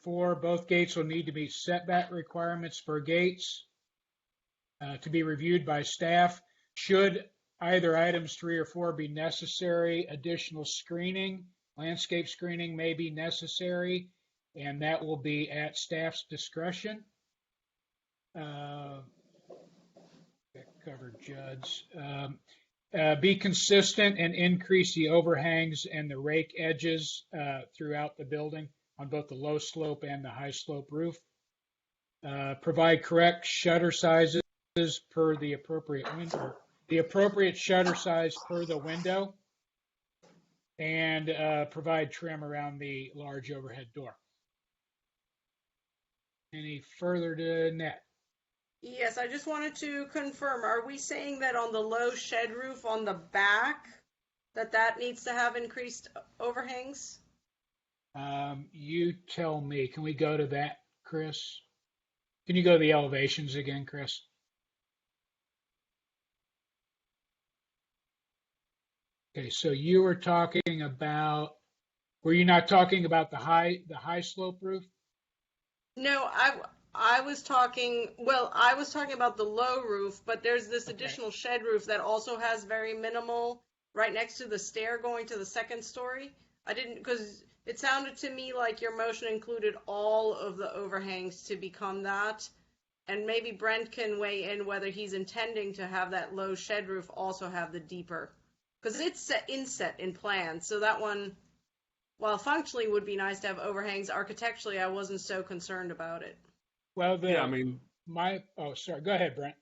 4, both gates will need to meet setback requirements for gates to be reviewed by staff. Should either items 3 or 4 be necessary, additional screening, landscape screening may be necessary, and that will be at staff's discretion. Covered Judd's. Be consistent and increase the overhangs and the rake edges throughout the building on both the low slope and the high slope roof. Provide correct shutter sizes per the appropriate window, the appropriate shutter size per the window, and provide trim around the large overhead door. Any further to Net? Yes, I just wanted to confirm, are we saying that on the low shed roof on the back, that needs to have increased overhangs? You tell me. Can we go to that, Chris? Can you go to the elevations again, Chris? Okay, so you were talking about, were you not talking about the high slope roof? No, I was talking about the low roof, but there's this additional shed roof that also has very minimal right next to the stair going to the second story. I didn't, because it sounded to me like your motion included all of the overhangs to become that. And maybe Brent can weigh in whether he's intending to have that low shed roof also have the deeper, because it's inset in plan. So that one, while functionally would be nice to have overhangs, architecturally I wasn't so concerned about it. Well, sorry, go ahead, Brent.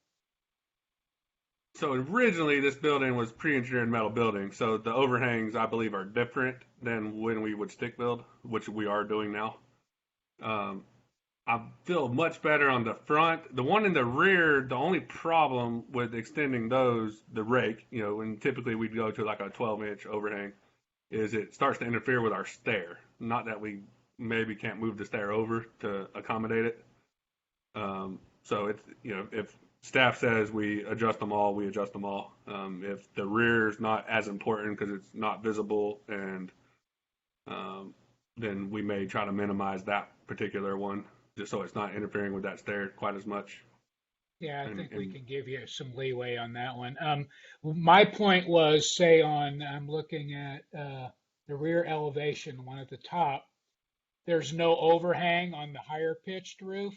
So originally this building was pre-engineered metal building, so the overhangs I believe are different than when we would stick build, which we are doing now. I feel much better on the front. The one in the rear, the only problem with extending those, the rake, and typically we'd go to like a 12-inch overhang, is it starts to interfere with our stair. Not that we maybe can't move the stair over to accommodate it. So it's, if staff says we adjust them all, we adjust them all. If the rear is not as important because it's not visible, and then we may try to minimize that particular one, just so it's not interfering with that stair quite as much. Yeah, I think we can give you some leeway on that one. My point was, say I'm looking at the rear elevation, one at the top, there's no overhang on the higher pitched roof,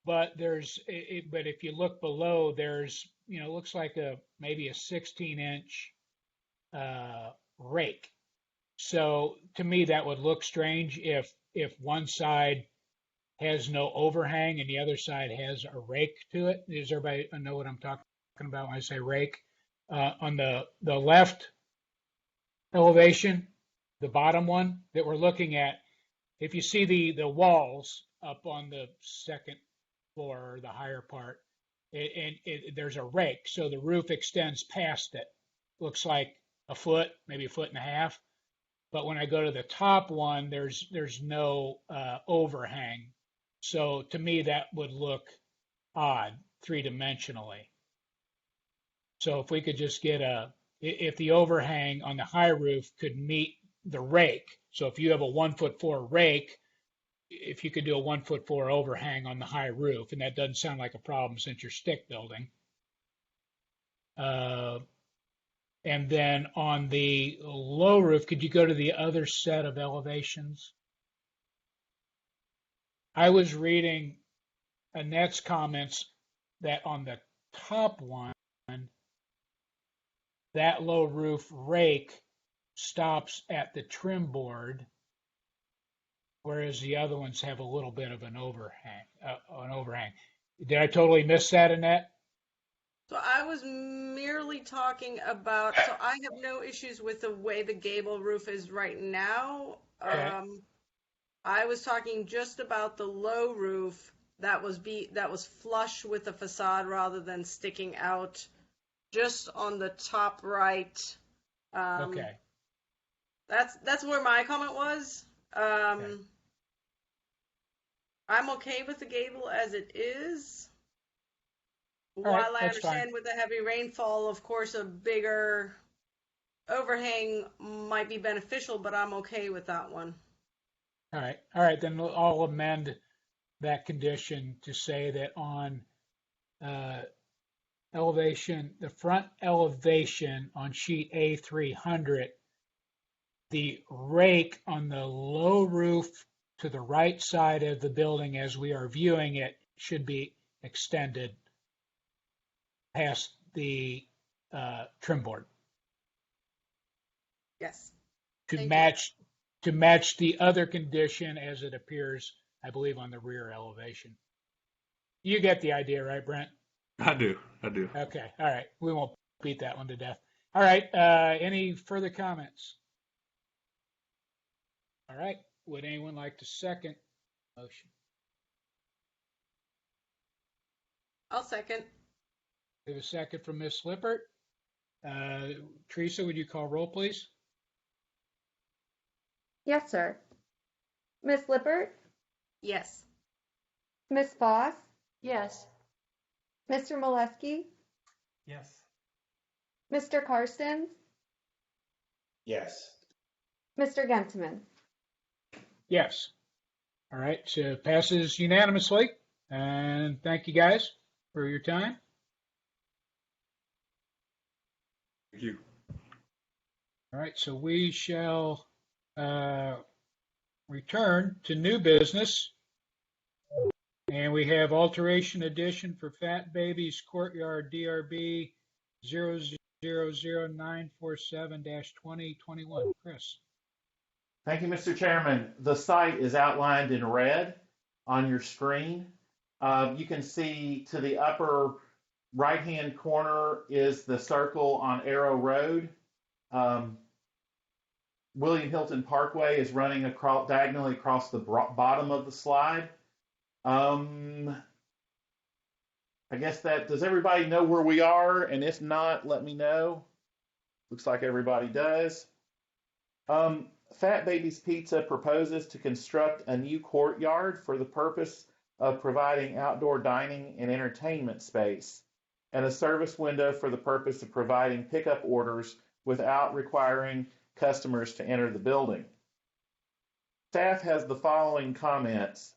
but but if you look below, there's, looks like maybe a 16-inch rake. So to me, that would look strange if one side has no overhang and the other side has a rake to it. Does everybody know what I'm talking about when I say rake? On the left elevation, the bottom one that we're looking at, if you see the walls up on the second floor or the higher part, there's a rake, so the roof extends past it. Looks like a foot, maybe a foot and a half. But when I go to the top one, there's no overhang. So to me, that would look odd three-dimensionally. So if we could just get if the overhang on the high roof could meet the rake. So if you have a 1'4" rake, if you could do a 1'4" overhang on the high roof, and that doesn't sound like a problem since you're stick building. And then on the low roof, could you go to the other set of elevations? I was reading Annette's comments that on the top one, that low roof rake stops at the trim board, whereas the other ones have a little bit of an overhang. Did I totally miss that, Annette? So I was merely talking about, so I have no issues with the way the gable roof is right now. Okay. I was talking just about the low roof that was flush with the facade rather than sticking out just on the top right. Okay. That's where my comment was. Okay. I'm okay with the gable as it is. All right, While I that's fine. understand with the heavy rainfall, of course, a bigger overhang might be beneficial, but I'm okay with that one. All right. Then I'll amend that condition to say that on elevation, the front elevation on sheet A300, the rake on the low roof to the right side of the building as we are viewing it should be extended past the trim board Yes. to Thank match the other condition as it appears, I believe, on the rear elevation. You get the idea, right, Brent? I do. Okay. All right. We won't beat that one to death. All right. Any further comments? All right. Would anyone like to second motion? I'll second. We have a second from Ms. Lippert. Teresa, would you call roll, please? Yes, sir. Ms. Lippert, Yes. Ms. Foss, Yes. Mr. Molesky, Yes. Mr. Karstens, Yes. Mr. Gentleman. Yes. All right. So passes unanimously. And thank you guys for your time. Thank you. All right. So we shall return to new business. And we have alteration addition for Fat Babies Courtyard DRB 000947-2021. Chris. Thank you, Mr. Chairman. The site is outlined in red on your screen. You can see to the upper right-hand corner is the circle on Arrow Road. William Hilton Parkway is running diagonally across the bottom of the slide. I guess does everybody know where we are? And if not, let me know. Looks like everybody does. Fat Baby's Pizza proposes to construct a new courtyard for the purpose of providing outdoor dining and entertainment space, and a service window for the purpose of providing pickup orders without requiring customers to enter the building. Staff has the following comments.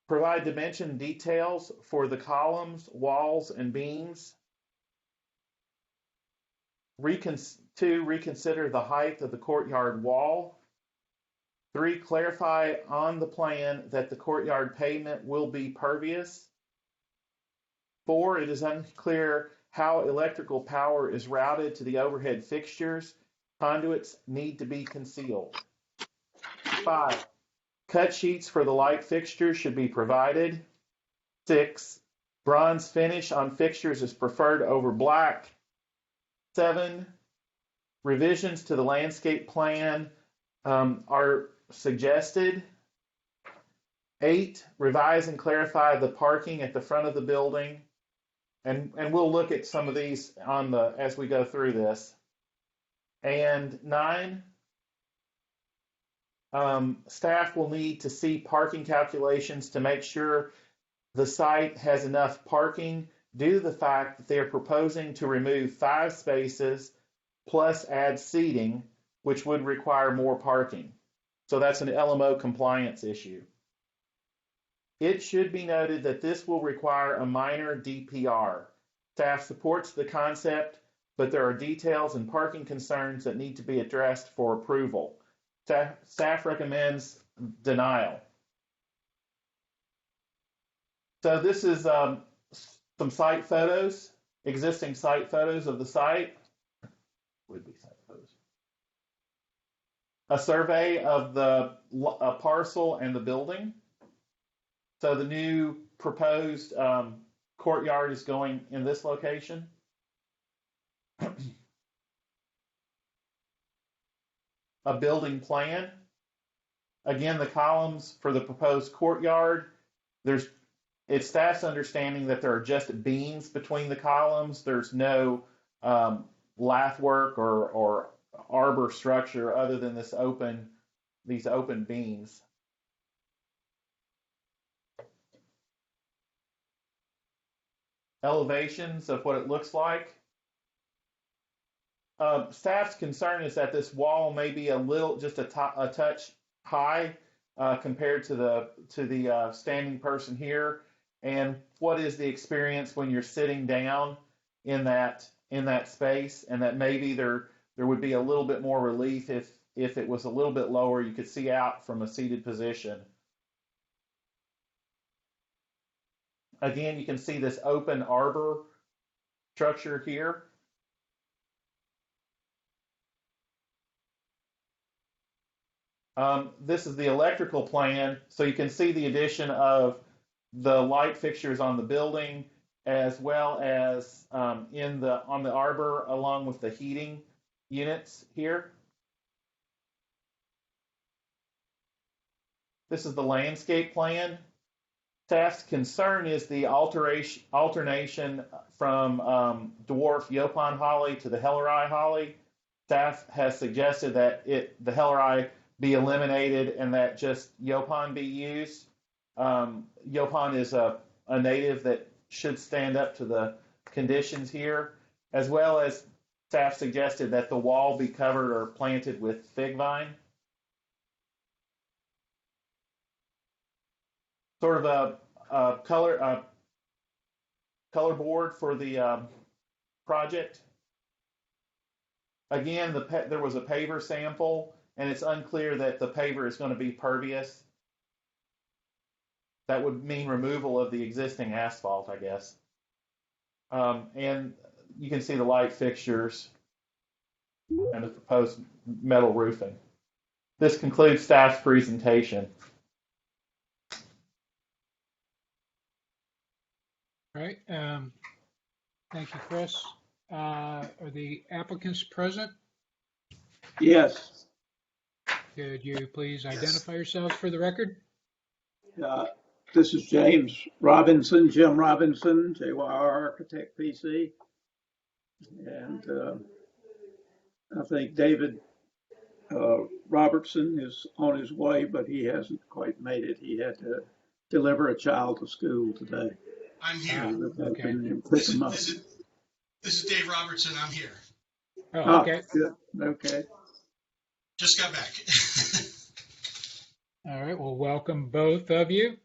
Provide dimension details for the columns, walls, and beams. 2, reconsider the height of the courtyard wall. 3, clarify on the plan that the courtyard pavement will be pervious. 4, it is unclear how electrical power is routed to the overhead fixtures. Conduits need to be concealed. 5, cut sheets for the light fixtures should be provided. 6, bronze finish on fixtures is preferred over black. 7, revisions to the landscape plan are suggested. 8, revise and clarify the parking at the front of the building. And we'll look at some of these as we go through this. And 9, staff will need to see parking calculations to make sure the site has enough parking due to the fact that they are proposing to remove 5 spaces plus add seating, which would require more parking. So that's an LMO compliance issue. It should be noted that this will require a minor DPR. Staff supports the concept, but there are details and parking concerns that need to be addressed for approval. Staff recommends denial. So this is some site photos, existing site photos of the site. Would be site photos. A survey of the parcel and the building. So the new proposed courtyard is going in this location. A building plan. Again, the columns for the proposed courtyard, it's staff's understanding that there are just beams between the columns. There's no lath work or arbor structure other than these open beams. Elevations of what it looks like. Staff's concern is that this wall may be just a touch high compared to the standing person here. And what is the experience when you're sitting down in that space, and that maybe there would be a little bit more relief if it was a little bit lower, you could see out from a seated position. Again, you can see this open arbor structure here. This is the electrical plan, so you can see the addition of the light fixtures on the building, as well as on the arbor, along with the heating units here. This is the landscape plan. Staff's concern is the alternation from dwarf Yopon holly to the Helleri holly. Staff has suggested that the Helleri be eliminated and that just Yopon be used. Yopon is a native that should stand up to the conditions here, as well as staff suggested that the wall be covered or planted with fig vine. Sort of a color board for the project. Again, there was a paver sample, and it's unclear that the paver is going to be pervious. That would mean removal of the existing asphalt, I guess. And you can see the light fixtures and the proposed metal roofing. This concludes staff's presentation. All right. Thank you, Chris. Are the applicants present? Yes. Could you please identify yourselves for the record? This is James Robinson, Jim Robinson, JYR Architect PC. And I think David Robertson is on his way, but he hasn't quite made it. He had to deliver a child to school today. I'm here. Okay. This is Dave Robertson. I'm here. Oh, okay. Good. Okay. Just got back. All right. Well, welcome both of you.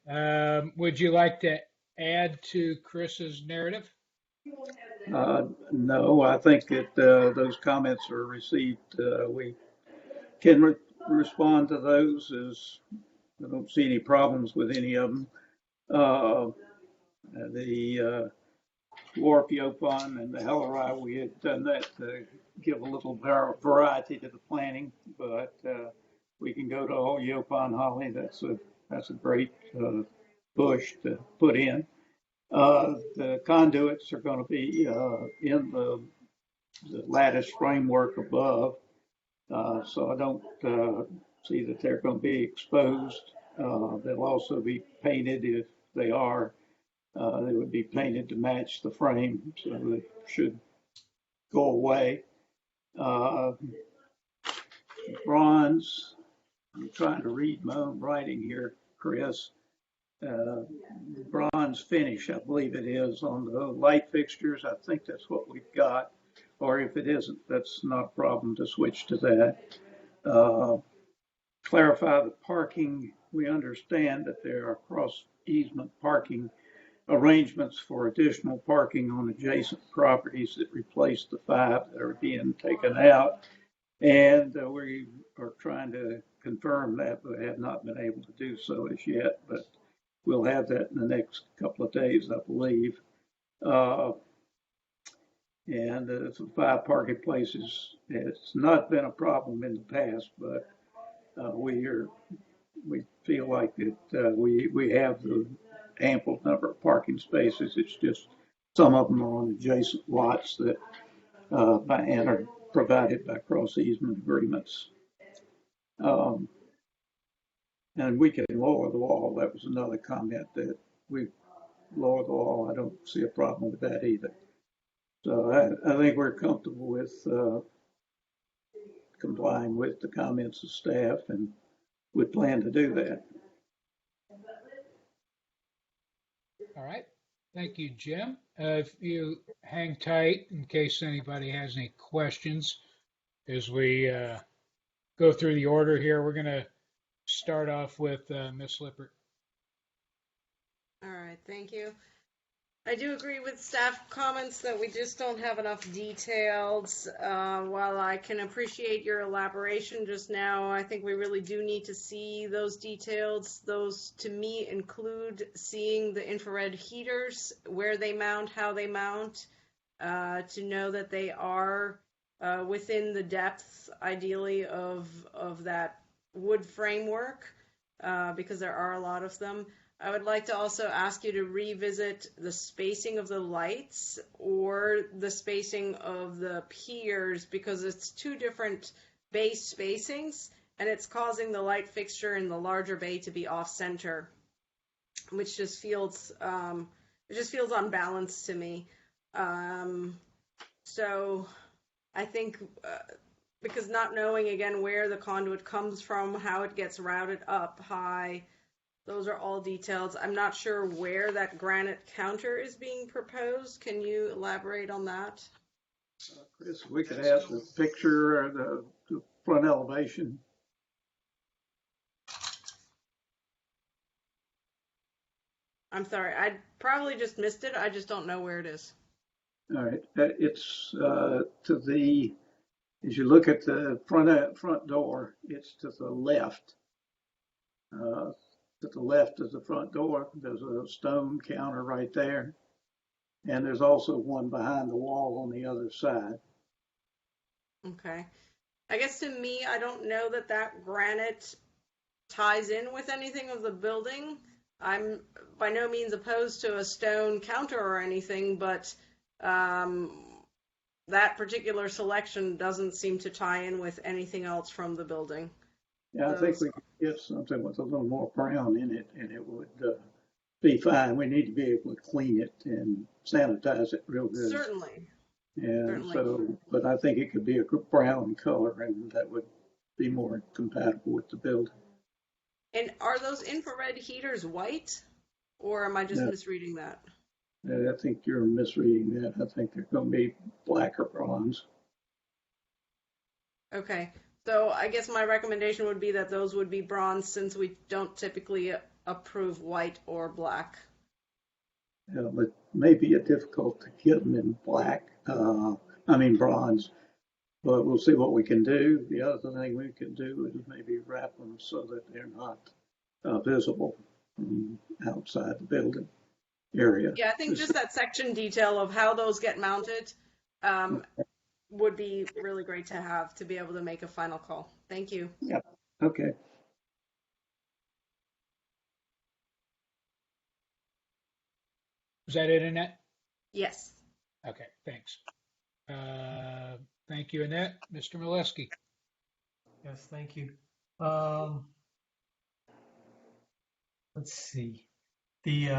Would you like to add to Chris's narrative? No, I think that those comments are received. We can respond to those, as I don't see any problems with any of them. The dwarf Yopon and the Helleri, we had done that to give a little variety to the planning, but we can go to all Yopon holly. That's a great bush to put in. The conduits are going to be in the lattice framework above, so I don't see that they're going to be exposed. They'll also be painted. If they are, they would be painted to match the frame, so they should go away. Bronze, I'm trying to read my own writing here, Chris. Bronze finish, I believe it is, on the light fixtures. I think that's what we've got. Or if it isn't, that's not a problem to switch to that. Clarify the parking. We understand that there are cross easement parking arrangements for additional parking on adjacent properties that replace the 5 that are being taken out. And we are trying to confirm that, but have not been able to do so as yet. But we'll have that in the next couple of days, I believe. And the 5 parking places, it's not been a problem in the past, but we feel like that we have the ample number of parking spaces. It's just some of them are on adjacent lots that and are provided by cross easement agreements. And we can lower the wall. That was another comment, that we lower the wall. I don't see a problem with that either. So I think we're comfortable with complying with the comments of staff, and would plan to do that. All right. Thank you, Jim. If you hang tight in case anybody has any questions as we go through the order here, we're going to start off with Ms. Lippert. All right, thank you. I do agree with staff comments that we just don't have enough details. While I can appreciate your elaboration just now, I think we really do need to see those details. Those, to me, include seeing the infrared heaters, where they mount, how they mount, to know that they are within the depth, ideally, of that wood framework, because there are a lot of them. I would like to also ask you to revisit the spacing of the lights or the spacing of the piers, because it's two different base spacings and it's causing the light fixture in the larger bay to be off center, which just feels unbalanced to me. So I think because not knowing again where the conduit comes from, how it gets routed up high, those are all details. I'm not sure where that granite counter is being proposed. Can you elaborate on that? Chris, we could have the picture or the front elevation. I'm sorry, I probably just missed it. I just don't know where it is. All right, it's to the, as you look at the front door, it's to the left. To the left of the front door, there's a stone counter right there. And there's also one behind the wall on the other side. Okay. I guess to me, I don't know that that granite ties in with anything of the building. I'm by no means opposed to a stone counter or anything, but that particular selection doesn't seem to tie in with anything else from the building. Yeah, I think we could get something with a little more brown in it, and it would be fine. We need to be able to clean it and sanitize it real good. Certainly. And so, but I think it could be a brown color, and that would be more compatible with the building. And are those infrared heaters white, or am I just misreading that? I think you're misreading that. I think they're going to be black or bronze. Okay. So I guess my recommendation would be that those would be bronze, since we don't typically approve white or black. It may be difficult to get them in black, bronze, but we'll see what we can do. The other thing we can do is maybe wrap them so that they're not visible from outside the building area. Yeah, I think just that section detail of how those get mounted would be really great to have to be able to make a final call. Thank you. Yeah. Okay. Is that it, Annette? Yes. Okay, thanks. Thank you, Annette. Mr. Molesky. Yes, thank you. Let's see. The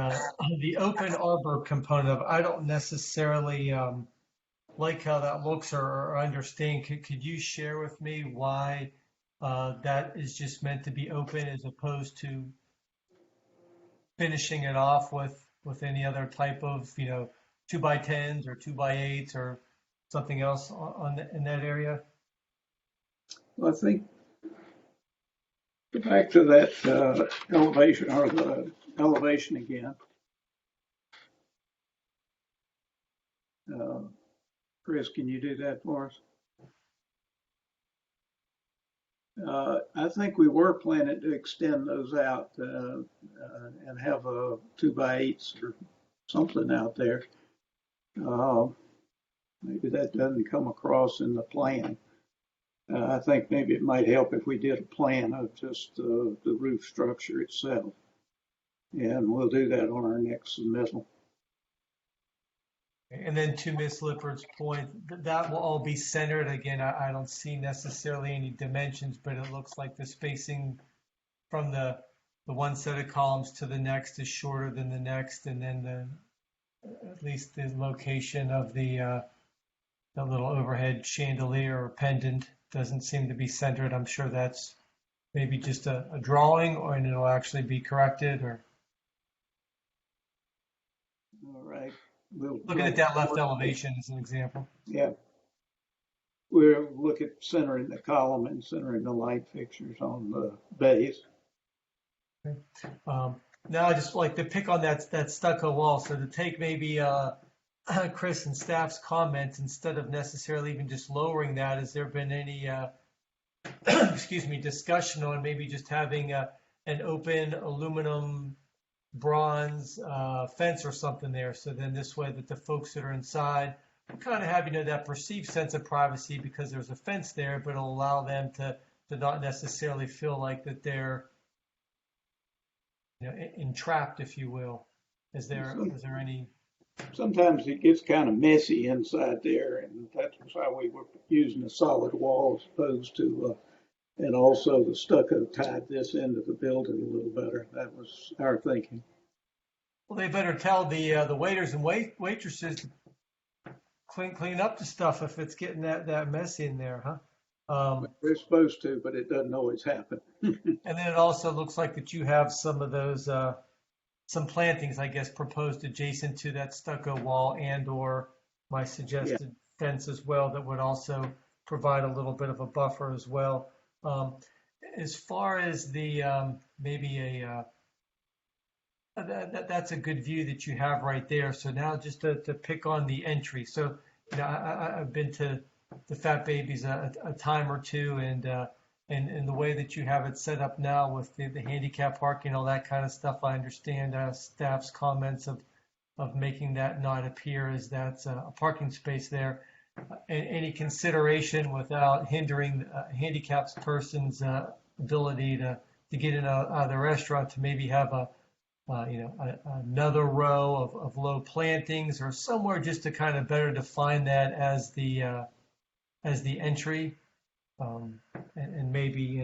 open arbor component of, I don't necessarily like how that looks or understand. Could you share with me why that is just meant to be open as opposed to finishing it off with any other type of 2x10s or 2x8s or something else in that area? Well, I think back to that elevation, or the elevation again. Chris, can you do that for us? I think we were planning to extend those out and have a 2x8s or something out there. Maybe that doesn't come across in the plan. I think maybe it might help if we did a plan of just the roof structure itself. and we'll do that on our next submittal. And then to Ms. Lippard's point, that will all be centered. Again, I don't see necessarily any dimensions, but it looks like the spacing from the one set of columns to the next is shorter than the next, and then at least the location of the little overhead chandelier or pendant doesn't seem to be centered. I'm sure that's maybe just a drawing, and it'll actually be corrected. Or All right. looking at that left elevation as an example. Yeah. We'll look at centering the column and centering the light fixtures on the base. Now I just like to pick on that stucco wall. So to take maybe Chris and staff's comments, instead of necessarily even just lowering that, has there been any excuse me, discussion on maybe just having an open aluminum bronze fence or something there? So then this way that the folks that are inside kind of have, that perceived sense of privacy because there's a fence there, but it'll allow them to not necessarily feel like that they're entrapped, if you will. Is there any? Sometimes it gets kind of messy inside there, and that's why we were using a solid wall as opposed to, and also the stucco tied this into the building a little better. That was our thinking. Well, they better tell the waiters and waitresses to clean up the stuff if it's getting that messy in there, huh? We're supposed to, but it doesn't always happen. And then it also looks like that you have some of those, some plantings, I guess, proposed adjacent to that stucco wall and or my suggested fence as well that would also provide a little bit of a buffer as well. As far as the maybe that's a good view that you have right there. So now just to pick on the entry. So I've been to the Fat Babies a time or two, and the way that you have it set up now with the handicap parking, all that kind of stuff, I understand staff's comments of making that not appear as that's a parking space there. Any consideration without hindering a handicapped person's ability to get in out of the restaurant to maybe have another row of low plantings or somewhere just to kind of better define that as the entry, and maybe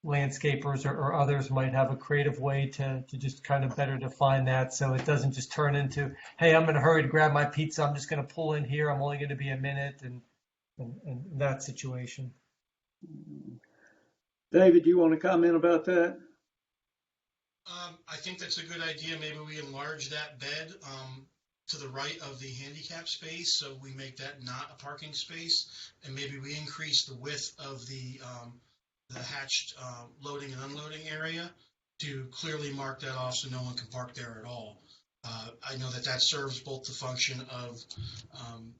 landscapers or others might have a creative way to just kind of better define that so it doesn't just turn into, hey, I'm in a hurry to grab my pizza, I'm just going to pull in here, I'm only going to be a minute, and that situation. David, you want to comment about that? I think that's a good idea. Maybe we enlarge that bed to the right of the handicap space, so we make that not a parking space, and maybe we increase the width of the hatched loading and unloading area to clearly mark that off so no one can park there at all. I know that serves both the function of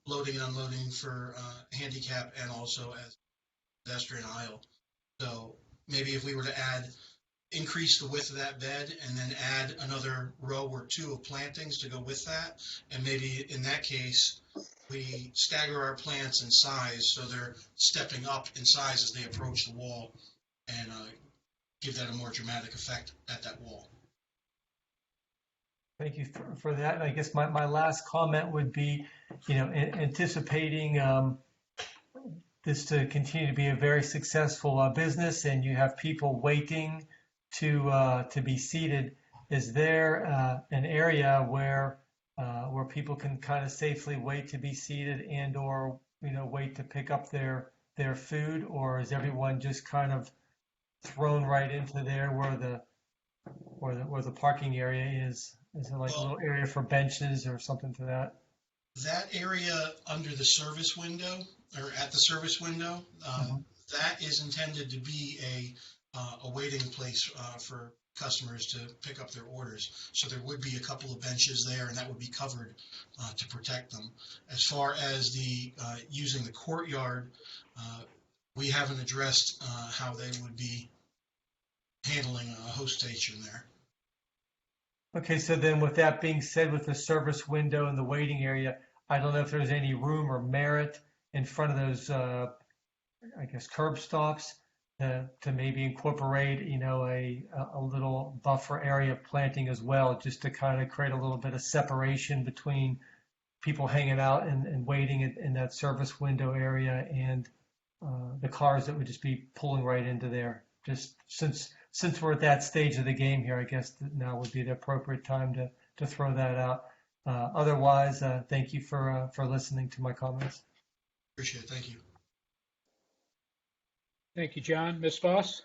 loading and unloading for handicap and also as pedestrian aisle. So maybe if we were to increase the width of that bed and then add another row or two of plantings to go with that, and maybe in that case we stagger our plants in size so they're stepping up in size as they approach the wall, and give that a more dramatic effect at that wall. Thank you for that. And I guess my last comment would be, anticipating this to continue to be a very successful business, and you have people waiting to be seated. Is there an area where people can kind of safely wait to be seated and or wait to pick up their food, or is everyone just kind of thrown right into there where the parking area is? Is it like a little area for benches or something to that? That area under the service window or at the service window, that is intended to be a waiting place for customers to pick up their orders. So there would be a couple of benches there, and that would be covered to protect them. As far as the using the courtyard, we haven't addressed how they would be handling a host station there. Okay, so then with that being said, with the service window and the waiting area, I don't know if there's any room or merit in front of those, I guess, curb stops to maybe incorporate, a little buffer area planting as well, just to kind of create a little bit of separation between people hanging out and waiting in that service window area and the cars that would just be pulling right into there. Just since we're at that stage of the game here, I guess that now would be the appropriate time to throw that out. Otherwise, thank you for listening to my comments. Appreciate it. Thank you. Thank you, John. Ms. Foss?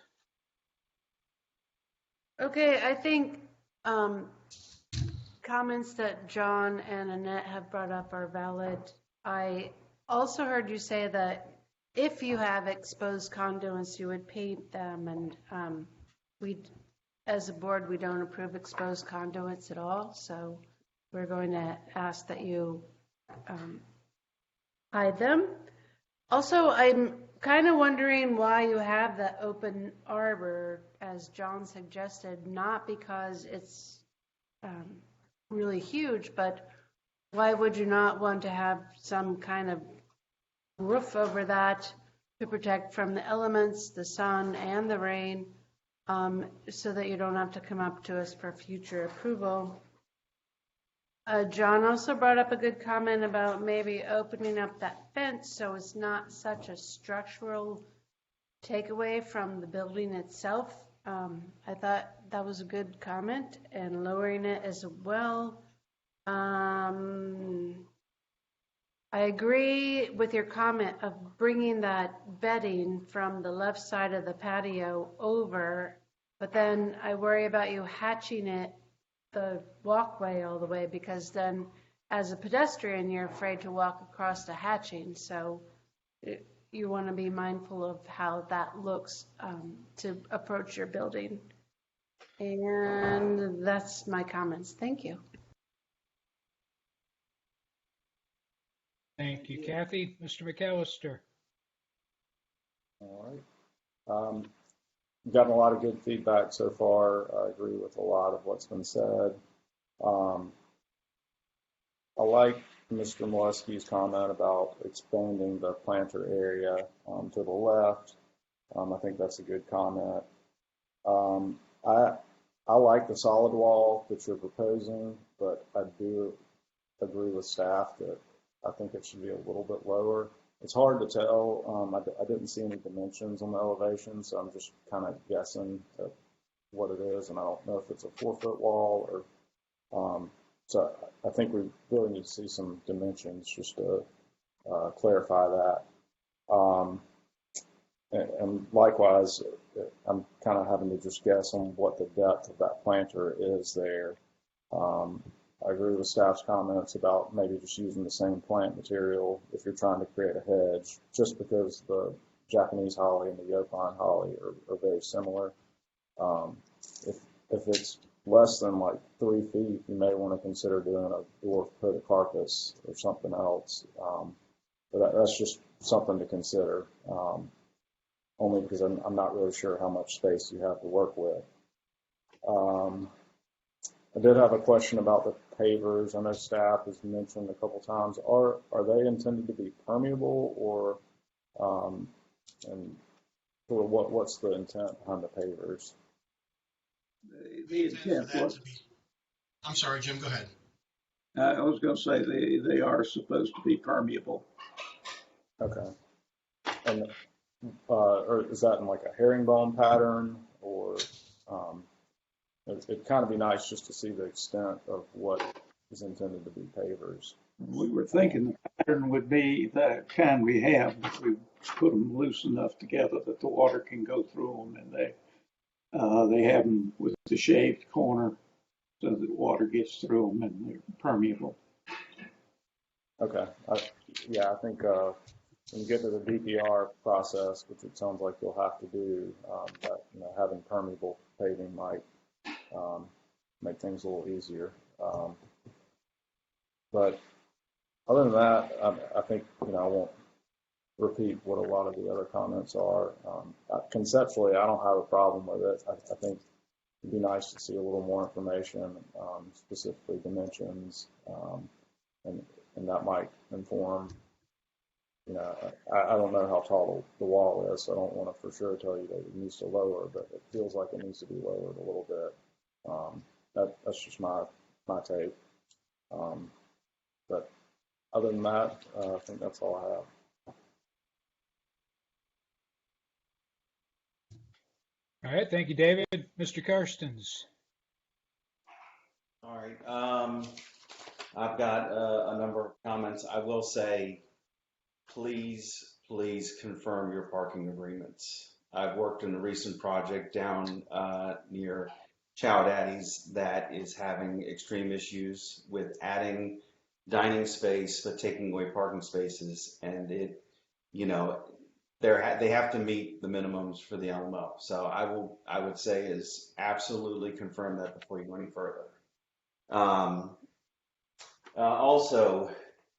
Okay, I think comments that John and Annette have brought up are valid. I also heard you say that if you have exposed conduits, you would paint them, and we, as a board, we don't approve exposed conduits at all, so we're going to ask that you hide them. Also, I'm kind of wondering why you have the open arbor, as John suggested, not because it's really huge, but why would you not want to have some kind of roof over that to protect from the elements, the sun and the rain, so that you don't have to come up to us for future approval? John also brought up a good comment about maybe opening up that fence so it's not such a structural takeaway from the building itself. I thought that was a good comment, and lowering it as well. I agree with your comment of bringing that bedding from the left side of the patio over, but then I worry about you hatching it the walkway all the way, because then as a pedestrian you're afraid to walk across the hatching, so you want to be mindful of how that looks to approach your building. And that's my comments. Thank you. Thank you, Kathy. Mr. McAllister? All right. Gotten a lot of good feedback so far. I agree with a lot of what's been said. I like Mr. Molesky's comment about expanding the planter area to the left. I think that's a good comment. I like the solid wall that you're proposing, but I do agree with staff that I think it should be a little bit lower. It's hard to tell. I didn't see any dimensions on the elevation, so I'm just kind of guessing at what it is, and I don't know if it's a 4-foot wall or. So I think we really need to see some dimensions just to clarify that. And likewise, I'm kind of having to just guess on what the depth of that planter is there. I agree with staff's comments about maybe just using the same plant material if you're trying to create a hedge, just because the Japanese holly and the Yopon holly are very similar. If it's less than like 3 feet, you may want to consider doing a dwarf podocarpus or something else. But that's just something to consider, only because I'm not really sure how much space you have to work with. I did have a question about the pavers. I know staff has mentioned a couple times. Are they intended to be permeable, or and or what's the intent behind the pavers? The intent was. I'm sorry, Jim, go ahead. I was going to say they are supposed to be permeable. Okay. And or is that in like a herringbone pattern, or it'd kind of be nice just to see the extent of what is intended to be pavers. We were thinking the pattern would be that kind we have, but we put them loose enough together that the water can go through them, and they have them with the shaved corner so that water gets through them and they're permeable. Okay. I think when you get to the DPR process, which it sounds like you'll have to do, that having permeable paving might make things a little easier. But other than that, I think I won't repeat what a lot of the other comments are. Conceptually, I don't have a problem with it. I think it'd be nice to see a little more information, specifically dimensions, and that might inform you know, I don't know how tall the wall is, so I don't want to for sure tell you that it needs to lower, but it feels like it needs to be lowered a little bit. That's just my take. But other than that, I think that's all I have. All right, thank you, David. Mr. Karstens. All right. I've got a number of comments. I will say, please confirm your parking agreements. I've worked in a recent project down near Chowdaddy's that is having extreme issues with adding dining space but taking away parking spaces, and it, you know, they have to meet the minimums for the LMO. So I would say is absolutely confirm that before you go any further. Also,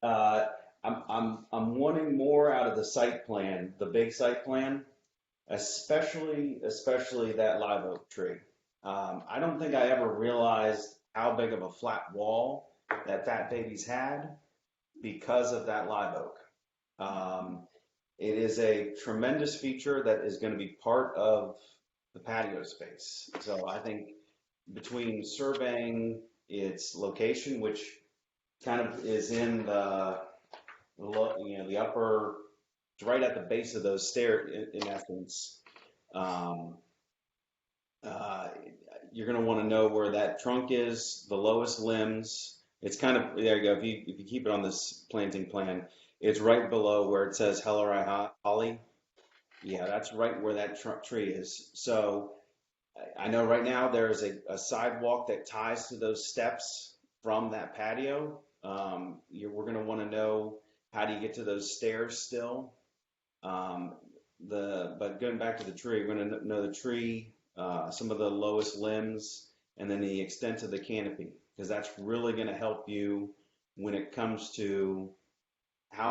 I'm wanting more out of the site plan, the big site plan, especially that live oak tree. I don't think I ever realized how big of a flat wall that Fat Babies had because of that live oak. It is a tremendous feature that is going to be part of the patio space. So I think between surveying its location, which kind of is in the upper, it's right at the base of those stairs in essence. You're going to want to know where that trunk is, the lowest limbs. It's kind of, there you go. If you keep it on this planting plan, it's right below where it says Hellerai Holly. Yeah, that's right where that tree is. So I know right now there is a sidewalk that ties to those steps from that patio. We're going to want to know, how do you get to those stairs still? But going back to the tree, we're going to know the tree, some of the lowest limbs, and then the extent of the canopy, because that's really going to help you when it comes to how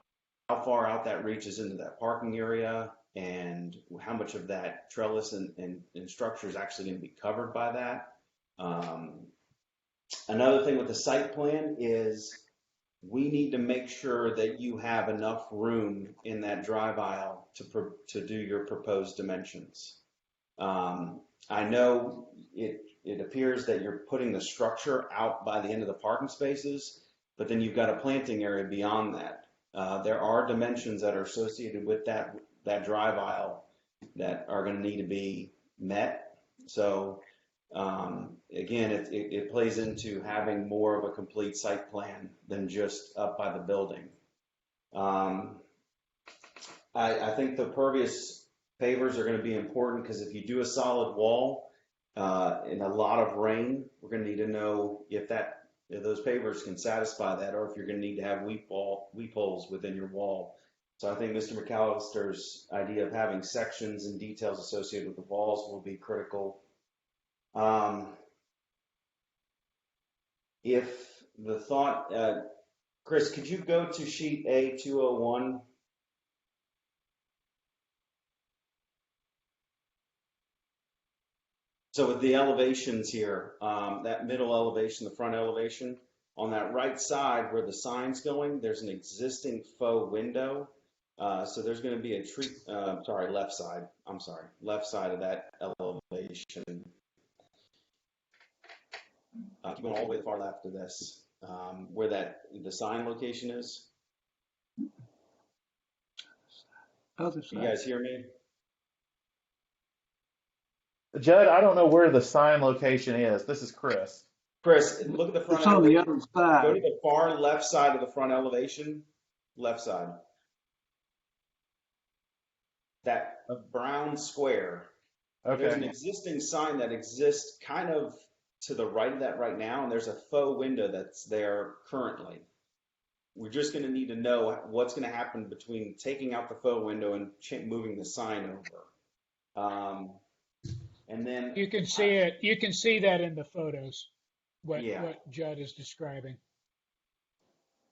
far out that reaches into that parking area and how much of that trellis and structure is actually going to be covered by that. Another thing with the site plan is we need to make sure that you have enough room in that drive aisle to do your proposed dimensions. I know it appears that you're putting the structure out by the end of the parking spaces, but then you've got a planting area beyond that. There are dimensions that are associated with that drive aisle that are going to need to be met. So again, it plays into having more of a complete site plan than just up by the building. I think the pervious pavers are going to be important, because if you do a solid wall in a lot of rain, we're going to need to know if those pavers can satisfy that, or if you're going to need to have weep holes within your wall. So I think Mr. McAllister's idea of having sections and details associated with the walls will be critical. If the thought, Chris, could you go to sheet A201? So with the elevations here, that middle elevation, the front elevation, on that right side where the sign's going, there's an existing faux window. So there's going to be a tree, left side of that elevation. Keep going all the way to the far left of this, where the sign location is. Other side. You guys hear me? Judd, I don't know where the sign location is. This is Chris. Chris, look at the front It's on the elevation. other side. Go to the far left side of the front elevation. Left side. That brown square. Okay. There's an existing sign that exists kind of to the right of that right now, and there's a faux window that's there currently. We're just going to need to know what's going to happen between taking out the faux window and moving the sign over. And then You can see it. You can see that in the photos, what Yeah. Judd is describing.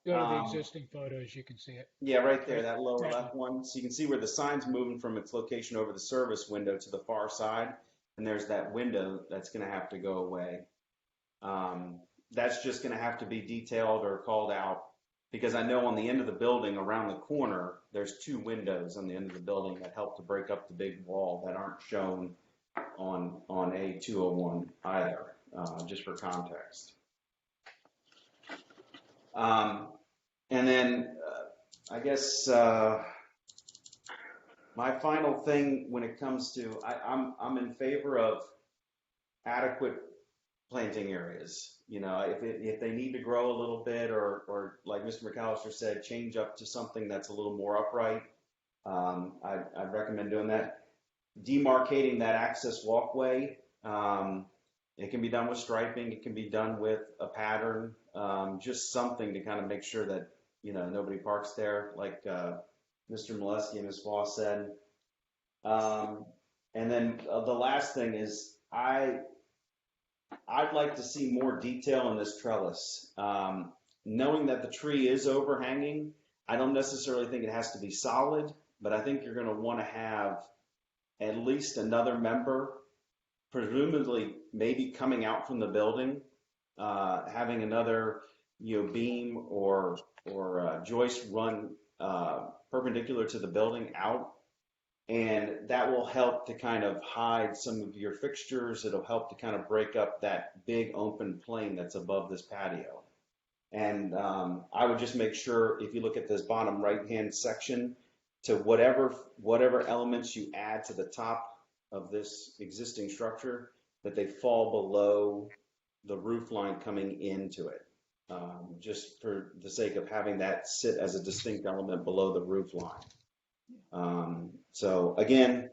Go to the existing photos, you can see it. Yeah, right there, that lower left one. So you can see where the sign's moving from its location over the service window to the far side, and there's that window that's going to have to go away. That's just going to have to be detailed or called out because I know on the end of the building around the corner, there's 2 windows on the end of the building that help to break up the big wall that aren't shown on A201 either, just for context. And then I guess my final thing when it comes to, I'm in favor of adequate planting areas. You know, if they need to grow a little bit, or like Mr. McAllister said, change up to something that's a little more upright, I'd recommend doing that. Demarcating that access walkway, it can be done with striping, it can be done with a pattern, just something to kind of make sure that, you know, nobody parks there, like Mr. Molesky and Ms. Voss said. And then the last thing is, I'd like to see more detail in this trellis. Knowing that the tree is overhanging, I don't necessarily think it has to be solid, but I think you're going to want to have at least another member, presumably maybe coming out from the building, having another, you know, beam or joist run perpendicular to the building out. And that will help to kind of hide some of your fixtures. It'll help to kind of break up that big open plane that's above this patio. And I would just make sure, if you look at this bottom right-hand section, to whatever elements you add to the top of this existing structure, that they fall below the roof line coming into it, just for the sake of having that sit as a distinct element below the roof line. So again,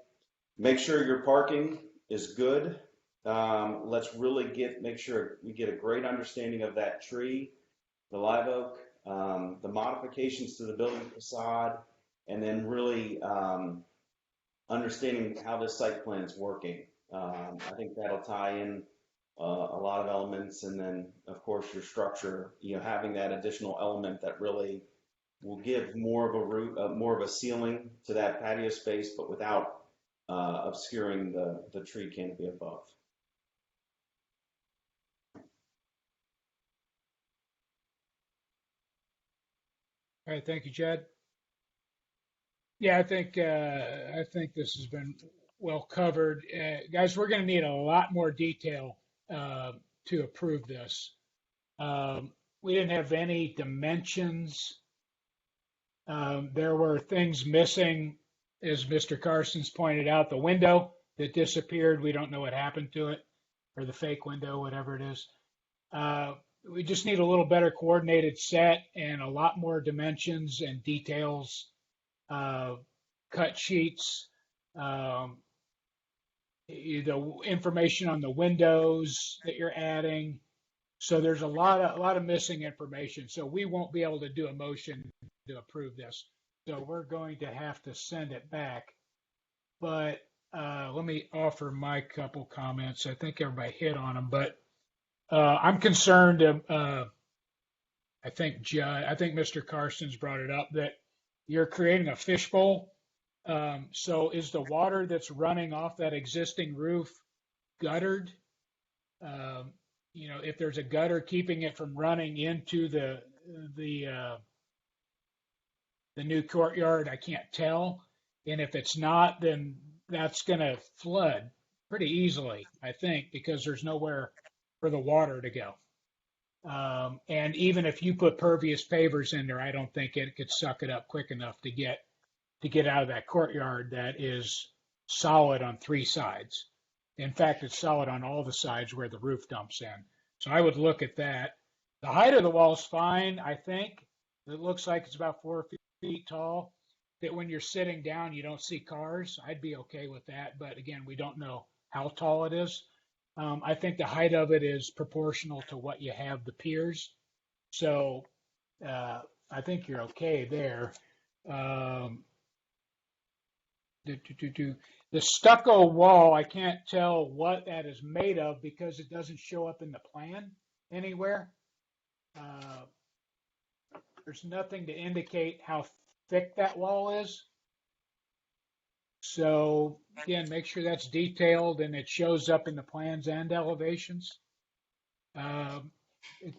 make sure your parking is good. Let's really make sure we get a great understanding of that tree, the live oak, the modifications to the building facade, and then really understanding how this site plan is working. I think that'll tie in a lot of elements, and then of course your structure, you know, having that additional element that really will give more of a ceiling to that patio space, but without obscuring the tree canopy above. All right, thank you, Chad. Yeah, I think this has been well covered. Guys, we're going to need a lot more detail to approve this. We didn't have any dimensions. There were things missing, as Mr. Carson's pointed out, the window that disappeared. We don't know what happened to it, or the fake window, whatever it is. We just need a little better coordinated set and a lot more dimensions and details, cut sheets, the information on the windows that you're adding. So there's a lot of missing information. So we won't be able to do a motion to approve this. So we're going to have to send it back. But let me offer my couple comments. I think everybody hit on them, but I'm concerned. I think Mr. Carson's brought it up, that you're creating a fishbowl. So is the water that's running off that existing roof guttered? You know, if there's a gutter keeping it from running into the new courtyard, I can't tell. And if it's not, then that's going to flood pretty easily, I think, because there's nowhere for the water to go. And even if you put pervious pavers in there, I don't think it could suck it up quick enough to get out of that courtyard that is solid on 3 sides. In fact, it's solid on all the sides where the roof dumps in. So I would look at that. The height of the wall is fine, I think. It looks like it's about 4 feet tall. That when you're sitting down, you don't see cars. I'd be okay with that. But again, we don't know how tall it is. I think the height of it is proportional to what you have the piers. So I think you're okay there. The stucco wall, I can't tell what that is made of because it doesn't show up in the plan anywhere. There's nothing to indicate how thick that wall is. So again, make sure that's detailed and it shows up in the plans and elevations.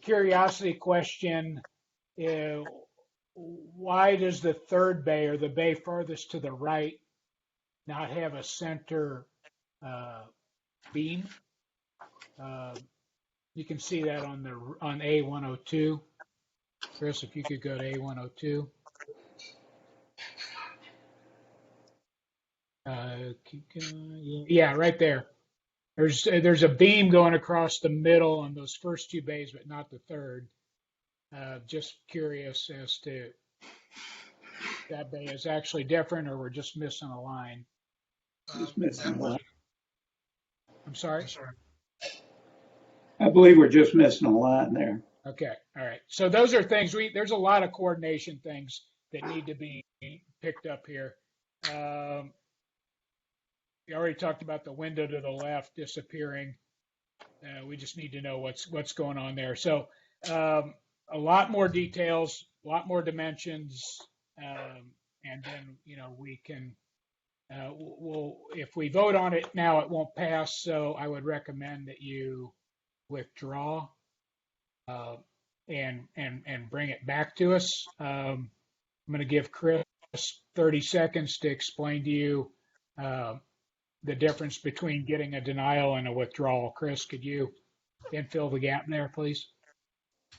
Curiosity question, why does the third bay or the bay farthest to the right not have a center beam? You can see that on A102. Chris, if you could go to A102. Keep going. Yeah, right there. There's a beam going across the middle on those first two bays, but not the third. Just curious as to that bay is actually different, or we're just missing a line. Just missing a line. I'm sorry. I believe we're just missing a line there. Okay, all right. So those are things there's a lot of coordination things that need to be picked up here. We already talked about the window to the left disappearing. We just need to know what's going on there. So a lot more details, a lot more dimensions, and then we can. If we vote on it now, it won't pass. So I would recommend that you withdraw and bring it back to us. I'm going to give Chris 30 seconds to explain to you the difference between getting a denial and a withdrawal. Chris, could you then fill the gap there, please?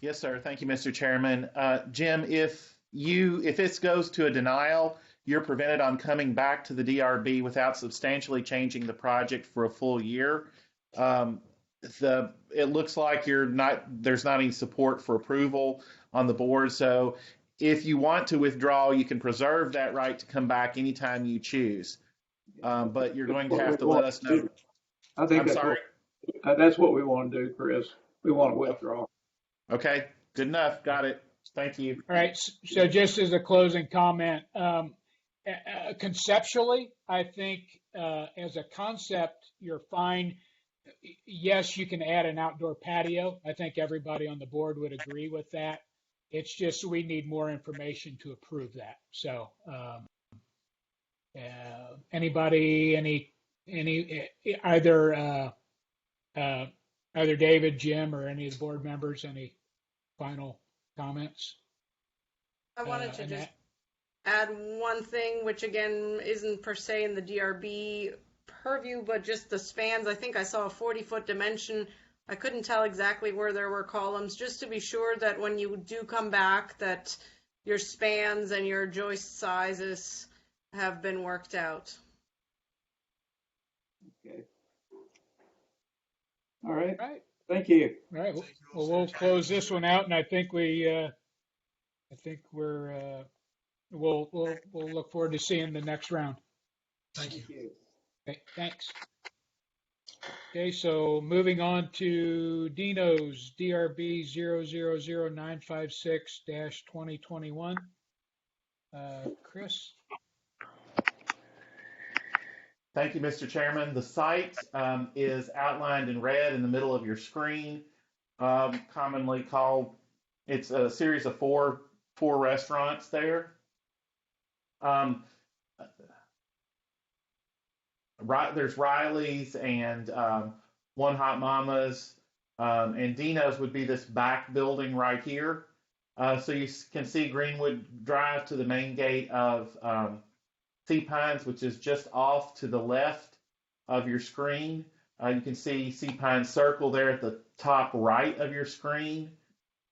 Yes, sir. Thank you, Mr. Chairman. Jim, if this goes to a denial, you're prevented on coming back to the DRB without substantially changing the project for a full year. It looks like there's not any support for approval on the board. So if you want to withdraw, you can preserve that right to come back anytime you choose. But you're going to have to let us know. I think that's what we want to do, Chris. We want to withdraw. Okay, good enough. Got it. Thank you. All right. So just as a closing comment, conceptually, I think as a concept, you're fine. Yes, you can add an outdoor patio. I think everybody on the board would agree with that. It's just we need more information to approve that. So anybody, either David, Jim, or any of the board members, any final comments? I wanted to just add one thing, which again isn't per se in the DRB purview, but just the spans. I think I saw a 40-foot dimension. I couldn't tell exactly where there were columns, just to be sure that when you do come back that your spans and your joist sizes have been worked out. Okay. All right. All right. Thank you. All right. Well, we'll close this one out, and I think we'll look forward to seeing the next round. Thank you. Okay, thanks. Okay, so moving on to Dino's DRB 000956-2021. Chris? Thank you, Mr. Chairman. The site is outlined in red in the middle of your screen, commonly called, it's a series of four restaurants there. There's Riley's and One Hot Mama's, and Dino's would be this back building right here. So you can see Greenwood Drive to the main gate of Sea Pines, which is just off to the left of your screen. You can see Sea Pines Circle there at the top right of your screen.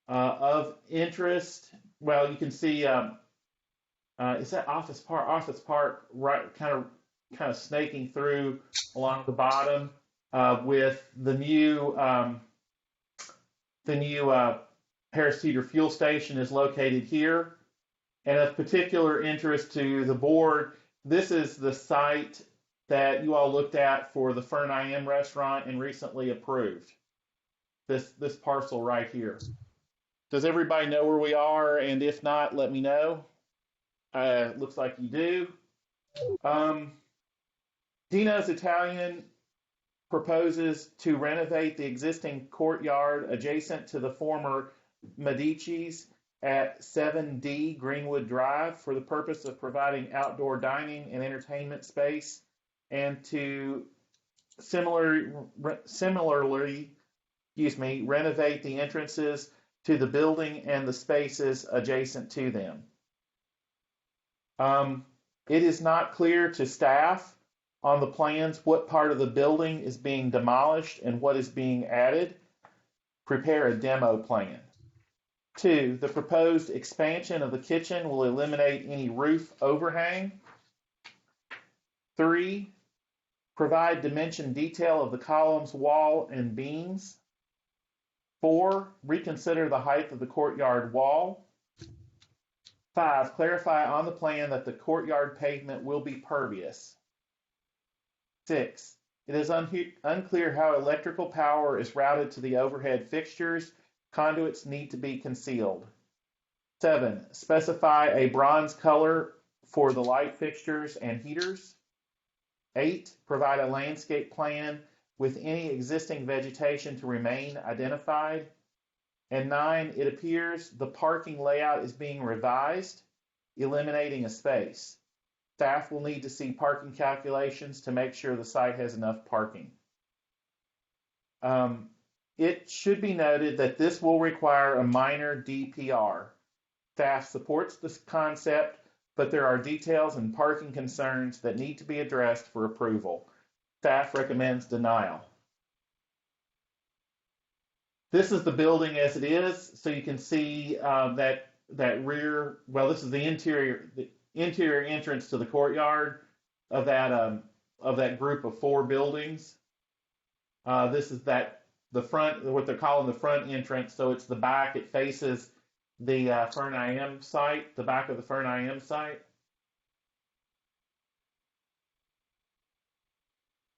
Of interest, well, you can see, is that Office Park? Office Park, right, kind of snaking through along the bottom with the new Harris Teeter fuel station is located here. And of particular interest to the board, this is the site that you all looked at for the Fern IM restaurant and recently approved. This parcel right here. Does everybody know where we are? And if not, let me know. Looks like you do. Dino's Italian proposes to renovate the existing courtyard adjacent to the former Medici's at 7D Greenwood Drive for the purpose of providing outdoor dining and entertainment space, and to similarly, renovate the entrances to the building and the spaces adjacent to them. It is not clear to staff on the plans what part of the building is being demolished and what is being added. Prepare a demo plan. 2, the proposed expansion of the kitchen will eliminate any roof overhang. 3, provide dimension detail of the columns, wall, and beams. 4, reconsider the height of the courtyard wall. 5, clarify on the plan that the courtyard pavement will be pervious. 6, it is unclear how electrical power is routed to the overhead fixtures. Conduits need to be concealed. 7, specify a bronze color for the light fixtures and heaters. 8, provide a landscape plan with any existing vegetation to remain identified. And 9, it appears the parking layout is being revised, eliminating a space. Staff will need to see parking calculations to make sure the site has enough parking. It should be noted that this will require a minor DPR. Staff supports this concept, but there are details and parking concerns that need to be addressed for approval. Staff recommends denial. This is the building as it is, so you can see that rear. Well, this is the interior entrance to the courtyard of that group of 4 buildings. This is the front, what they're calling the front entrance. So it's the back. It faces the Fern IM site, the back of the Fern IM site.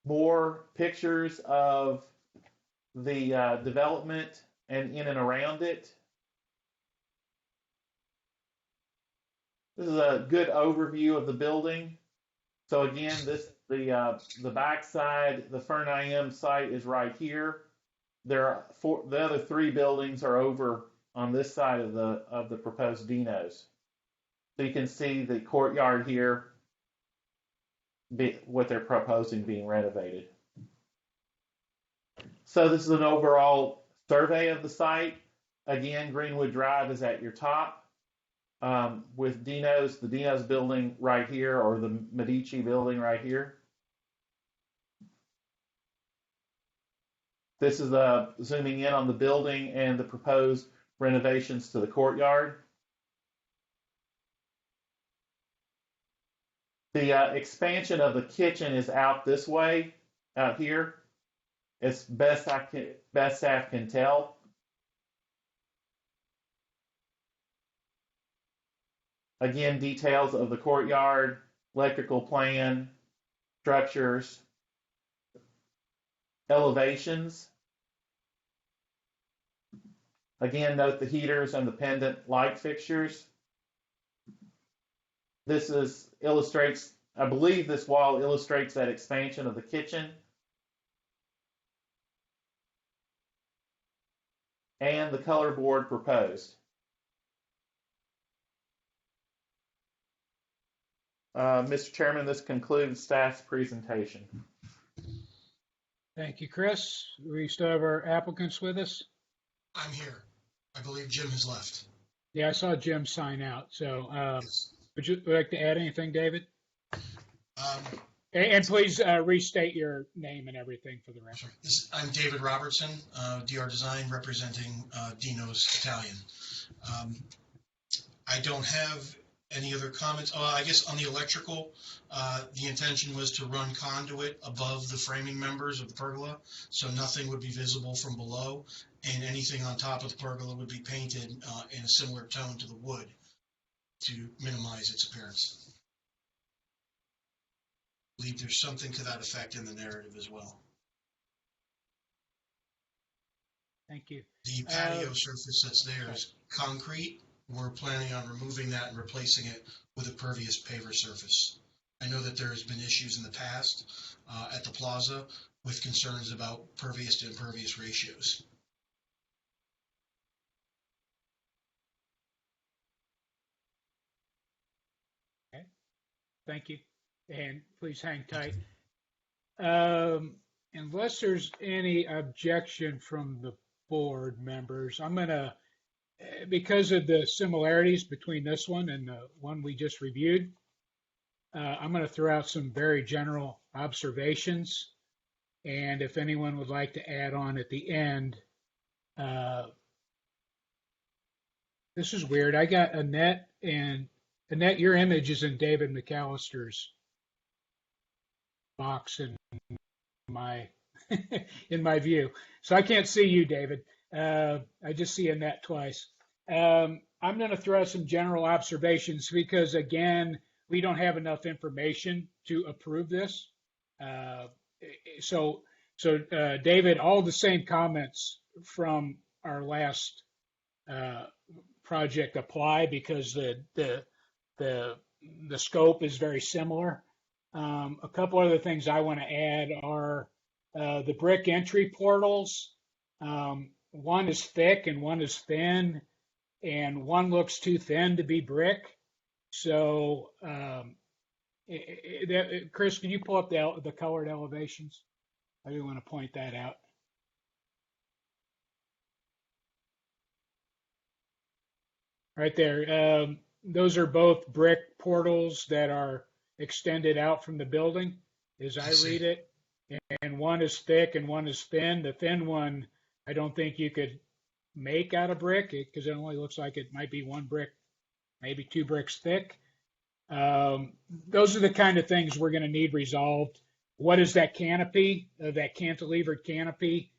More pictures of the development and in and around it. This is a good overview of the building. So again, the back side, the Fern IM site is right here. The other 3 buildings are over on this side of the proposed Dinos. So you can see the courtyard here, what they're proposing being renovated. So this is an overall survey of the site. Again, Greenwood Drive is at your top. With Dino's, the Dino's building right here, or the Medici building right here. This is zooming in on the building and the proposed renovations to the courtyard. The expansion of the kitchen is out this way, out here. As best staff can tell. Again, details of the courtyard, electrical plan, structures, elevations. Again, note the heaters and the pendant light fixtures. This illustrates, I believe this wall illustrates that expansion of the kitchen. And the color board proposed. Mr. Chairman, this concludes staff's presentation. Thank you, Chris. We still have our applicants with us? I'm here. I believe Jim has left. Yeah, I saw Jim sign out. So Yes. would you like to add anything, David? And please restate your name and everything for the record. I'm David Robertson, DR Design, representing Dino's Italian. I don't have any other comments. I guess on the electrical, the intention was to run conduit above the framing members of the pergola, so nothing would be visible from below, and anything on top of the pergola would be painted in a similar tone to the wood to minimize its appearance. I believe there's something to that effect in the narrative as well. Thank you. The patio surface that's there is concrete. We're planning on removing that and replacing it with a pervious paver surface. I know that there has been issues in the past at the plaza with concerns about pervious to impervious ratios. Okay, thank you. And please hang tight. Unless there's any objection from the board members, I'm gonna, because of the similarities between this one and the one we just reviewed, I'm going to throw out some very general observations. And if anyone would like to add on at the end, this is weird. I got Annette, and Annette, your image is in David McAllister's box in my in my view. So I can't see you, David. I just see Annette twice. I'm going to throw out some general observations because, again, we don't have enough information to approve this. So David, all the same comments from our last project apply because the scope is very similar. A couple other things I want to add are the brick entry portals. One is thick and one is thin, and one looks too thin to be brick. So, Chris, can you pull up the colored elevations? I do want to point that out. Right there. Those are both brick portals that are extended out from the building, as I read it. And one is thick and one is thin. The thin one, I don't think you could make out of brick because it only looks like it might be one brick, maybe two bricks thick. Those are the kind of things we're going to need resolved. What is that canopy, that cantilevered canopy?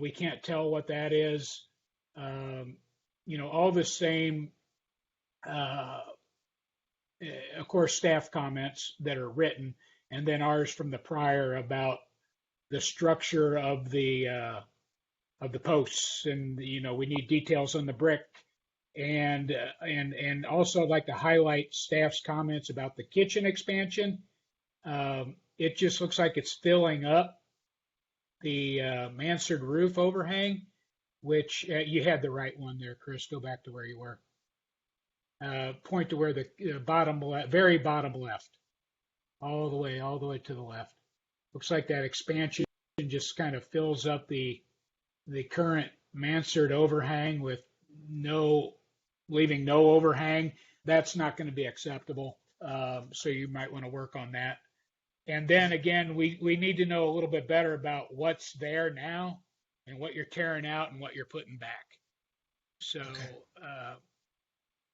We can't tell what that is. All the same, of course, staff comments that are written, and then ours from the prior about the structure of the posts, and we need details on the brick, and also I'd like to highlight staff's comments about the kitchen expansion. It just looks like it's filling up the mansard roof overhang, which you had the right one there, Chris. Go back to where you were. Point to where the bottom left, very bottom left, all the way to the left. Looks like that expansion just kind of fills up the current mansard overhang with leaving no overhang. That's not going to be acceptable. So you might want to work on that. And then again, we need to know a little bit better about what's there now and what you're tearing out and what you're putting back. So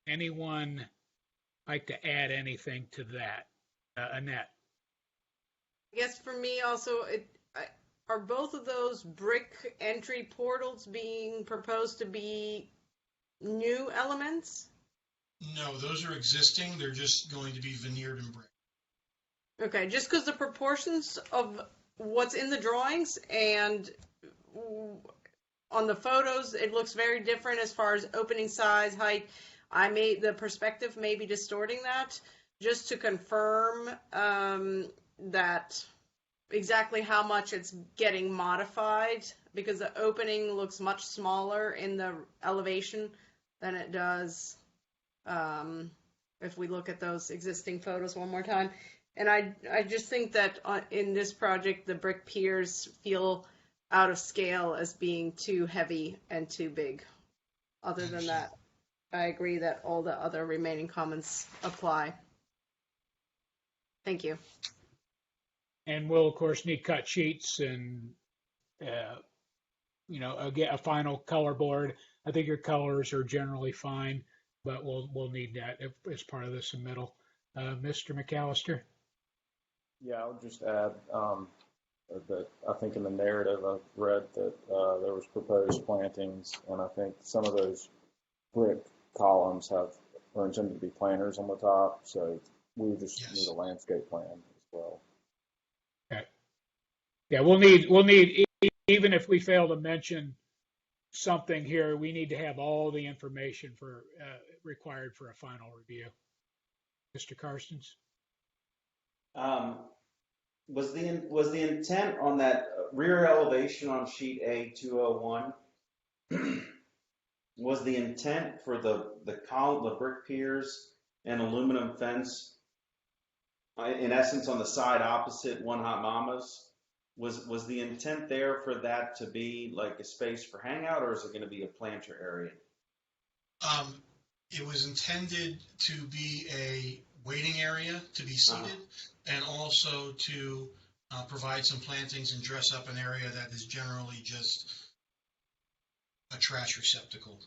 anyone like to add anything to that? Annette? I guess for me also, are both of those brick entry portals being proposed to be new elements? No, those are existing. They're just going to be veneered in brick. Okay, just because the proportions of what's in the drawings and on the photos, it looks very different as far as opening size, height. The perspective may be distorting that, just to confirm that exactly how much it's getting modified, because the opening looks much smaller in the elevation than it does if we look at those existing photos one more time. And I just think that in this project, the brick piers feel out of scale as being too heavy and too big. Other than that, I agree that all the other remaining comments apply. Thank you. And we'll, of course, need cut sheets and, a final color board. I think your colors are generally fine, but we'll need that as part of the submittal. Mr. McAllister? Yeah, I would just add that I think in the narrative I've read that there was proposed plantings, and I think some of those brick columns are intended to be planters on the top, so we would just need a landscape plan as well. Okay. Yeah, we'll need even if we fail to mention something here, we need to have all the information required for a final review. Mr. Karstens? Was the intent on that rear elevation on sheet A201? Was the intent for the brick piers and aluminum fence, in essence, on the side opposite One Hot Mama's? Was the intent there for that to be like a space for hangout, or is it going to be a planter area? It was intended to be a waiting area to be seated, and also to provide some plantings and dress up an area that is generally just a trash receptacle.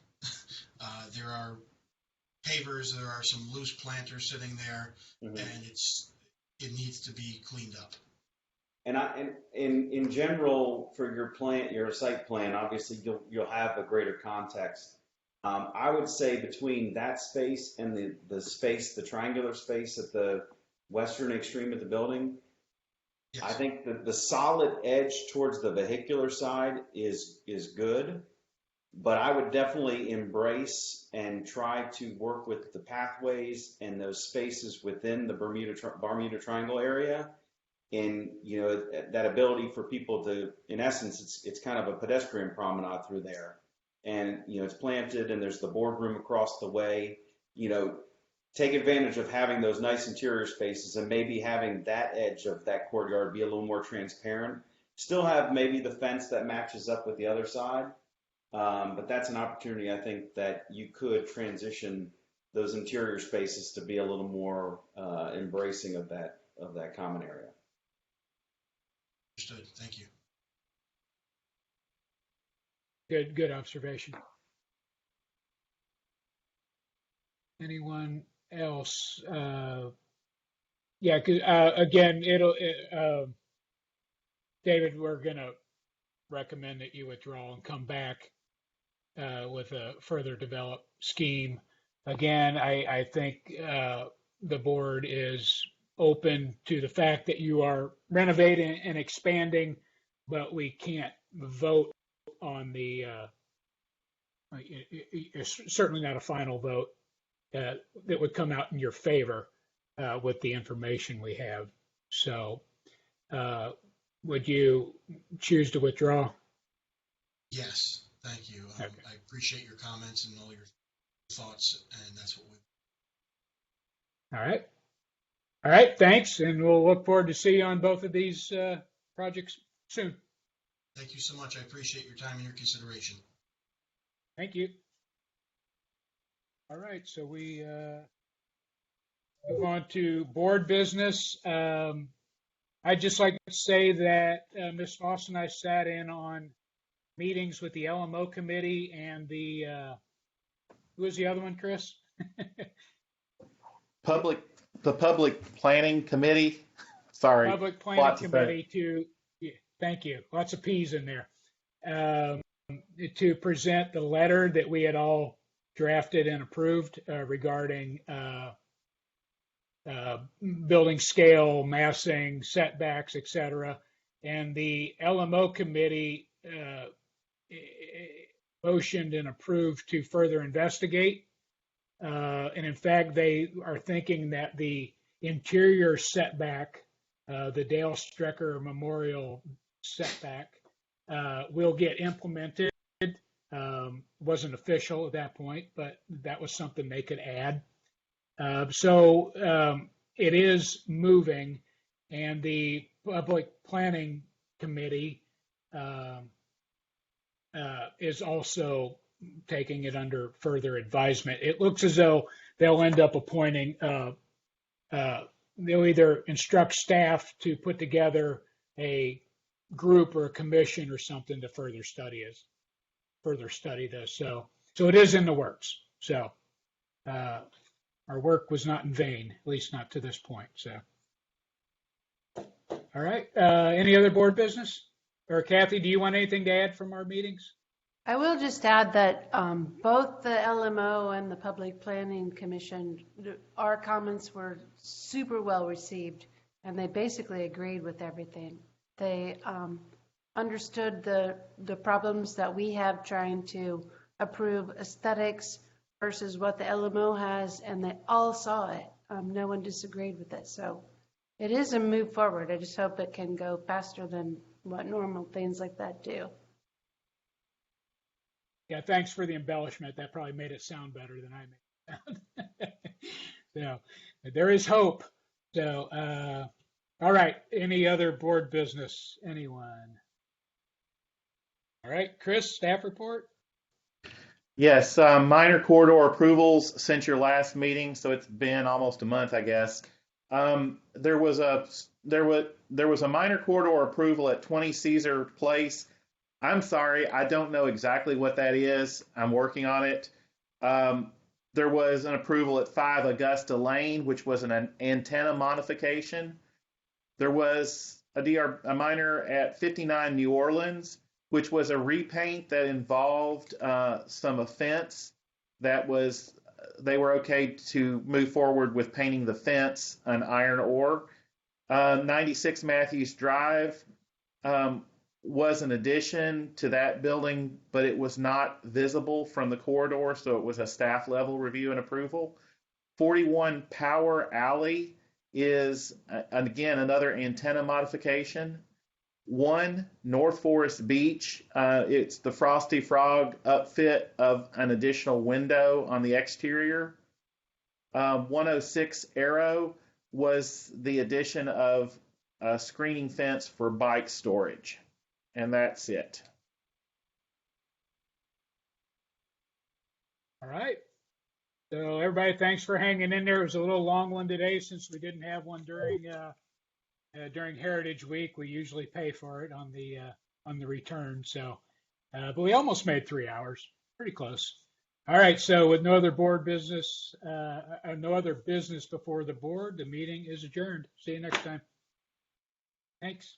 There are pavers, there are some loose planters sitting there, and it needs to be cleaned up. And in general, for your site plan, obviously you'll have a greater context. I would say between that space and the triangular space at the western extreme of the building, yes. I think that the solid edge towards the vehicular side is good, but I would definitely embrace and try to work with the pathways and those spaces within the Bermuda Triangle area. And, that ability for people to, in essence, it's kind of a pedestrian promenade through there. And, it's planted and there's the boardroom across the way, take advantage of having those nice interior spaces and maybe having that edge of that courtyard be a little more transparent. Still have maybe the fence that matches up with the other side. But that's an opportunity, I think, that you could transition those interior spaces to be a little more embracing of that common area. Understood. Thank you. Good observation. Anyone else? Yeah, again, David, we're going to recommend that you withdraw and come back with a further developed scheme. Again, I think the board is open to the fact that you are renovating and expanding, but we can't vote on certainly not a final vote that would come out in your favor with the information we have. So would you choose to withdraw? Yes, thank you. Okay. I appreciate your comments and all your thoughts, and that's what we. All right, thanks, and we'll look forward to see you on both of these projects soon. Thank you so much. I appreciate your time and your consideration. Thank you. All right, so we move on to board business. I'd just like to say that Ms. Foss and I sat in on meetings with the LMO committee and who was the other one, Chris? The Public Planning Committee. Sorry. Public Planning Committee thank you. Lots of P's in there. To present the letter that we had all drafted and approved regarding building scale, massing, setbacks, etc. And the LMO committee motioned and approved to further investigate. And in fact, they are thinking that the interior setback, the Dale Strecker Memorial setback, will get implemented. Wasn't official at that point, but that was something they could add. So it is moving, and the Public Planning Committee is also taking it under further advisement. It looks as though they'll end up appointing, they'll either instruct staff to put together a group or a commission or something to further study this. So it is in the works. So our work was not in vain, at least not to this point. So, all right. Any other board business? Or Kathy, do you want anything to add from our meetings? I will just add that both the LMO and the Public Planning Commission, our comments were super well received, and they basically agreed with everything. They understood the problems that we have trying to approve aesthetics versus what the LMO has, and they all saw it. No one disagreed with it. So it is a move forward. I just hope it can go faster than what normal things like that do. Yeah, thanks for the embellishment. That probably made it sound better than I made it sound. So there is hope. So, all right. Any other board business? Anyone? All right, Chris, staff report. Yes, minor corridor approvals since your last meeting, so it's been almost a month, I guess. There was a minor corridor approval at 20 Caesar Place. I'm sorry, I don't know exactly what that is. I'm working on it. There was an approval at 5 Augusta Lane, which was an antenna modification. There was a minor at 59 New Orleans, which was a repaint that involved some offense that was, they were okay to move forward with painting the fence an iron ore. 96 Matthews Drive was an addition to that building, but it was not visible from the corridor, so it was a staff level review and approval. 41 Power Alley is, again, another antenna modification. 1 North Forest Beach, it's the Frosty Frog upfit of an additional window on the exterior. 106 Arrow was the addition of a screening fence for bike storage. And that's it. All right. So everybody, thanks for hanging in there. It was a little long one today since we didn't have one during Heritage Week. We usually pay for it on the return. So, but we almost made 3 hours. Pretty close. All right. So with no other board business, no other business before the board, the meeting is adjourned. See you next time. Thanks.